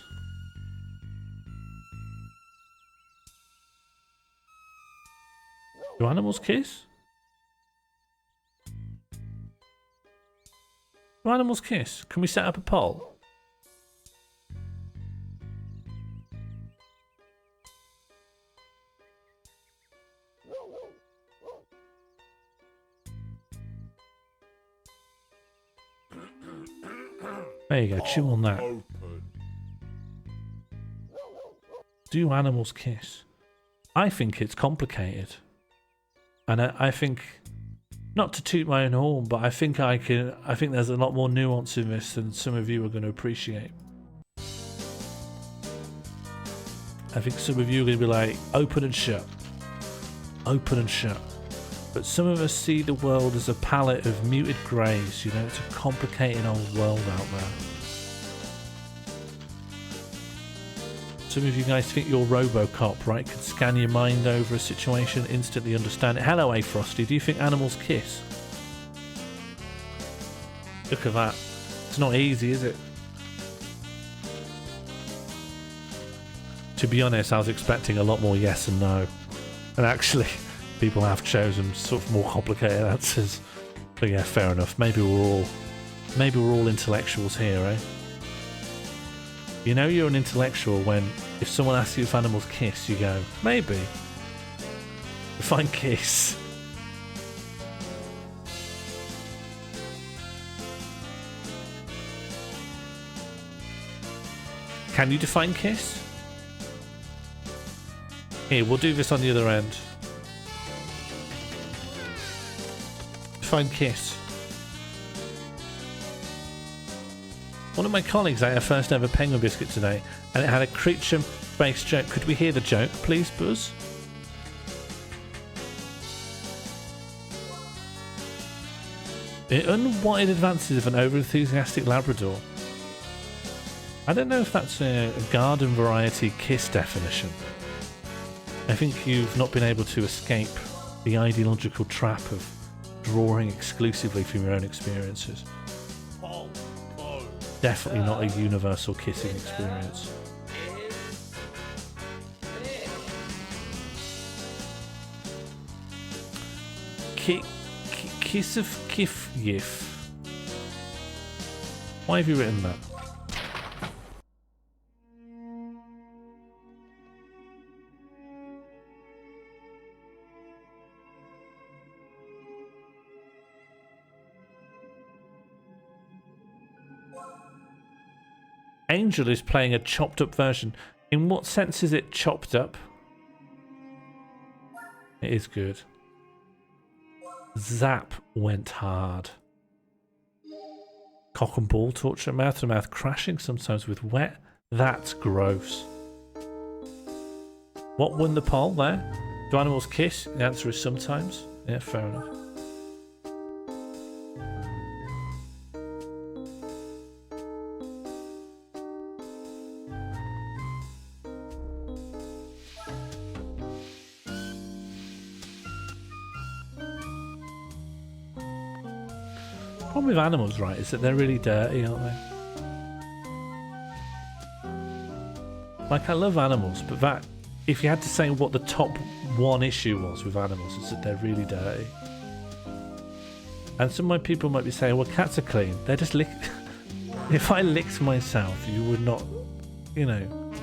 Do animals kiss? Do animals kiss? Can we set up a poll? There you go, chew on that. Do animals kiss? I think it's complicated. And I think, not to toot my own horn, but I think there's a lot more nuance in this than some of you are going to appreciate. I think some of you are going to be like, open and shut. Open and shut. But some of us see the world as a palette of muted greys, you know, it's a complicated old world out there. Some of you guys think you're Robocop, right? Could scan your mind over a situation, instantly understand it. Hello, A Frosty, do you think animals kiss? Look at that. It's not easy, is it? To be honest, I was expecting a lot more yes and no. And actually, people have chosen sort of more complicated answers. But yeah, fair enough. Maybe we're all intellectuals here, eh? You know you're an intellectual when if someone asks you if animals kiss, you go, maybe. Define kiss. Can you define kiss? Here, we'll do this on the other end. Define kiss. One of my colleagues ate her first ever penguin biscuit today, and it had a creature-based joke. Could we hear the joke, please, Buzz? The unwanted advances of an over-enthusiastic Labrador. I don't know if that's a garden variety kiss definition. I think you've not been able to escape the ideological trap of drawing exclusively from your own experiences. Definitely not a universal kissing experience. Kiss of Kif Yif. Why have you written that? Angel is playing a chopped up version. In what sense is it chopped up? It is good. Zap went hard. Cock and ball torture, mouth to mouth crashing, sometimes with wet. That's gross. What won the poll there? Do animals kiss? The answer is sometimes. Yeah, fair enough. The problem with animals, right, is that they're really dirty, aren't they? Like, I love animals, but that, if you had to say what the top one issue was with animals, is that they're really dirty. And some of my people might be saying, well, cats are clean. They're just lick. If I licked myself, you would not, you know.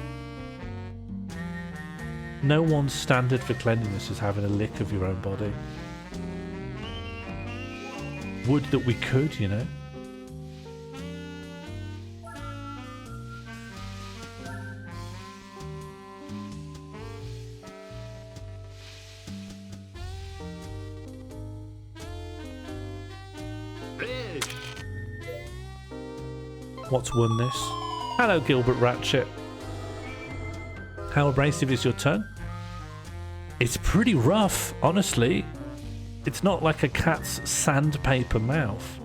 No one's standard for cleanliness is having a lick of your own body. Would that we could, you know. What's won this? Hello, Gilbert Ratchet. How abrasive is your tongue? It's pretty rough, honestly. It's not like a cat's sandpaper mouth,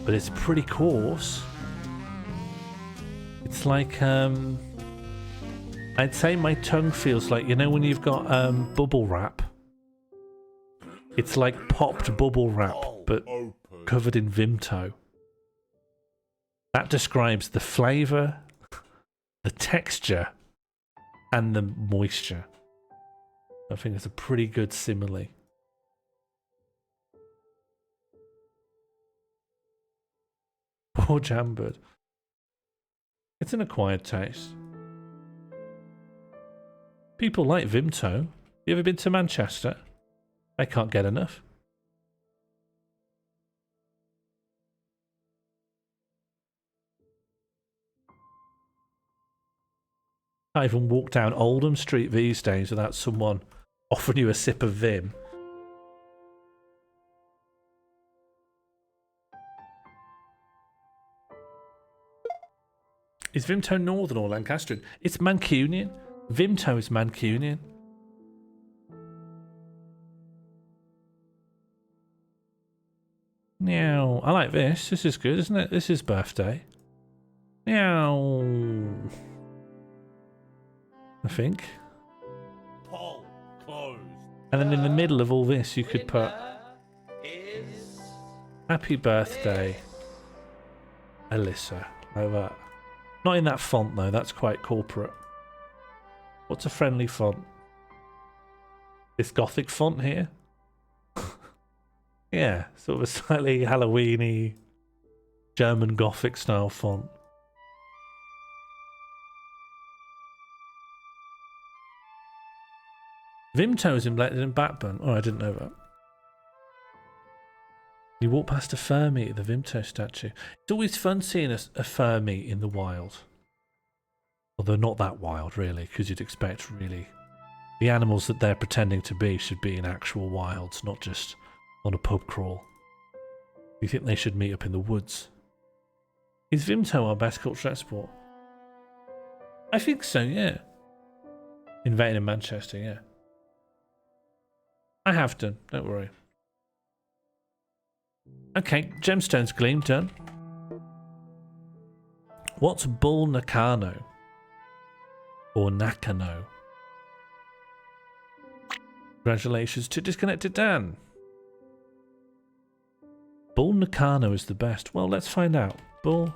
but it's pretty coarse. It's like, I'd say my tongue feels like, you know when you've got bubble wrap? It's like popped bubble wrap, but covered in Vimto. That describes the flavour, the texture, and the moisture. I think it's a pretty good simile. Poor Jambird. It's an acquired taste. People like Vimto. You ever been to Manchester? They can't get enough. I even walk down Oldham Street these days without someone offering you a sip of Vim. Is Vimto Northern or Lancastrian? It's Mancunian. Vimto is Mancunian. Meow. I like this. This is good, isn't it? This is birthday. Meow. I think. Poll closed. And then in the middle of all this, you could put Happy Birthday, Alyssa. Like that. Not in that font though, that's quite corporate. What's a friendly font? This Gothic font here? Yeah, sort of a slightly Halloween-y German Gothic style font. Vimto is embedded in Batburn. Oh, I didn't know that. You walk past a fur meat, the Vimto statue. It's always fun seeing a fur meat in the wild. Although not that wild, really, because you'd expect, really, the animals that they're pretending to be should be in actual wilds, not just on a pub crawl. You think they should meet up in the woods? Is Vimto our best cultural export? I think so, yeah. Invented in Manchester, yeah. I have done, don't worry. Okay, Gemstones Gleam done. What's Bull Nakano? Or Nakano? Congratulations to Disconnected Dan. Bull Nakano is the best. Well, let's find out. Bull.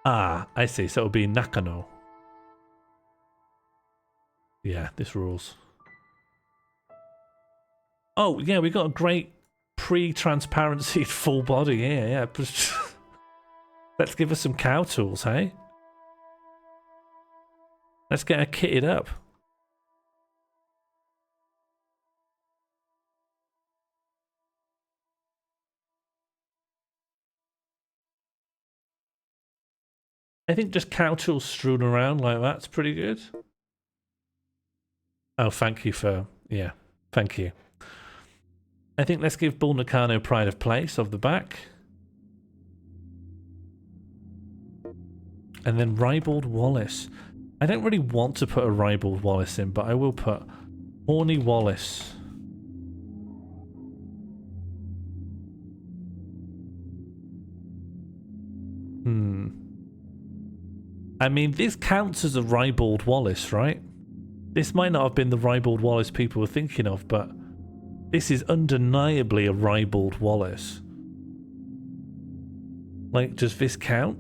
Ah, I see. So it would be Nakano. Yeah, this rules. Oh, yeah, we got a great pre-transparency full body here. Yeah, let's give us some cow tools, hey? Let's get her kitted up. I think just cow tools strewn around like that's pretty good. Oh, thank you for... Yeah, thank you. I think let's give Bull Nakano pride of place of the back. And then Ribald Wallace. I don't really want to put a Ribald Wallace in, but I will put Horny Wallace. I mean, this counts as a Ribald Wallace, right? This might not have been the Ribald Wallace people were thinking of, but this is undeniably a Ribald Wallace. Like, does this count?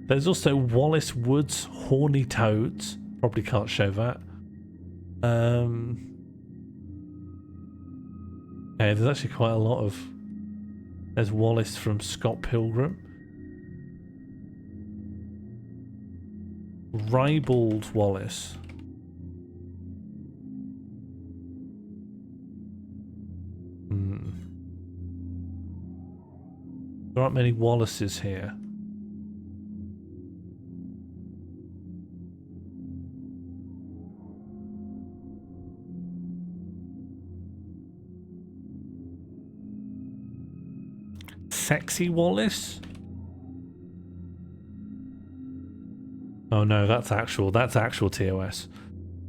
There's also Wallace Woods Horny Toads. Probably can't show that. Yeah, there's actually quite a lot of There's Wallace from Scott Pilgrim. Ribald Wallace. There aren't many Wallaces here. Sexy Wallace? Oh no, that's actual TOS.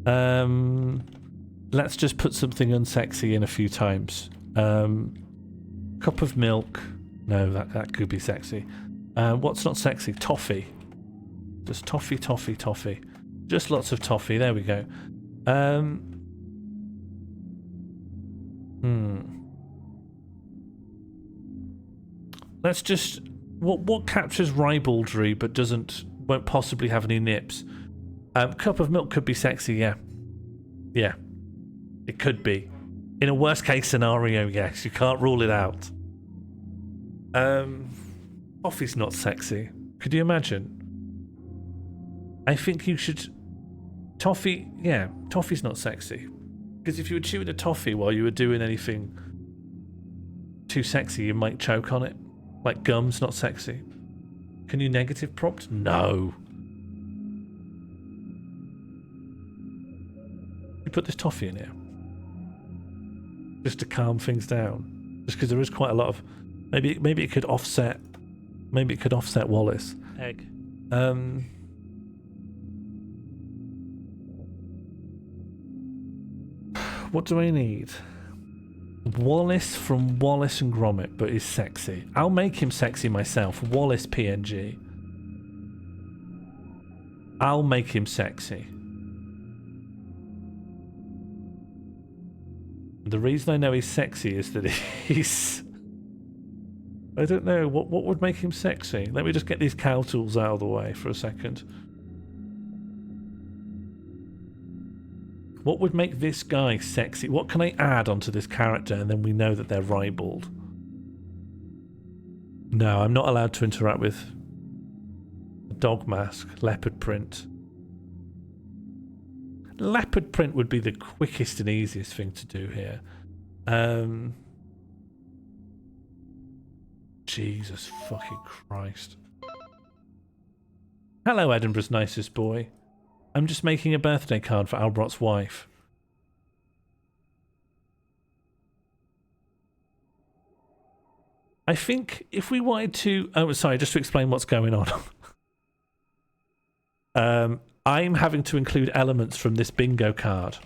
Let's just put something unsexy in a few times. Cup of milk. No, that could be sexy. What's not sexy? Toffee. Just toffee, toffee, toffee. Just lots of toffee. There we go. Let's just... What captures ribaldry but won't possibly have any nips? Cup of milk could be sexy, yeah. Yeah. It could be. In a worst case scenario, yes. You can't rule it out. Toffee's not sexy. Could you imagine? I think you should... Toffee, yeah. Toffee's not sexy. Because if you were chewing a toffee while you were doing anything too sexy, you might choke on it. Like gum's not sexy. Can you negative prompt? No. You put this toffee in here. Just to calm things down. Just because there is quite a lot of... Maybe it could offset... Maybe it could offset Wallace. Egg. What do I need? Wallace from Wallace and Gromit, but he's sexy. I'll make him sexy myself. Wallace PNG. I'll make him sexy. The reason I know he's sexy is that he's... I don't know, what would make him sexy? Let me just get these cow tools out of the way for a second. What would make this guy sexy? What can I add onto this character and then we know that they're ribald? No, I'm not allowed to interact with a dog mask, leopard print. Leopard print would be the quickest and easiest thing to do here. Jesus fucking Christ. Hello, Edinburgh's nicest boy. I'm just making a birthday card for Albrot's wife. I think if we wanted to... Oh, sorry, just to explain what's going on. I'm having to include elements from this bingo card.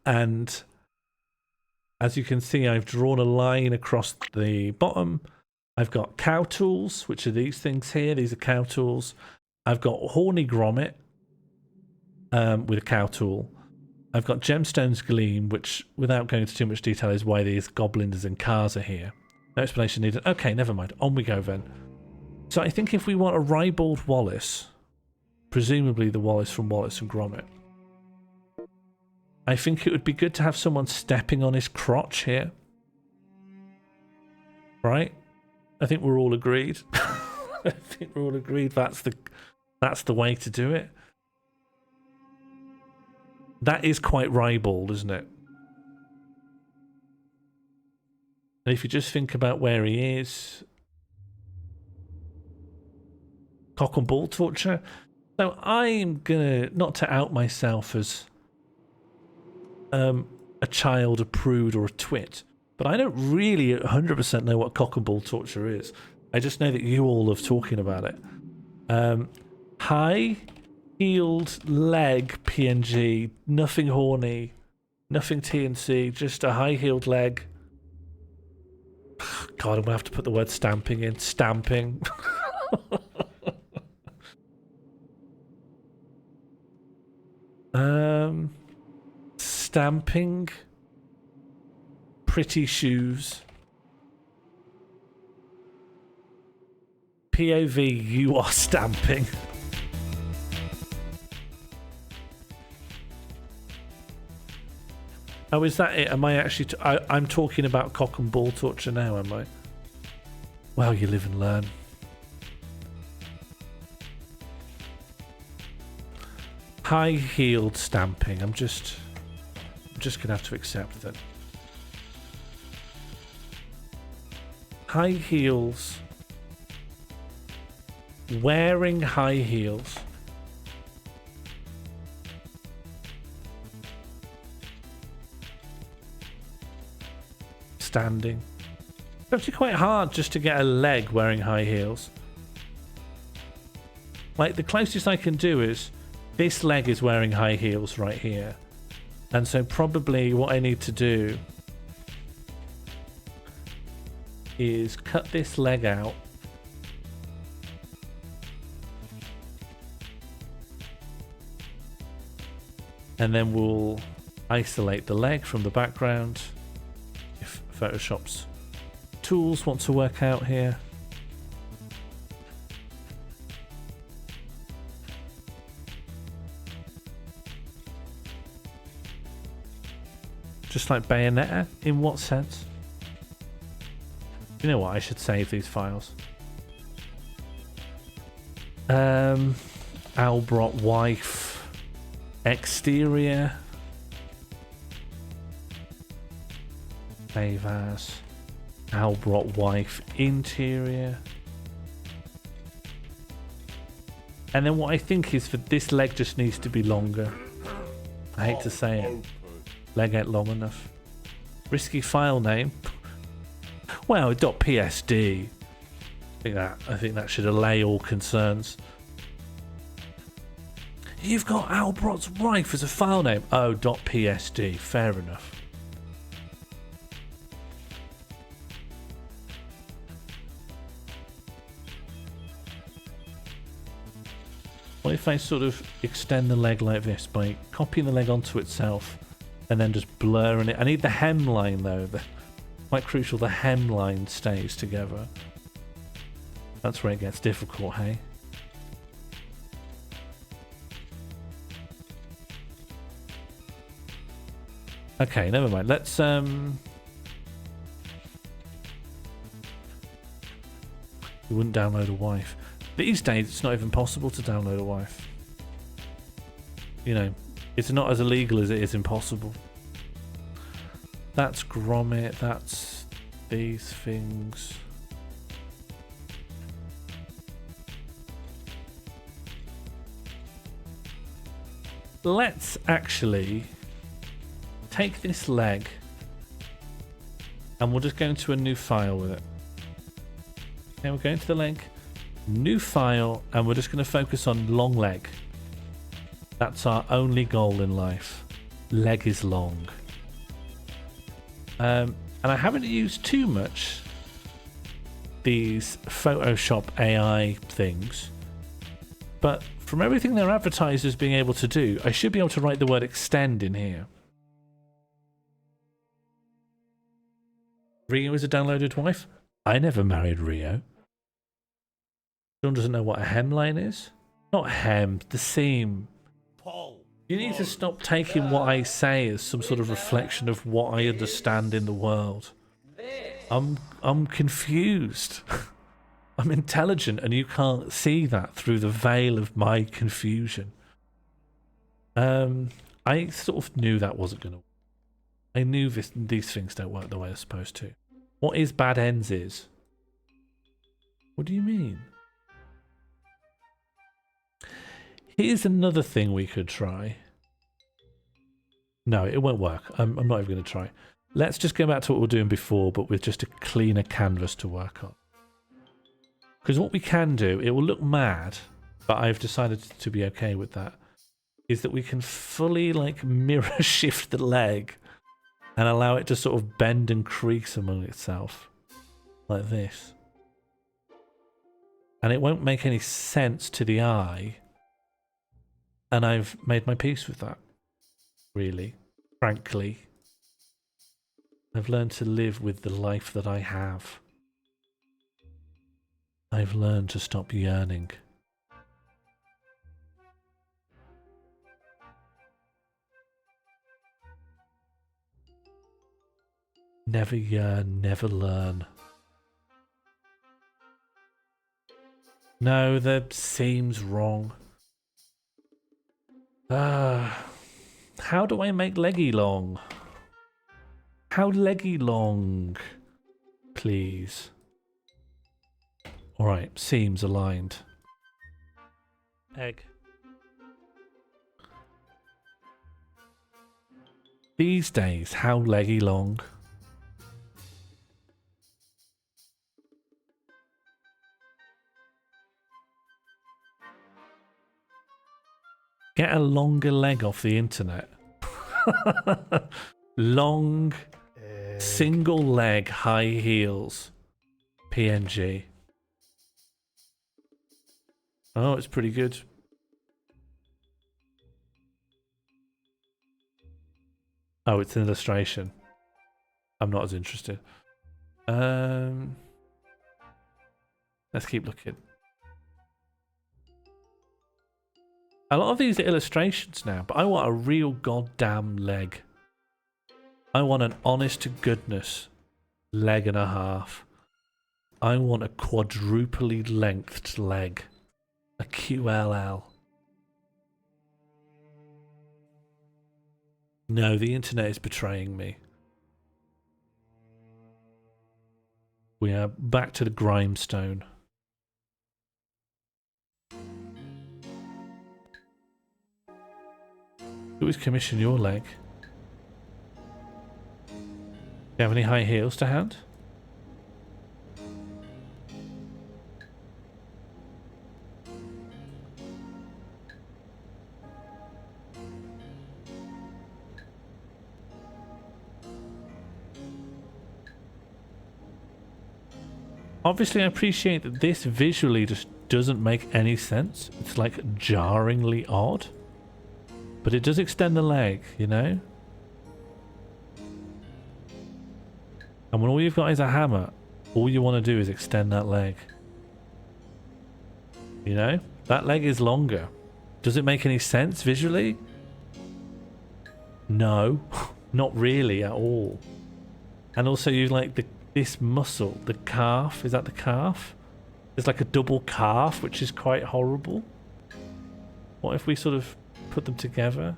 And as you can see, I've drawn a line across the bottom. I've got cow tools, which are these things here. These are cow tools. I've got horny grommet with a cow tool. I've got gemstones gleam, which, without going into too much detail, is why these goblins and cars are here. No explanation needed. Okay, never mind. On we go then. So I think if we want a ribald Wallace, presumably the Wallace from Wallace and Gromit, I think it would be good to have someone stepping on his crotch here. Right? I think we're all agreed. I think we're all agreed that's the way to do it. That is quite ribald, isn't it? And if you just think about where he is... Cock and ball torture. So I'm gonna, not to out myself as a child, a prude, or a twit, but I don't really 100% know what cock and ball torture is. I just know that you all love talking about it. High heeled leg PNG, nothing horny, nothing TNC, just a high heeled leg. God, I'm gonna have to put the word stamping in. Stamping. Stamping. Pretty shoes. POV, you are stamping. Oh, is that it? Am I actually... I'm talking about cock and ball torture now, am I? Well, you live and learn. High-heeled stamping. I'm just going to have to accept that. High heels. Wearing high heels. Standing. It's actually quite hard just to get a leg wearing high heels. Like, the closest I can do is this leg is wearing high heels right here. And so probably what I need to do is cut this leg out. And then we'll isolate the leg from the background if Photoshop's tools want to work out here. Just like Bayonetta? In what sense? You know what? I should save these files. Albrot wife. Exterior. Save as. Albrot wife interior. And then what I think is that this leg just needs to be longer. I hate to say it. Leg ain't long enough. Risky file name. Well, .psd. I think that should allay all concerns. You've got Albrot's wife as a file name. Oh, .psd. Fair enough. What if I sort of extend the leg like this by copying the leg onto itself and then just blurring it? I need the hemline though. Quite crucial, the hemline stays together. That's where it gets difficult, hey? Okay, never mind. Let's we wouldn't download a wife. These days it's not even possible to download a wife. You know, it's not as illegal as it is impossible. That's Gromit, that's these things. Let's actually take this leg and we'll just go into a new file with it. Okay, we'll go into the leg, new file, and we're just going to focus on long leg. That's our only goal in life. Leg is long. And I haven't used too much these Photoshop AI things, but from everything their advertisers being able to do, I should be able to write the word extend in here. Rio is a downloaded wife? I never married Rio. John doesn't know what a hemline is? Not hem, the seam. You need to stop taking what I say as some sort of reflection of what I understand in the world. I'm confused. I'm intelligent and you can't see that through the veil of my confusion. I sort of knew that wasn't going to work. I knew these things don't work the way they're supposed to. What is bad ends is? What do you mean? Here's another thing we could try. No, it won't work. I'm not even going to try. Let's just go back to what we were doing before, but with just a cleaner canvas to work on. Because what we can do, it will look mad, but I've decided to be okay with that, is that we can fully like mirror shift the leg and allow it to sort of bend and crease among itself. Like this. And it won't make any sense to the eye. And I've made my peace with that. Really. Frankly. I've learned to live with the life that I have. I've learned to stop yearning. Never yearn, never learn. No, that seems wrong. How do I make leggy long? How leggy long? Please. Alright, seams aligned. Egg. These days, how leggy long? Get a longer leg off the internet. Long, single leg, high heels. PNG. Oh, it's pretty good. Oh, it's an illustration. I'm not as interested. Let's keep looking. A lot of these are illustrations now, but I want a real goddamn leg. I want an honest to goodness leg and a half. I want a quadruply lengthed leg. A QLL. No, the internet is betraying me. We are back to the grindstone. Who has commissioned your leg? Do you have any high heels to hand? Obviously, I appreciate that this visually just doesn't make any sense. It's like jarringly odd. But it does extend the leg, you know? And when all you've got is a hammer, all you want to do is extend that leg. You know? That leg is longer. Does it make any sense visually? No. Not really at all. And also you like this muscle, the calf, is that the calf? There's like a double calf, which is quite horrible. What if we sort of put them together?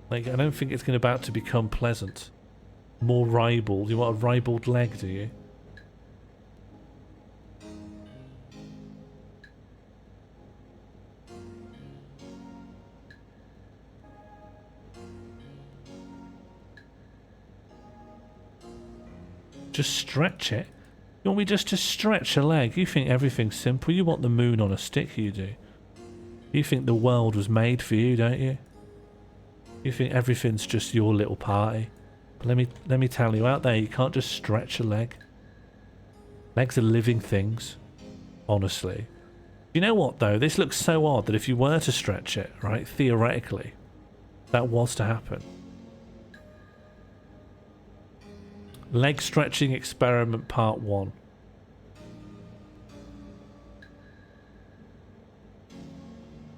Like, I don't think it's about to become pleasant. More ribald. You want a ribald leg, do you? Just stretch it. You want me just to stretch a leg? You think everything's simple. You want the moon on a stick, you do. You think the world was made for you, don't you? You think everything's just your little party. But let me tell you, out there you can't just stretch a leg. Legs are living things. Honestly. You know what though? This looks so odd that if you were to stretch it, right, theoretically, that was to happen. Leg stretching experiment part 1.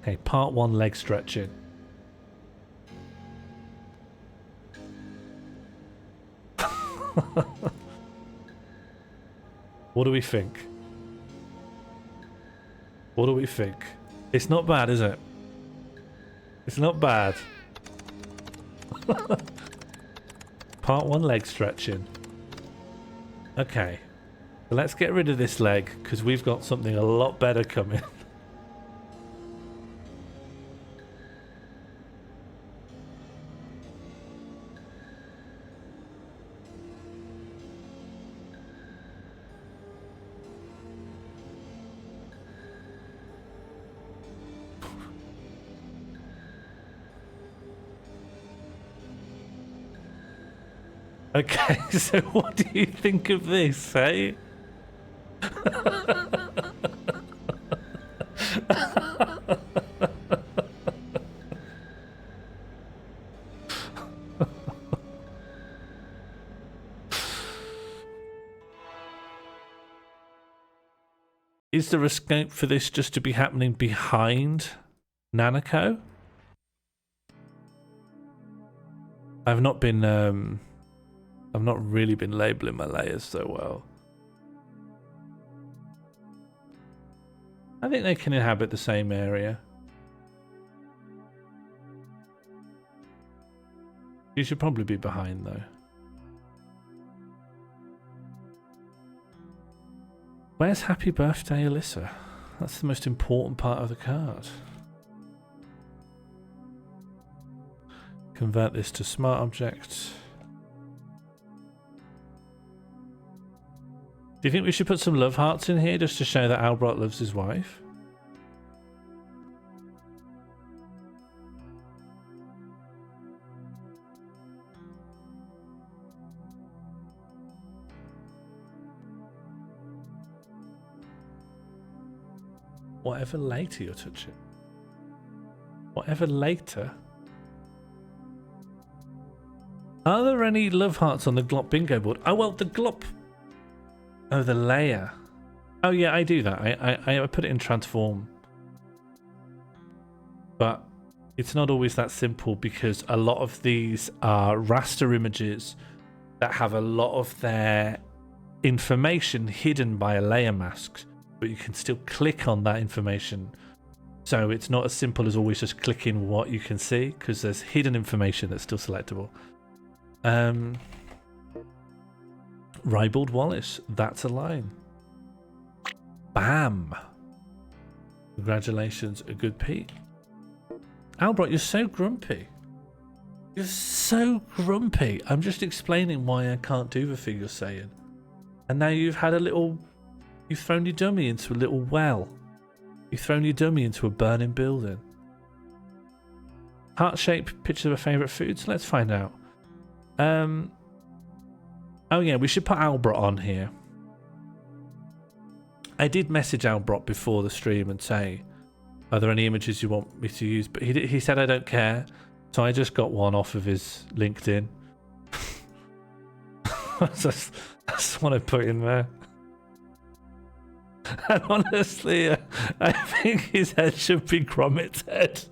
Okay, part 1 leg stretching. What do we think? What do we think? It's not bad, is it? It's not bad. Part 1 leg stretching. Okay, so let's get rid of this leg because we've got something a lot better coming. Okay, so what do you think of this, eh? Is there a scope for this just to be happening behind Nanako? I've not been I've not really been labeling my layers so well. I think they can inhabit the same area. You should probably be behind though. Where's Happy Birthday, Alyssa? That's the most important part of the card. Convert this to smart object. Do you think we should put some love hearts in here just to show that Albrot loves his wife? Whatever later you're touching. Whatever later. Are there any love hearts on the Glop bingo board? Oh, well, the Glop... Oh, the layer. Oh, yeah, I do that. I put it in transform. But it's not always that simple because a lot of these are raster images that have a lot of their information hidden by a layer mask, but you can still click on that information. So it's not as simple as always just clicking what you can see because there's hidden information that's still selectable. Ribald Wallace, that's a line. Bam! Congratulations, a good Pete. Albrot, you're so grumpy. You're so grumpy. I'm just explaining why I can't do the thing you're saying. And now you've had a little... You've thrown your dummy into a little well. You've thrown your dummy into a burning building. Heart-shaped picture of a favourite foods? Let's find out. Oh yeah, we should put Albrot on here. I did message Albrot before the stream and say, are there any images you want me to use? But he said I don't care. So I just got one off of his LinkedIn. that's what I put in there. And honestly, I think his head should be Gromit's head.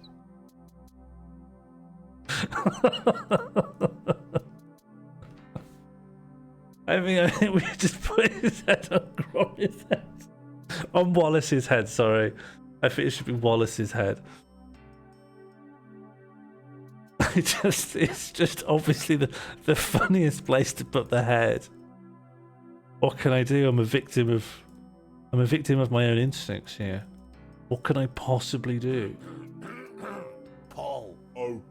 I think we just put his head on Gromit's head. On Wallace's head, sorry. I think it should be Wallace's head. It's just obviously the funniest place to put the head. What can I do? I'm a victim of my own instincts here. What can I possibly do? Poll open.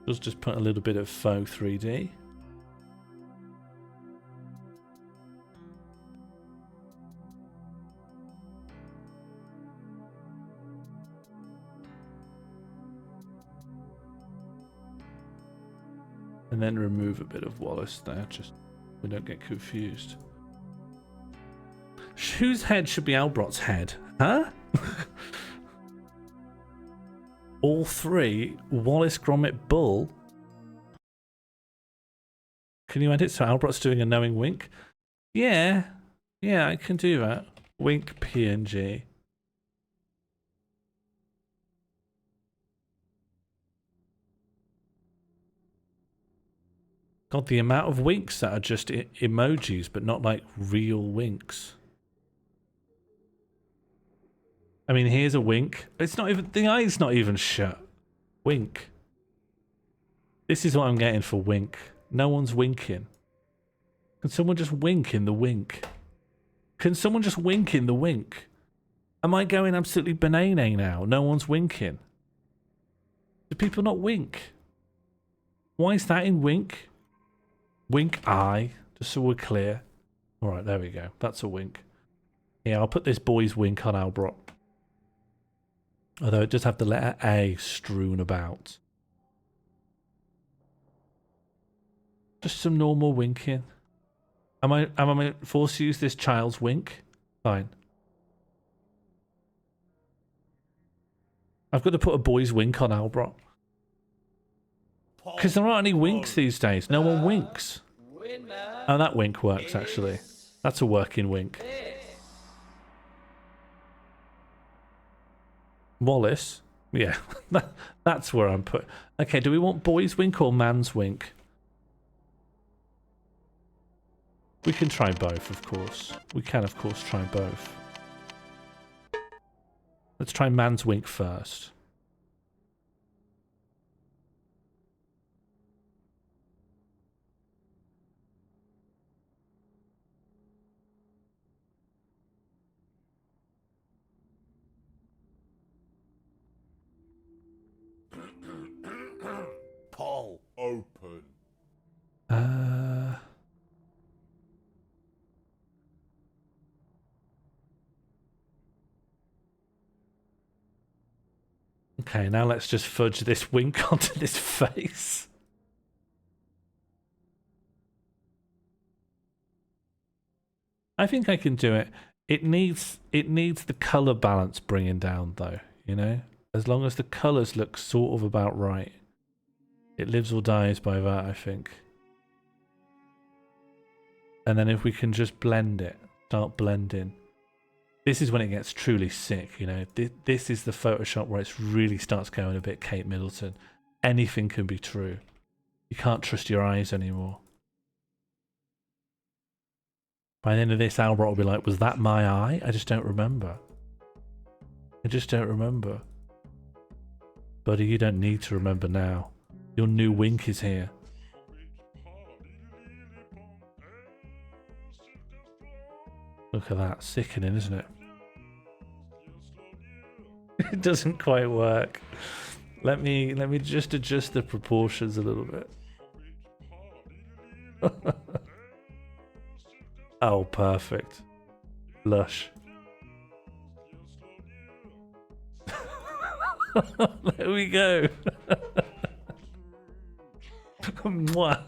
Let's just put a little bit of faux 3D. And then remove a bit of Wallace there, just so we don't get confused. Whose head should be Albrot's head? Huh? All three? Wallace, Gromit, Bull? Can you edit so Albrot's doing a knowing wink? Yeah. Yeah, I can do that. Wink PNG. God, the amount of winks that are just emojis, but not like real winks. I mean, here's a wink. It's not even, the eye's not even shut. Wink. This is what I'm getting for wink. No one's winking. Can someone just wink in the wink? Can someone just wink in the wink? Am I going absolutely banana now? No one's winking. Do people not wink? Why is that in wink? Wink eye, just so we're clear. Alright, there we go. That's a wink. Yeah, I'll put this boy's wink on Albrot. Although it does have the letter A strewn about. Just some normal winking. Am I forced to use this child's wink? Fine. I've got to put a boy's wink on Albrot. Because there aren't any winks these days. No one winks. Wink. Oh, that wink works actually. That's a working wink. Wallace? Yeah, that's where I'm put. Okay, do we want boys wink or man's wink? We can try both, of course. We can, of course, try both. Let's try man's wink first. Poll open. Okay, now let's just fudge this wink onto this face. I think I can do it. It needs the color balance bringing down though, you know? As long as the colors look sort of about right. It lives or dies by that, I think. And then if we can just blend it, start blending. This is when it gets truly sick, you know. This is the Photoshop where it really starts going a bit Kate Middleton. Anything can be true. You can't trust your eyes anymore. By the end of this, Albrot will be like, was that my eye? I just don't remember. I just don't remember. Buddy, you don't need to remember now. Your new wink is here. Look at that, sickening, isn't it? It doesn't quite work. Let me just adjust the proportions a little bit. Oh, perfect. Lush. There we go. Mwah.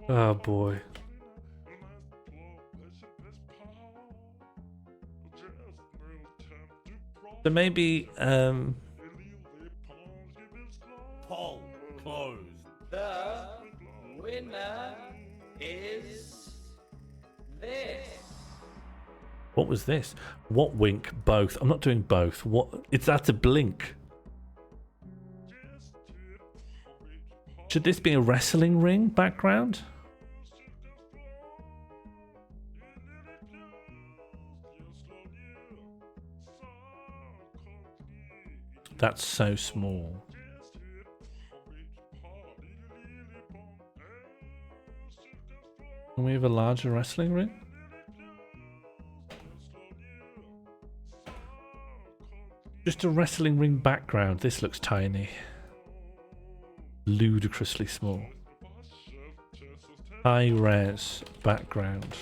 Oh boy. So maybe Poll closed. The winner is this. what was this? What wink? Both. I'm not doing both. What? That's a blink. Should this be a wrestling ring background? That's so small. Can we have a larger wrestling ring? Just a wrestling ring background. This looks tiny. Ludicrously small. High res background.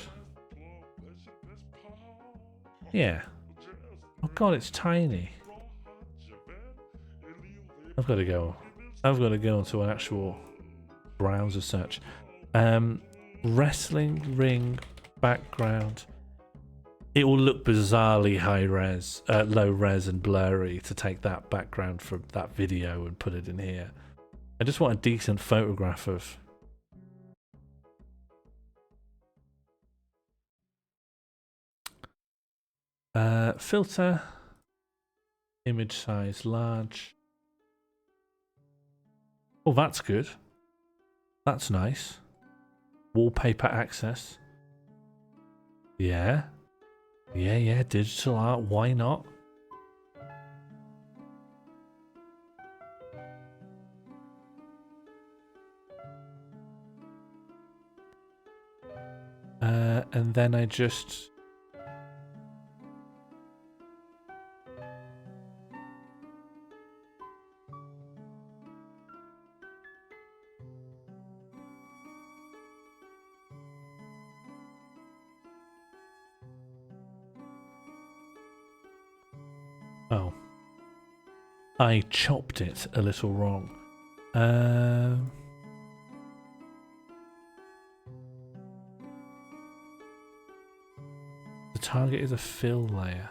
Yeah. Oh god, it's tiny. I've got to go onto an actual browser search. Wrestling ring background. It will look bizarrely high res, low res and blurry to take that background from that video and put it in here. I just want a decent photograph of. Filter. Image size large. Oh, that's good. That's nice. Wallpaper access. Yeah. Yeah, digital art, why not? And then I just... Oh. I chopped it a little wrong. The target is a fill layer.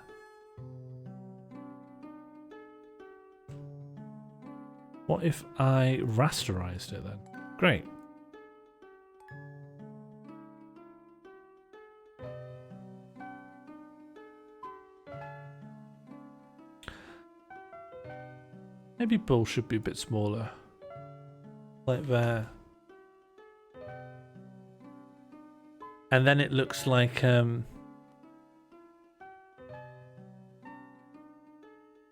What if I rasterized it then? Great. Maybe bull should be a bit smaller. Like there. And then it looks like do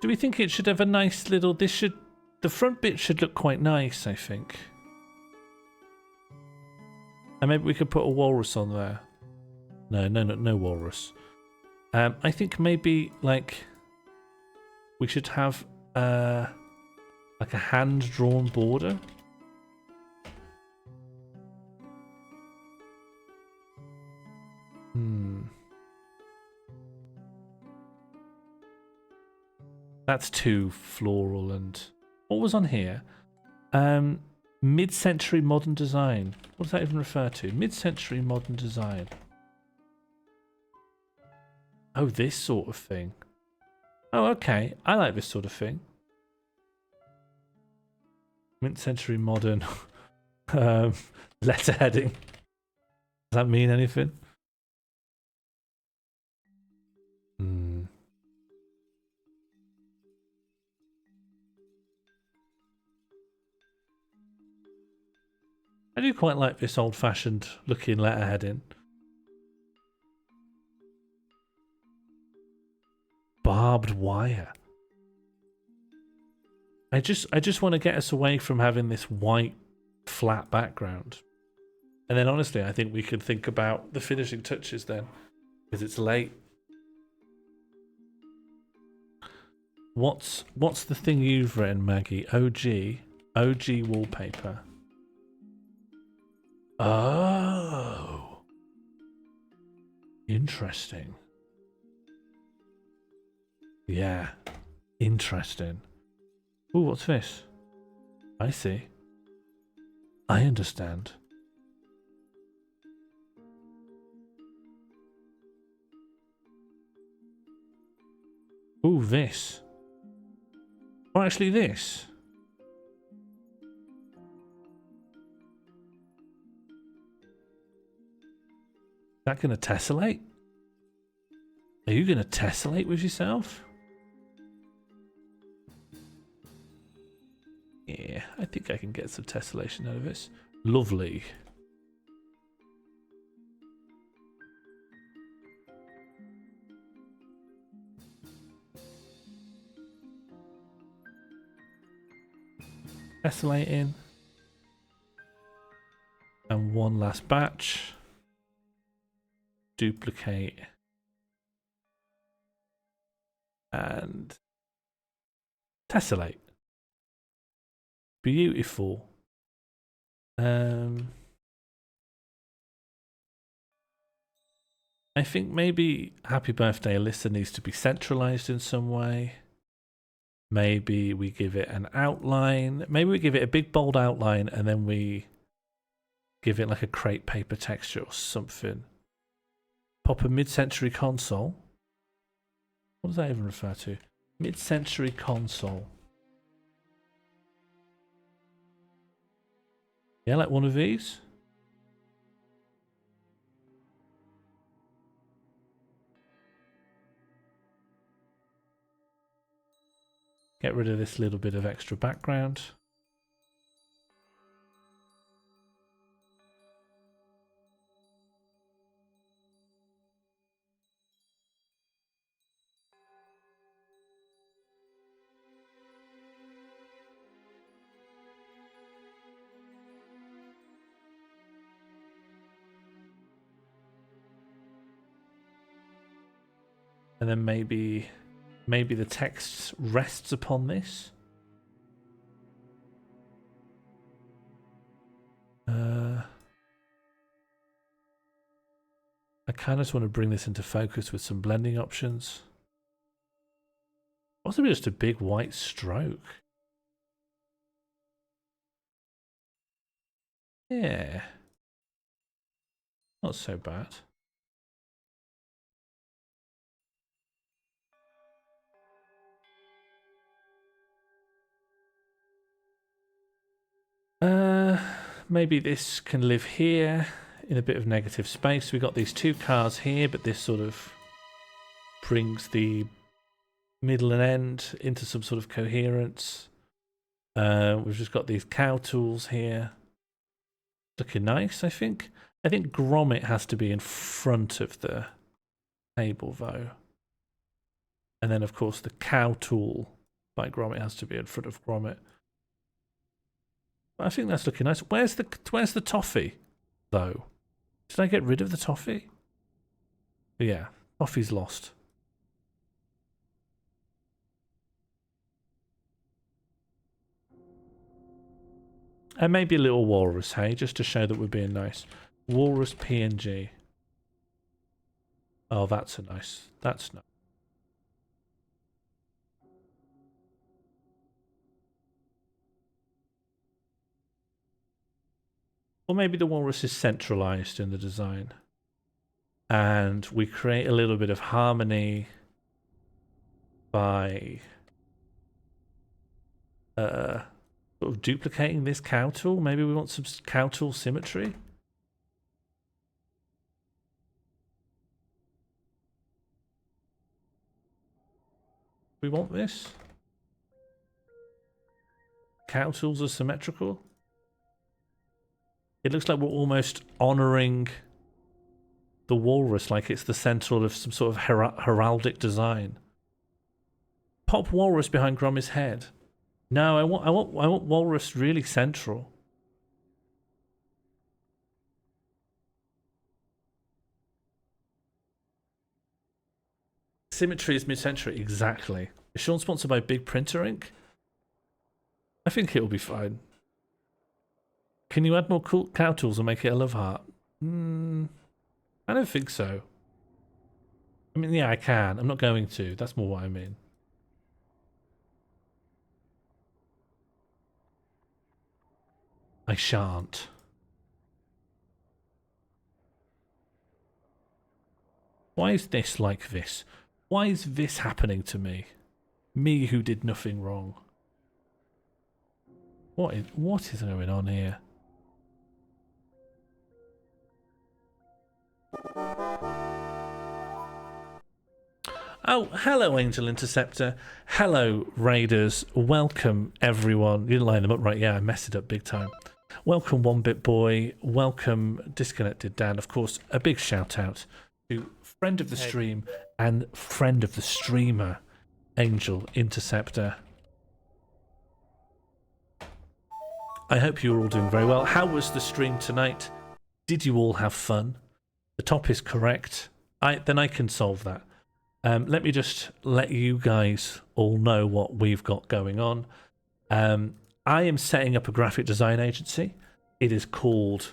we think it should have a nice little the front bit should look quite nice, I think. And maybe we could put a walrus on there. No walrus. I think maybe like we should have like a hand-drawn border. That's too floral. And what was on here? Mid-century modern design. What does that even refer to? Mid-century modern design. Oh, this sort of thing. Oh, okay. I like this sort of thing. Mid-century modern letterheading. Does that mean anything? I do quite like this old-fashioned looking letterheading. Barbed wire. I just want to get us away from having this white flat background. And then honestly, I think we could think about the finishing touches then, because it's late. What's the thing you've written, Maggie? OG wallpaper. Oh. Interesting. Yeah. Interesting. Ooh, what's this? I see. I understand. Ooh, this. Or actually this. Is that going to tessellate? Are you going to tessellate with yourself? Yeah, I think I can get some tessellation out of this. Lovely. Tessellating. And one last batch. Duplicate. And tessellate. Beautiful. I think maybe Happy Birthday Alyssa needs to be centralized in some way. Maybe we give it an outline. Maybe we give it a big bold outline and then we give it like a crepe paper texture or something. Pop a mid-century console. What does that even refer to? Mid-century console. Yeah, like one of these. Get rid of this little bit of extra background. And then maybe the text rests upon this. I kind of just want to bring this into focus with some blending options. Possibly just a big white stroke. Yeah. Not so bad. maybe this can live here in a bit of negative space. We got these two cars here, but this sort of brings the middle and end into some sort of coherence. We've just got these cow tools here. Looking nice, I think. I think Gromit has to be in front of the table, though. And then, of course, the cow tool by Gromit has to be in front of Gromit. I think that's looking nice. Where's the toffee, though? Did I get rid of the toffee? Yeah, toffee's lost. And maybe a little walrus, hey, just to show that we're being nice. Walrus PNG. Oh, that's nice. That's nice. Or maybe the walrus is centralized in the design. And we create a little bit of harmony by sort of duplicating this cow tool. Maybe we want some cow tool symmetry. We want this. Cow tools are symmetrical. It looks like we're almost honoring the walrus, like it's the central of some sort of heraldic design. Pop walrus behind Gromit's head. No, I want walrus really central. Symmetry is mid-century, exactly. Is Sean sponsored by Big Printer Ink? I think it'll be fine. Can you add more cool cow tools and make it a love heart? I don't think so. I mean, yeah, I can. I'm not going to. That's more what I mean. I shan't. Why is this like this? Why is this happening to me? Me who did nothing wrong. What is going on here? Oh, hello, Angel Interceptor. Hello, Raiders. Welcome, everyone. You didn't line them up right. Yeah, I messed it up big time. Welcome, One Bit Boy. Welcome, Disconnected Dan. Of course, a big shout out to friend of the stream and friend of the streamer, Angel Interceptor. I hope you're all doing very well. How was the stream tonight? Did you all have fun? The top is correct. Then I can solve that. Let me just let you guys all know what we've got going on. I am setting up a graphic design agency. It is called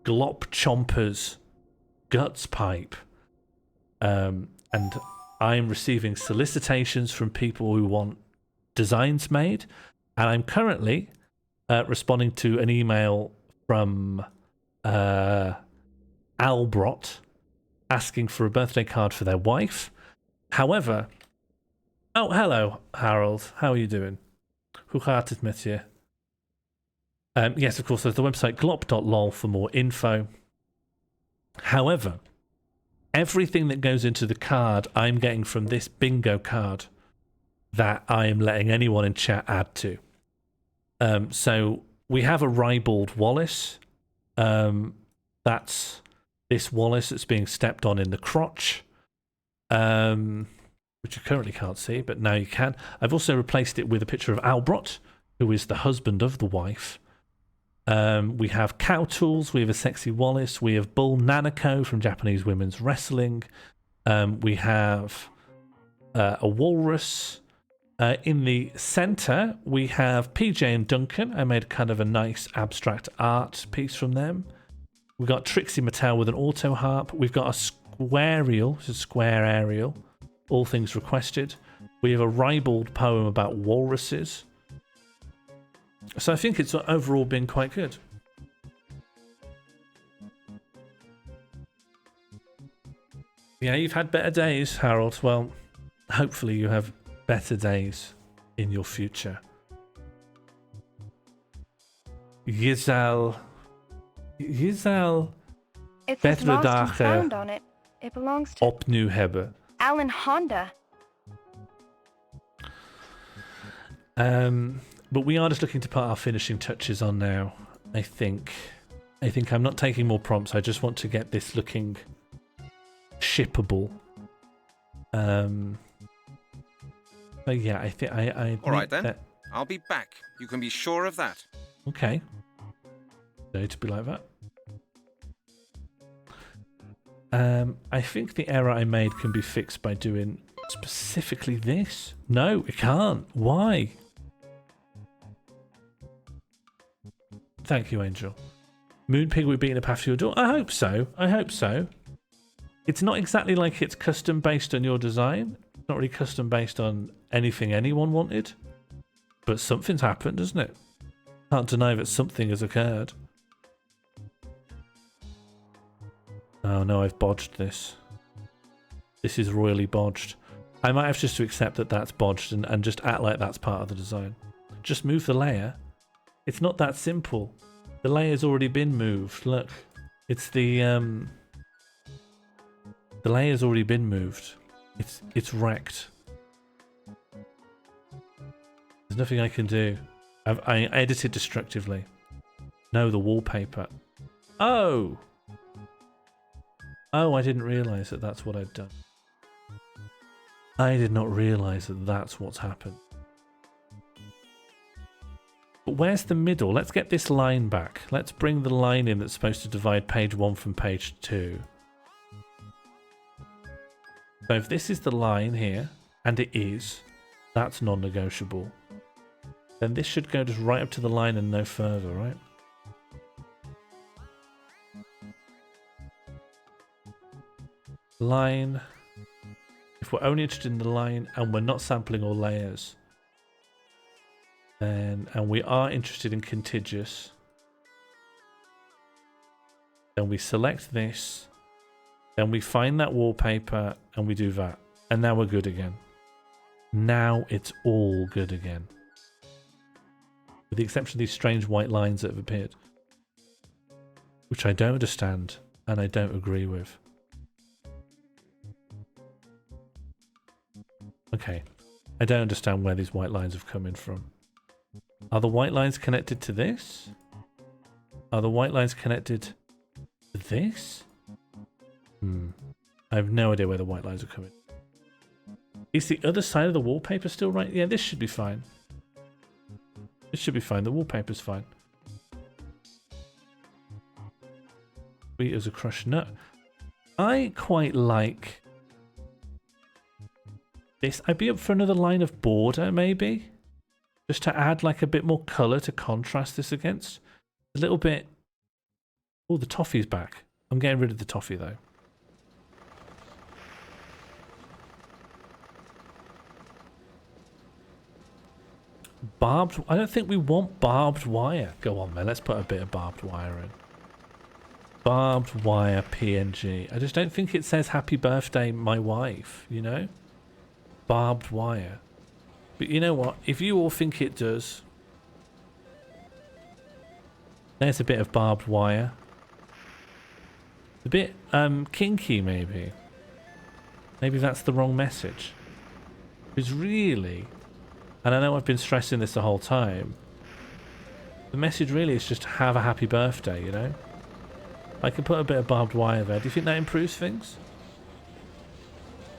Glop Chomper's Gutz Pipe. And I'm receiving solicitations from people who want designs made. And I'm currently responding to an email from Albrot asking for a birthday card for their wife. However, oh, hello, Harold. How are you doing? Hoe gaat het met je? Yes, of course, there's the website glop.lol for more info. However, everything that goes into the card I'm getting from this bingo card that I am letting anyone in chat add to. So we have a Ribald Wallace. That's this Wallace that's being stepped on in the crotch. Which you currently can't see, but now you can. I've also replaced it with a picture of Albrot, who is the husband of the wife. We have cow tools, we have a sexy Wallace, we have Bull Nanako from Japanese women's wrestling. We have a walrus. In the center, we have PJ and Duncan. I made kind of a nice abstract art piece from them. We've got Trixie Mattel with an auto harp. We've got a squarial, it's a square aerial. All things requested. We have a ribald poem about walruses. So I think it's overall been quite good. Yeah, you've had better days, Harold. Well, hopefully you have better days in your future. Yizal Je zal It says betere lost and found dagen on it. It belongs to opnieuw hebben. Alan Honda. But we are just looking to put our finishing touches on now. I think I'm not taking more prompts. I just want to get this looking shippable. But yeah, I think I. All right then. I'll be back. You can be sure of that. Okay. Going to be like that. I think the error I made can be fixed by doing specifically this. No, it can't. Why? Thank you, Angel. Moonpig will be in a path to your door. I hope so. I hope so. It's not exactly like it's custom based on your design. It's not really custom based on anything anyone wanted. But something's happened, isn't it? Can't deny that something has occurred. Oh no, I've bodged this. This is royally bodged. I might have just to accept that that's bodged and just act like that's part of the design. Just move the layer. It's not that simple. The layer's already been moved. Look, it's the layer's already been moved. It's wrecked. There's nothing I can do. I edited destructively. No, the wallpaper. Oh! Oh, I didn't realise that that's what I'd done. I did not realise that that's what's happened. But where's the middle? Let's get this line back. Let's bring the line in that's supposed to divide page 1 from page 2. So if this is the line here, and it is, that's non-negotiable. Then this should go just right up to the line and no further, right? Line. If we're only interested in the line and we're not sampling all layers, then, and we are interested in contiguous, then we select this, then we find that wallpaper and we do that. And now we're good again. Now it's all good again. With the exception of these strange white lines that have appeared. Which I don't understand and I don't agree with. Okay. I don't understand where these white lines have come in from. Are the white lines connected to this? Are the white lines connected to this? I have no idea where the white lines are coming. Is the other side of the wallpaper still right? Yeah, this should be fine. This should be fine. The wallpaper's fine. Sweet as a crushed nut. I quite like this. I'd be up for another line of border, maybe. Just to add like a bit more colour to contrast this against. A little bit. Oh, the toffee's back. I'm getting rid of the toffee though. Barbed. I don't think we want barbed wire. Go on, man. Let's put a bit of barbed wire in. Barbed wire PNG. I just don't think it says happy birthday, my wife, you know? Barbed wire. But you know what? If you all think it does, there's a bit of barbed wire. A bit kinky, maybe. Maybe that's the wrong message. Because really, and I know I've been stressing this the whole time, the message really is just have a happy birthday, you know? I can put a bit of barbed wire there. Do you think that improves things?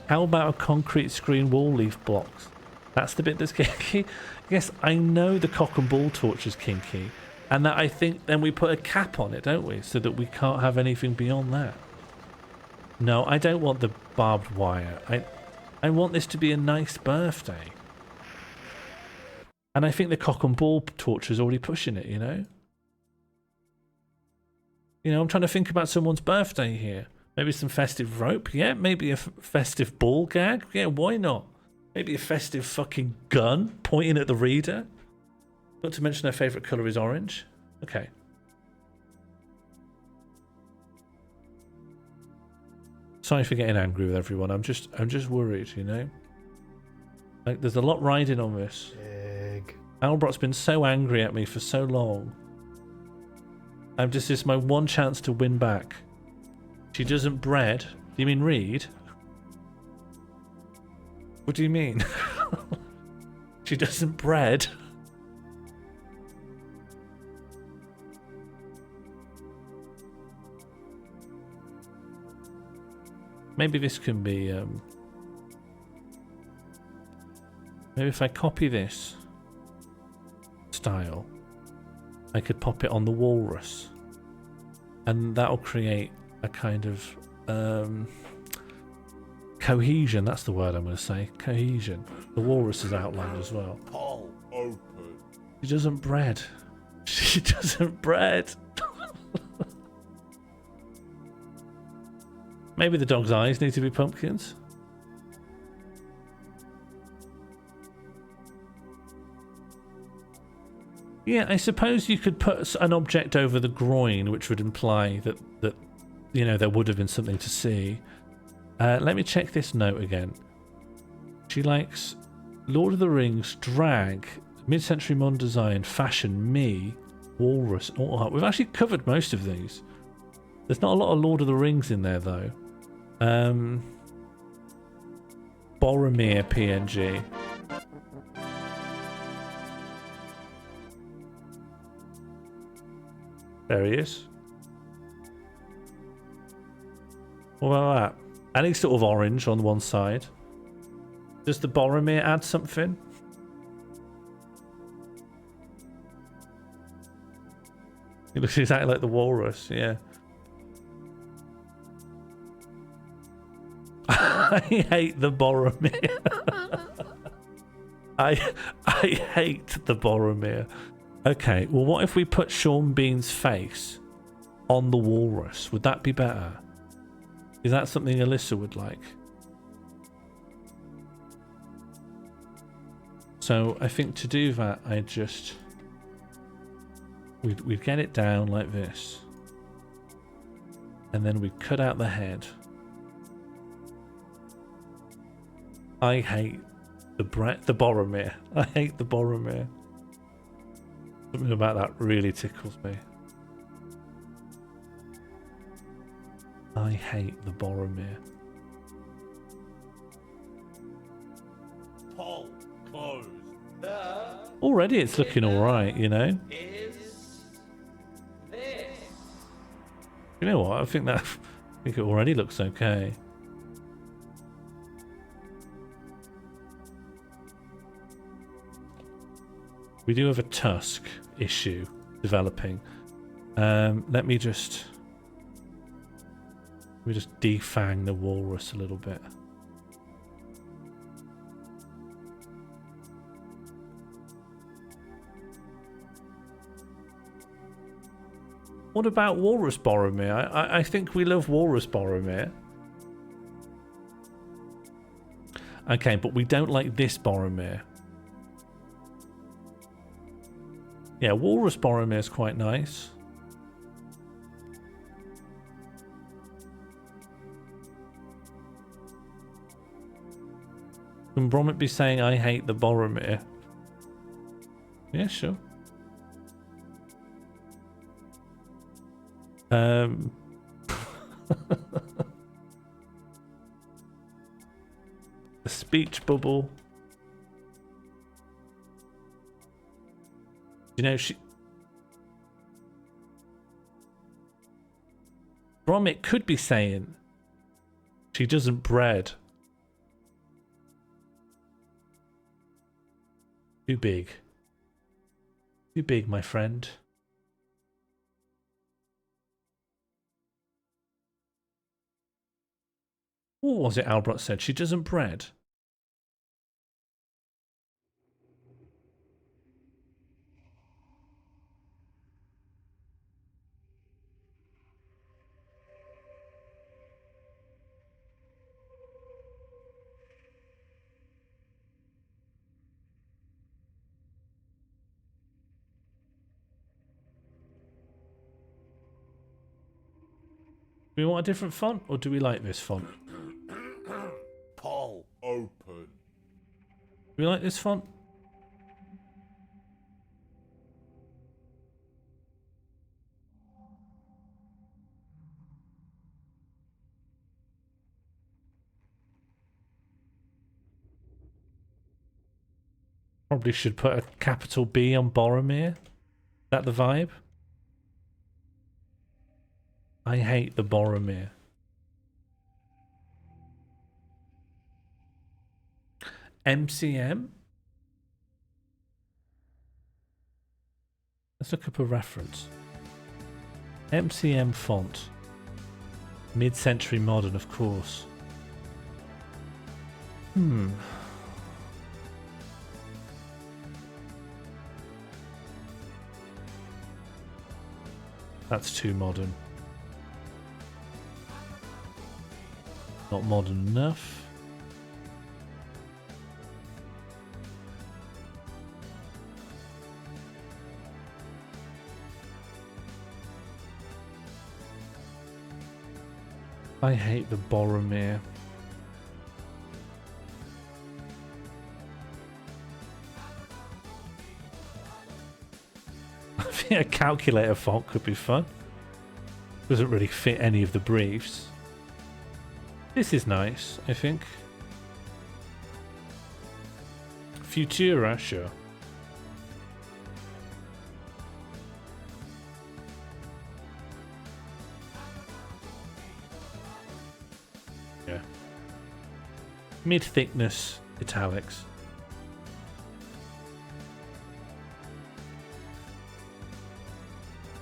How about a concrete screen wall leaf blocks? That's the bit that's kinky. Yes, I know the cock and ball torch is kinky. And that I think then we put a cap on it, don't we? So that we can't have anything beyond that. No, I don't want the barbed wire. I want this to be a nice birthday. And I think the cock and ball torch is already pushing it, you know? You know, I'm trying to think about someone's birthday here. Maybe some festive rope, yeah? Maybe a festive ball gag, yeah, why not? Maybe a festive fucking gun pointing at the reader. Not to mention her favourite colour is orange. Okay. Sorry for getting angry with everyone. I'm just worried, you know? Like, there's a lot riding on this. Albrot's been so angry at me for so long. This is my one chance to win back. She doesn't bread. Do you mean read? What do you mean? She doesn't bread. Maybe this can be, maybe if I copy this style, I could pop it on the walrus. And that'll create a kind of, cohesion, that's the word I'm going to say. Cohesion. The walrus is outlined as well. Poll open. She doesn't bread. She doesn't bread. Maybe the dog's eyes need to be pumpkins. Yeah, I suppose you could put an object over the groin, which would imply that you know, there would have been something to see. Let me check this note again. She likes Lord of the Rings, drag, mid-century modern design, fashion, me, walrus. Oh, we've actually covered most of these. There's not a lot of Lord of the Rings in there though. Boromir PNG. There he is. What about that? Any sort of orange on one side. Does the Boromir add something? He looks exactly like the walrus, yeah. I hate the Boromir. I hate the Boromir. Okay, well what if we put Sean Bean's face on the walrus? Would that be better? Is that something Alyssa would like? So I think to do that, we'd get it down like this. And then we'd cut out the head. I hate the Boromir. I hate the Boromir. Something about that really tickles me. I hate the Boromir. Poll closed. Already it's looking alright, you know? You know what? I think it already looks okay. We do have a tusk issue developing. Let me just defang the walrus a little bit. What about Walrus Boromir? I think we love Walrus Boromir. Okay, but we don't like this Boromir. Yeah, Walrus Boromir is quite nice. Can Bromit be saying I hate the Boromir? Yeah, sure. A speech bubble. You know, Bromit could be saying she doesn't bread. Too big. Too big, my friend. What was it Albrot said? She doesn't bread. Do we want a different font, or do we like this font? Poll open. Do we like this font? Probably should put a capital B on Boromir. Is that the vibe? I hate the Boromir. MCM? Let's look up a reference. MCM font. Mid-century modern, of course. That's too modern. Not modern enough. I hate the Boromir. I think a calculator font could be fun. Doesn't really fit any of the briefs. This is nice, I think. Futura, sure. Yeah. Mid-thickness italics.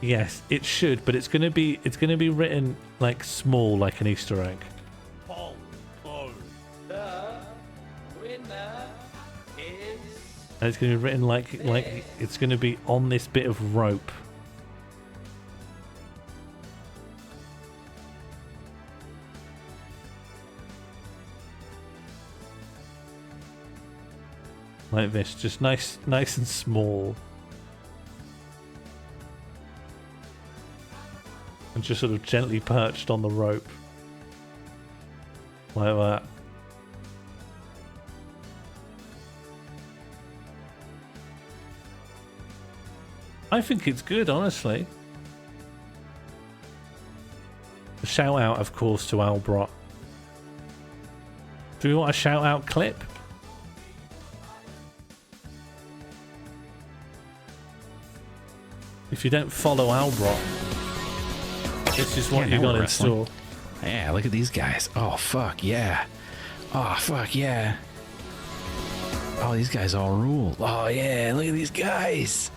Yes, it should, but it's gonna be written like small, like an Easter egg. Paul. The winner is... And it's gonna be written like it's gonna be on this bit of rope. Like this, just nice and small. And just sort of gently perched on the rope. Like that. I think it's good, honestly. A shout out, of course, to Albrot. Do you want a shout out clip? If you don't follow Albrot, this is what you got in store. Yeah, look at these guys. Oh, fuck, yeah. Oh, fuck, yeah. Oh, these guys all rule. Oh, yeah, look at these guys.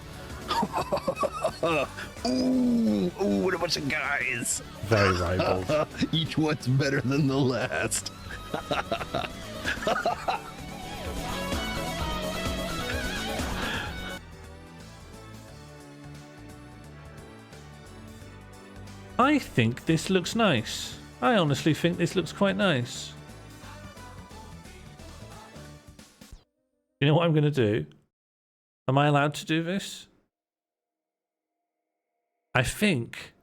Ooh, what a bunch of guys. Very ribald. Each one's better than the last. I think this looks nice. I honestly think this looks quite nice. You know what I'm going to do? Am I allowed to do this? I think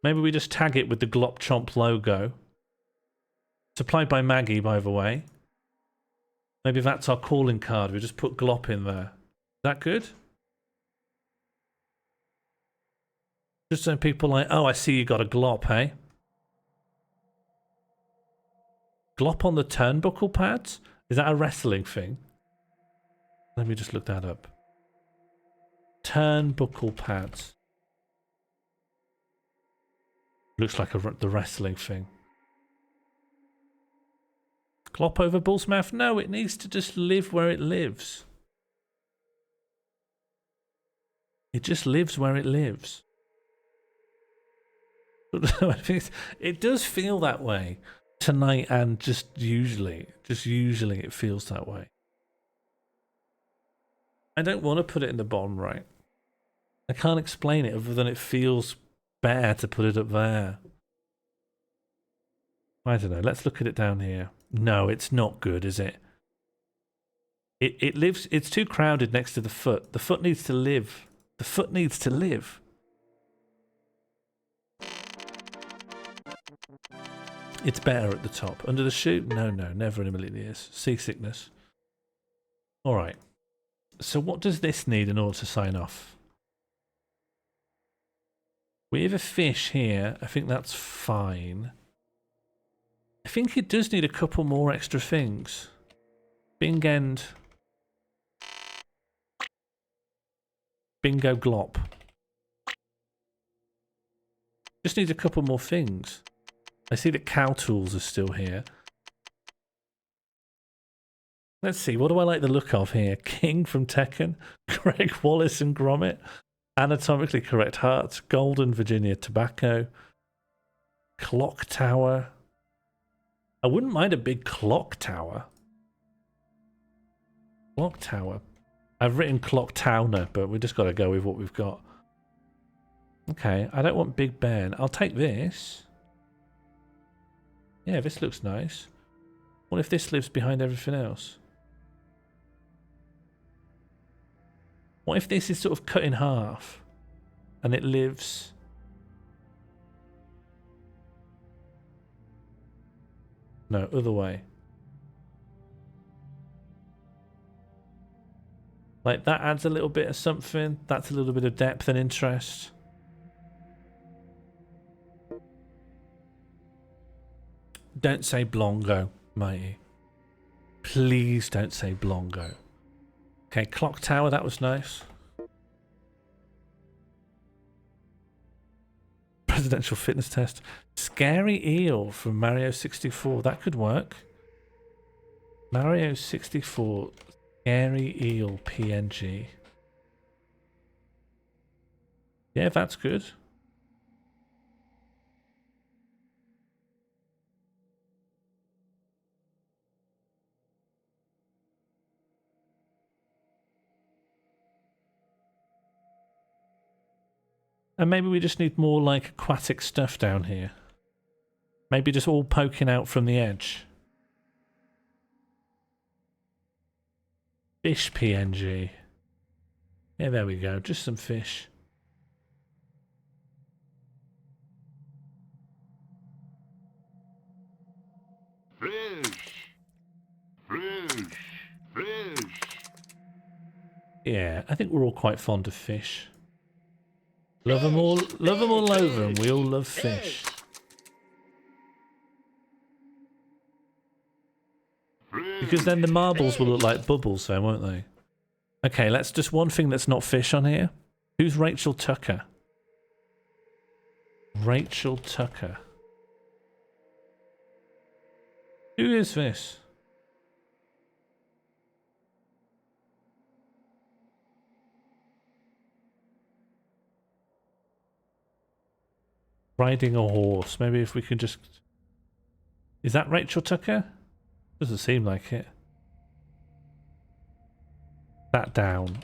maybe we just tag it with the Glop Chomp logo. Supplied by Maggie, by the way. Maybe that's our calling card. We just put Glop in there. Is that good? Just so people like, oh, I see you got a Glop, hey? Glop on the turnbuckle pads? Is that a wrestling thing? Let me just look that up. Turnbuckle pads. Looks like the wrestling thing. Glop over bull's mouth? No, it needs to just live where it lives. It just lives where it lives. It does feel that way tonight, and just usually it feels that way. I don't want to put it in the bottom right. I can't explain it other than it feels better to put it up there. I don't know. Let's look at it down here. No, it's not good, is it? It lives. It's too crowded next to the foot. The foot needs to live. The foot needs to live. It's better at the top. Under the shoe? No, never in a million years. Seasickness. Alright. So what does this need in order to sign off? We have a fish here. I think that's fine. I think it does need a couple more extra things. Bing and Bingo Glop. Just needs a couple more things. I see that Cow Tools are still here. Let's see, what do I like the look of here? King from Tekken, Greg Wallace and Gromit, Anatomically Correct Hearts, Golden Virginia Tobacco, Clock Tower. I wouldn't mind a big clock tower. Clock Tower. I've written Clock Towner, but we just got to go with what we've got. Okay, I don't want Big Ben. I'll take this. Yeah, this looks nice. What if this lives behind everything else? What if this is sort of cut in half and it lives... No, other way. Like that adds a little bit of something. That's a little bit of depth and interest. Don't say Blongo, matey. Please don't say Blongo. Okay, Clock Tower, that was nice. Presidential fitness test. Scary Eel from Mario 64. That could work. Mario 64 Scary Eel PNG. Yeah, that's good. And maybe we just need more like aquatic stuff down here. Maybe just all poking out from the edge. Fish PNG. Yeah, there we go. Just some fish. Yeah, I think we're all quite fond of fish. Love them all over, and we all love fish. Because then the marbles will look like bubbles then, won't they? Okay, let's just one thing that's not fish on here. Who's Rachel Tucker? Rachel Tucker. Who is this? Riding a horse. Maybe if we can just... Is that Rachel Tucker? Doesn't seem like it. That down.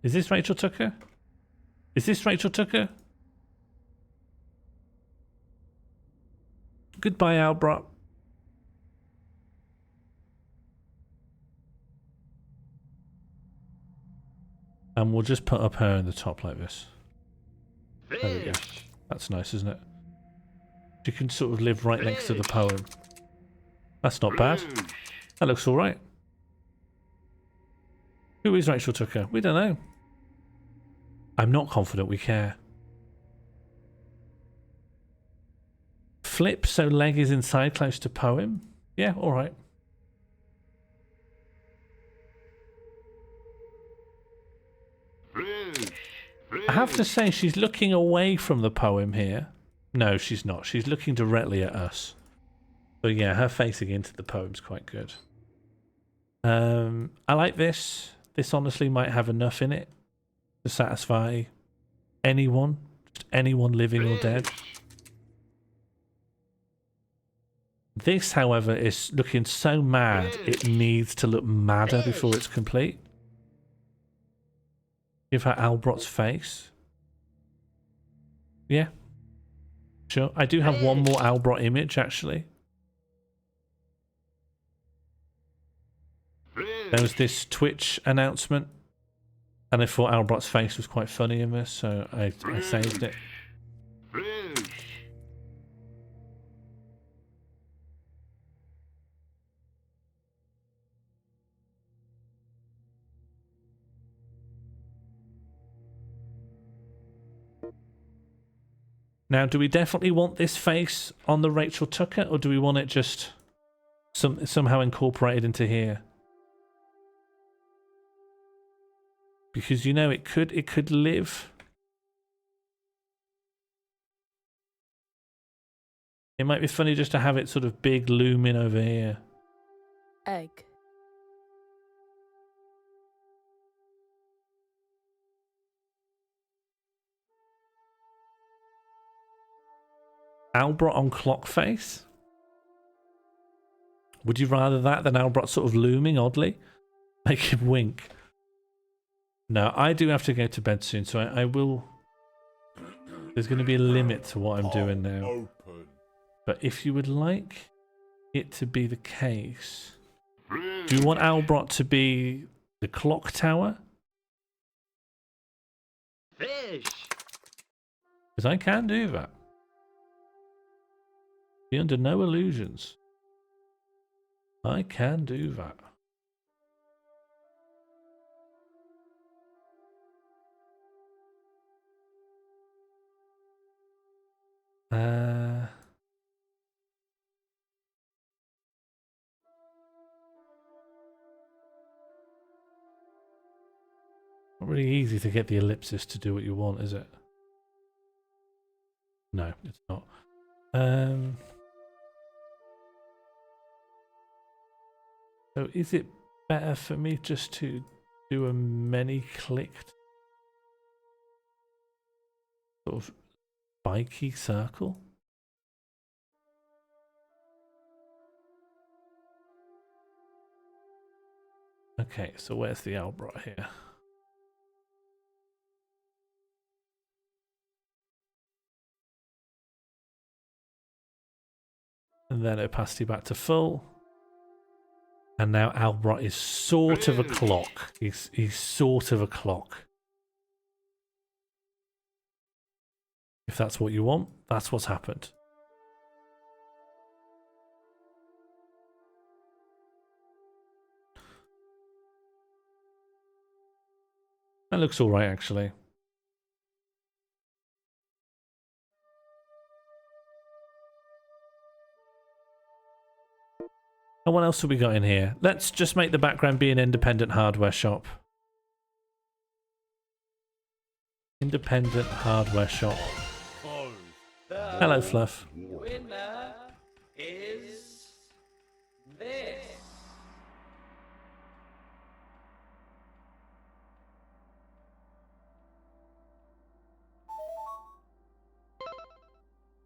Is this Rachel Tucker? Is this Rachel Tucker? Goodbye, Albrot. And we'll just put up her in the top like this. There we go. That's nice, isn't it? She can sort of live right next to the poem. That's not bad. That looks alright. Who is Rachel Tucker? We don't know. I'm not confident we care. Flip so leg is inside close to poem? Yeah, alright. I have to say, she's looking away from the poem here. No, she's not. She's looking directly at us. But yeah, her facing into the poem's quite good. I like this. This honestly might have enough in it to satisfy anyone. Just anyone living or dead. This, however, is looking so mad, it needs to look madder before it's complete. Give her Albrot's face. Yeah. Sure. I do have one more Albrot image, actually. There was this Twitch announcement, and I thought Albrot's face was quite funny in this, so I saved it. Now, do we definitely want this face on the Rachel Tucker, or do we want it just somehow incorporated into here? Because, you know, it could live. It might be funny just to have it sort of big looming over here. Egg. Albrot on clock face? Would you rather that than Albrot sort of looming oddly? Make him wink. No, I do have to go to bed soon, so I will... There's going to be a limit to what I'm doing now. But if you would like it to be the case... Do you want Albrot to be the clock tower? Fish. Because I can do that. Be under no illusions. I can do that. Not really easy to get the ellipsis to do what you want, is it? No, it's not. So is it better for me just to do a many-clicked sort of spiky circle? Okay, so where's the Albrot here? And then opacity back to full. And now Albrot is sort of a clock. He's sort of a clock. If that's what you want, that's what's happened. That looks all right, actually. And what else have we got in here? Let's just make the background be an independent hardware shop. Independent hardware shop. Hello, Fluff. Winner is this.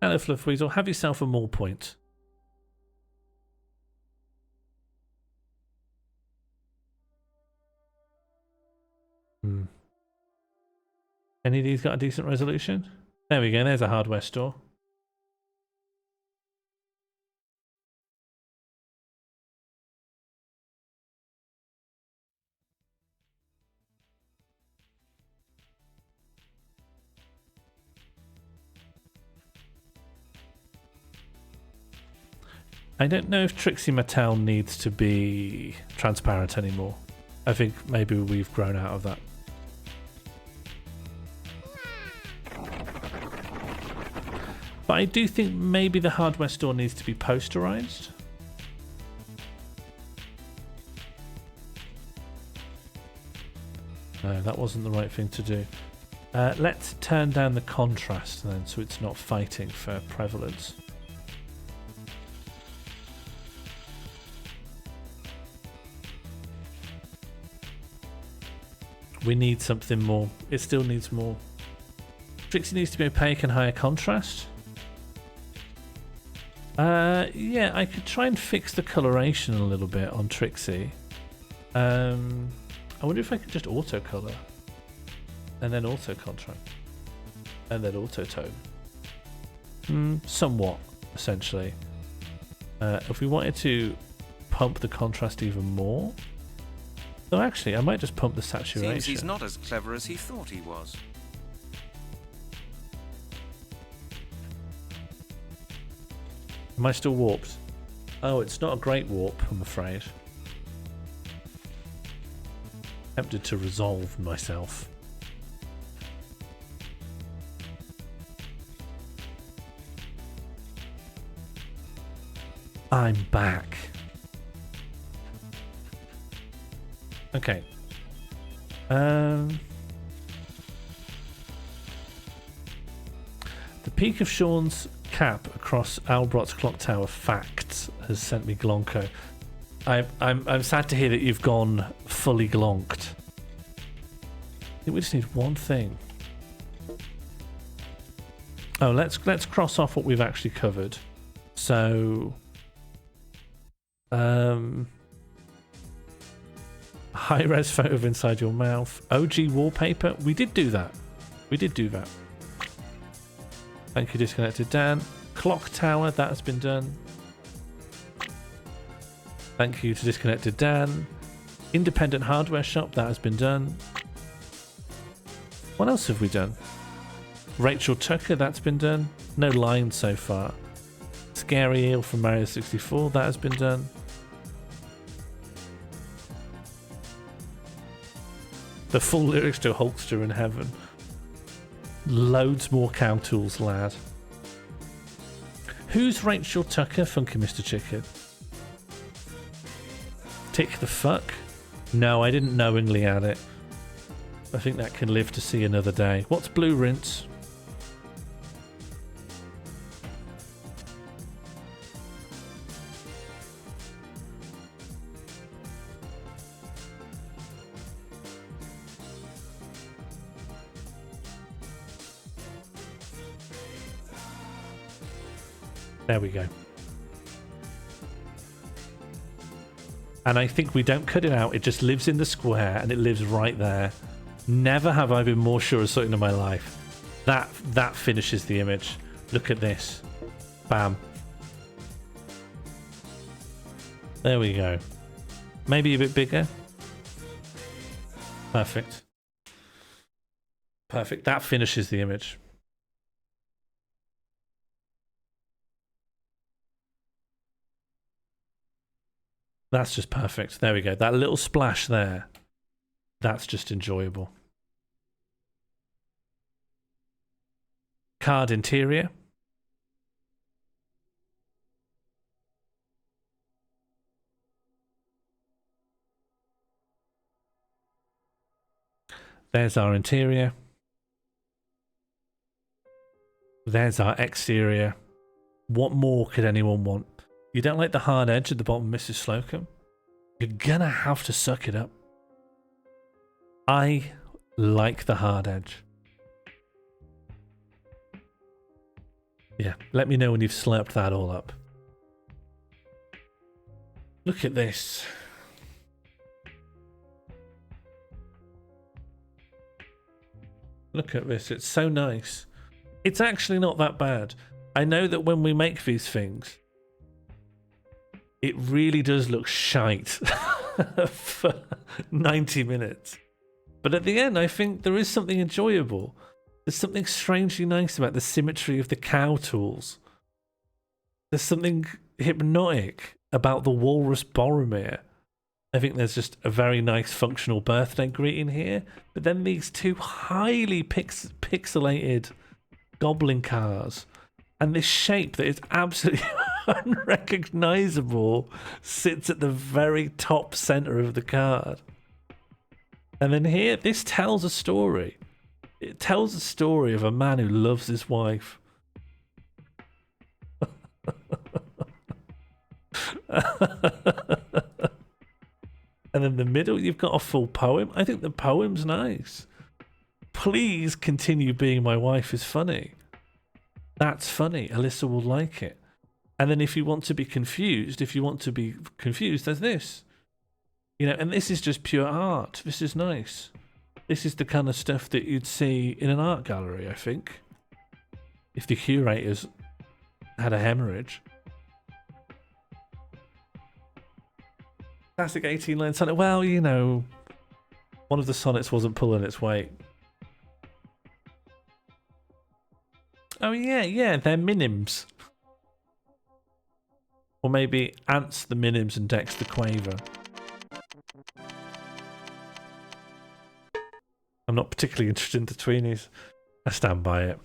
Hello, Fluff Weasel. Have yourself a more point. Any of these got a decent resolution? There we go, there's a hardware store. I don't know if Trixie Mattel needs to be transparent anymore. I think maybe we've grown out of that. But I do think maybe the hardware store needs to be posterized. No, that wasn't the right thing to do. Let's turn down the contrast then, so it's not fighting for prevalence. We need something more. It still needs more. Trixie needs to be opaque and higher contrast. Yeah, I could try and fix the coloration a little bit on Trixie. I wonder if I could just auto color and then auto contrast and then auto tone. Somewhat, essentially. If we wanted to pump the contrast even more. So actually, I might just pump the saturation. Seems he's not as clever as he thought he was. Am I still warped? Oh, it's not a great warp, I'm afraid. Tempted to resolve myself. I'm back. Okay. The peak of Sean's cap across Albrot's clock tower facts has sent me glonko. I'm sad to hear that you've gone fully glonked. I think we just need one thing. Oh, let's cross off what we've actually covered. So, high-res photo of inside your mouth. OG wallpaper. We did do that. We did do that. Thank you, disconnected Dan. Clock tower. That has been done. Thank you to disconnected Dan. Independent hardware shop. That has been done. What else have we done? Rachel Tucker. That's been done. No lines so far. Scary Eel from Mario 64. That has been done. The full lyrics to Hulkster in Heaven. Loads more cow tools, lad. Who's Rachel Tucker, Funky Mr. Chicken? Tick the fuck? No, I didn't knowingly add it. I think that can live to see another day. What's Blue Rinse? There we go. And I think we don't cut it out. It just lives in the square and it lives right there. Never have I been more sure of something in my life. That finishes the image. Look at this. Bam. There we go. Maybe a bit bigger. Perfect. Perfect. That finishes the image. That's just perfect. There we go. That little splash there. That's just enjoyable. Card interior. There's our interior. There's our exterior. What more could anyone want? You don't like the hard edge at the bottom, Mrs. Slocum? You're gonna have to suck it up. I like the hard edge. Yeah, let me know when you've slurped that all up. Look at this. Look at this. It's so nice. It's actually not that bad. I know that when we make these things, it really does look shite for 90 minutes. But at the end, I think there is something enjoyable. There's something strangely nice about the symmetry of the cow tools. There's something hypnotic about the Walrus Boromir. I think there's just a very nice functional birthday greeting here. But then these two highly pixelated goblin cars and this shape that is absolutely unrecognizable sits at the very top center of the card. And then here, this tells a story. It tells a story of a man who loves his wife. And in the middle, you've got a full poem. I think the poem's nice. Please continue being my wife is funny. That's funny. Alyssa will like it. And then if you want to be confused, there's this. You know, and this is just pure art. This is nice. This is the kind of stuff that you'd see in an art gallery, I think. If the curators had a hemorrhage. Classic 18-line sonnet. Well, you know, one of the sonnets wasn't pulling its weight. Oh, yeah, they're minims. Or maybe Ant's the minims and Dex the quaver. I'm not particularly interested in the tweenies. I stand by it.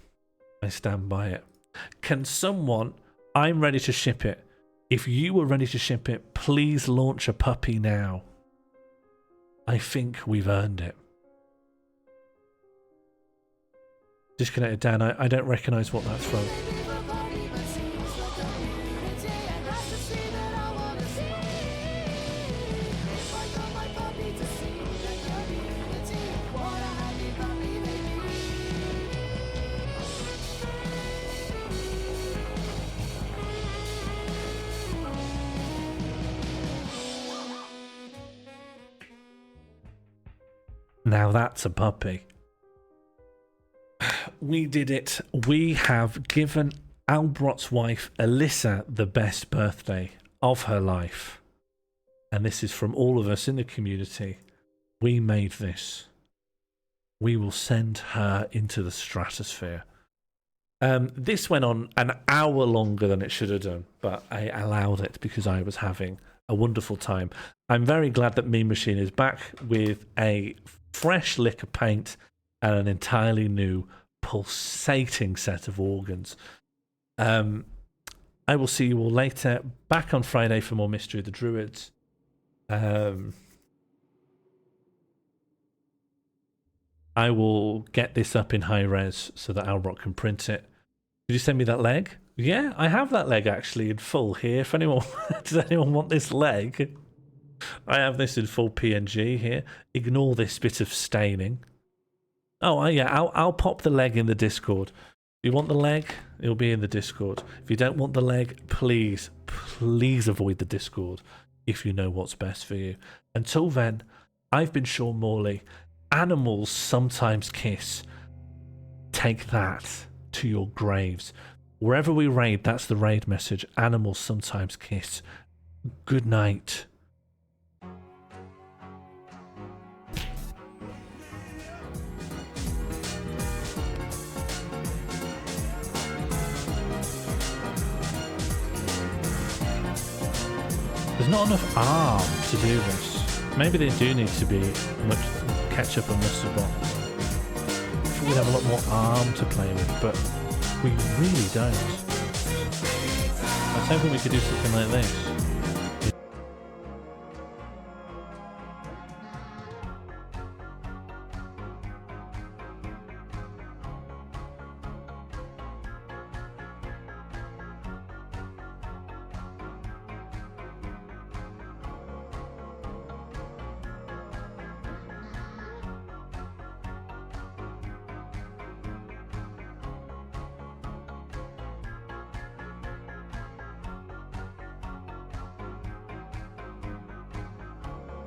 I stand by it. Can someone... I'm ready to ship it. If you were ready to ship it, please launch a puppy now. I think we've earned it. Disconnected, Dan. I don't recognise what that's from. Now that's a puppy. We did it. We have given Albrot's wife, Alyssa, the best birthday of her life. And this is from all of us in the community. We made this. We will send her into the stratosphere. This went on an hour longer than it should have done, but I allowed it because I was having a wonderful time. I'm very glad that Mean Machine is back with a fresh lick of paint and an entirely new pulsating set of organs. I will see you all later. Back on Friday for more Mystery of the Druids. I will get this up in high res so that Albrot can print it. Did you send me that leg? Yeah, I have that leg actually in full here. If anyone does anyone want this leg? I have this in full PNG here. Ignore this bit of staining. Oh, yeah, I'll pop the leg in the Discord. If you want the leg, it'll be in the Discord. If you don't want the leg, please avoid the Discord if you know what's best for you. Until then, I've been Sean Morley. Animals sometimes kiss. Take that to your graves. Wherever we raid, that's the raid message. Animals sometimes kiss. Good night. There's not enough arm to do this. Maybe they do need to be much ketchup and mustard box. I think we'd have a lot more arm to play with, but we really don't. I was hoping we could do something like this.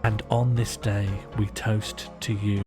And on this day, we toast to you.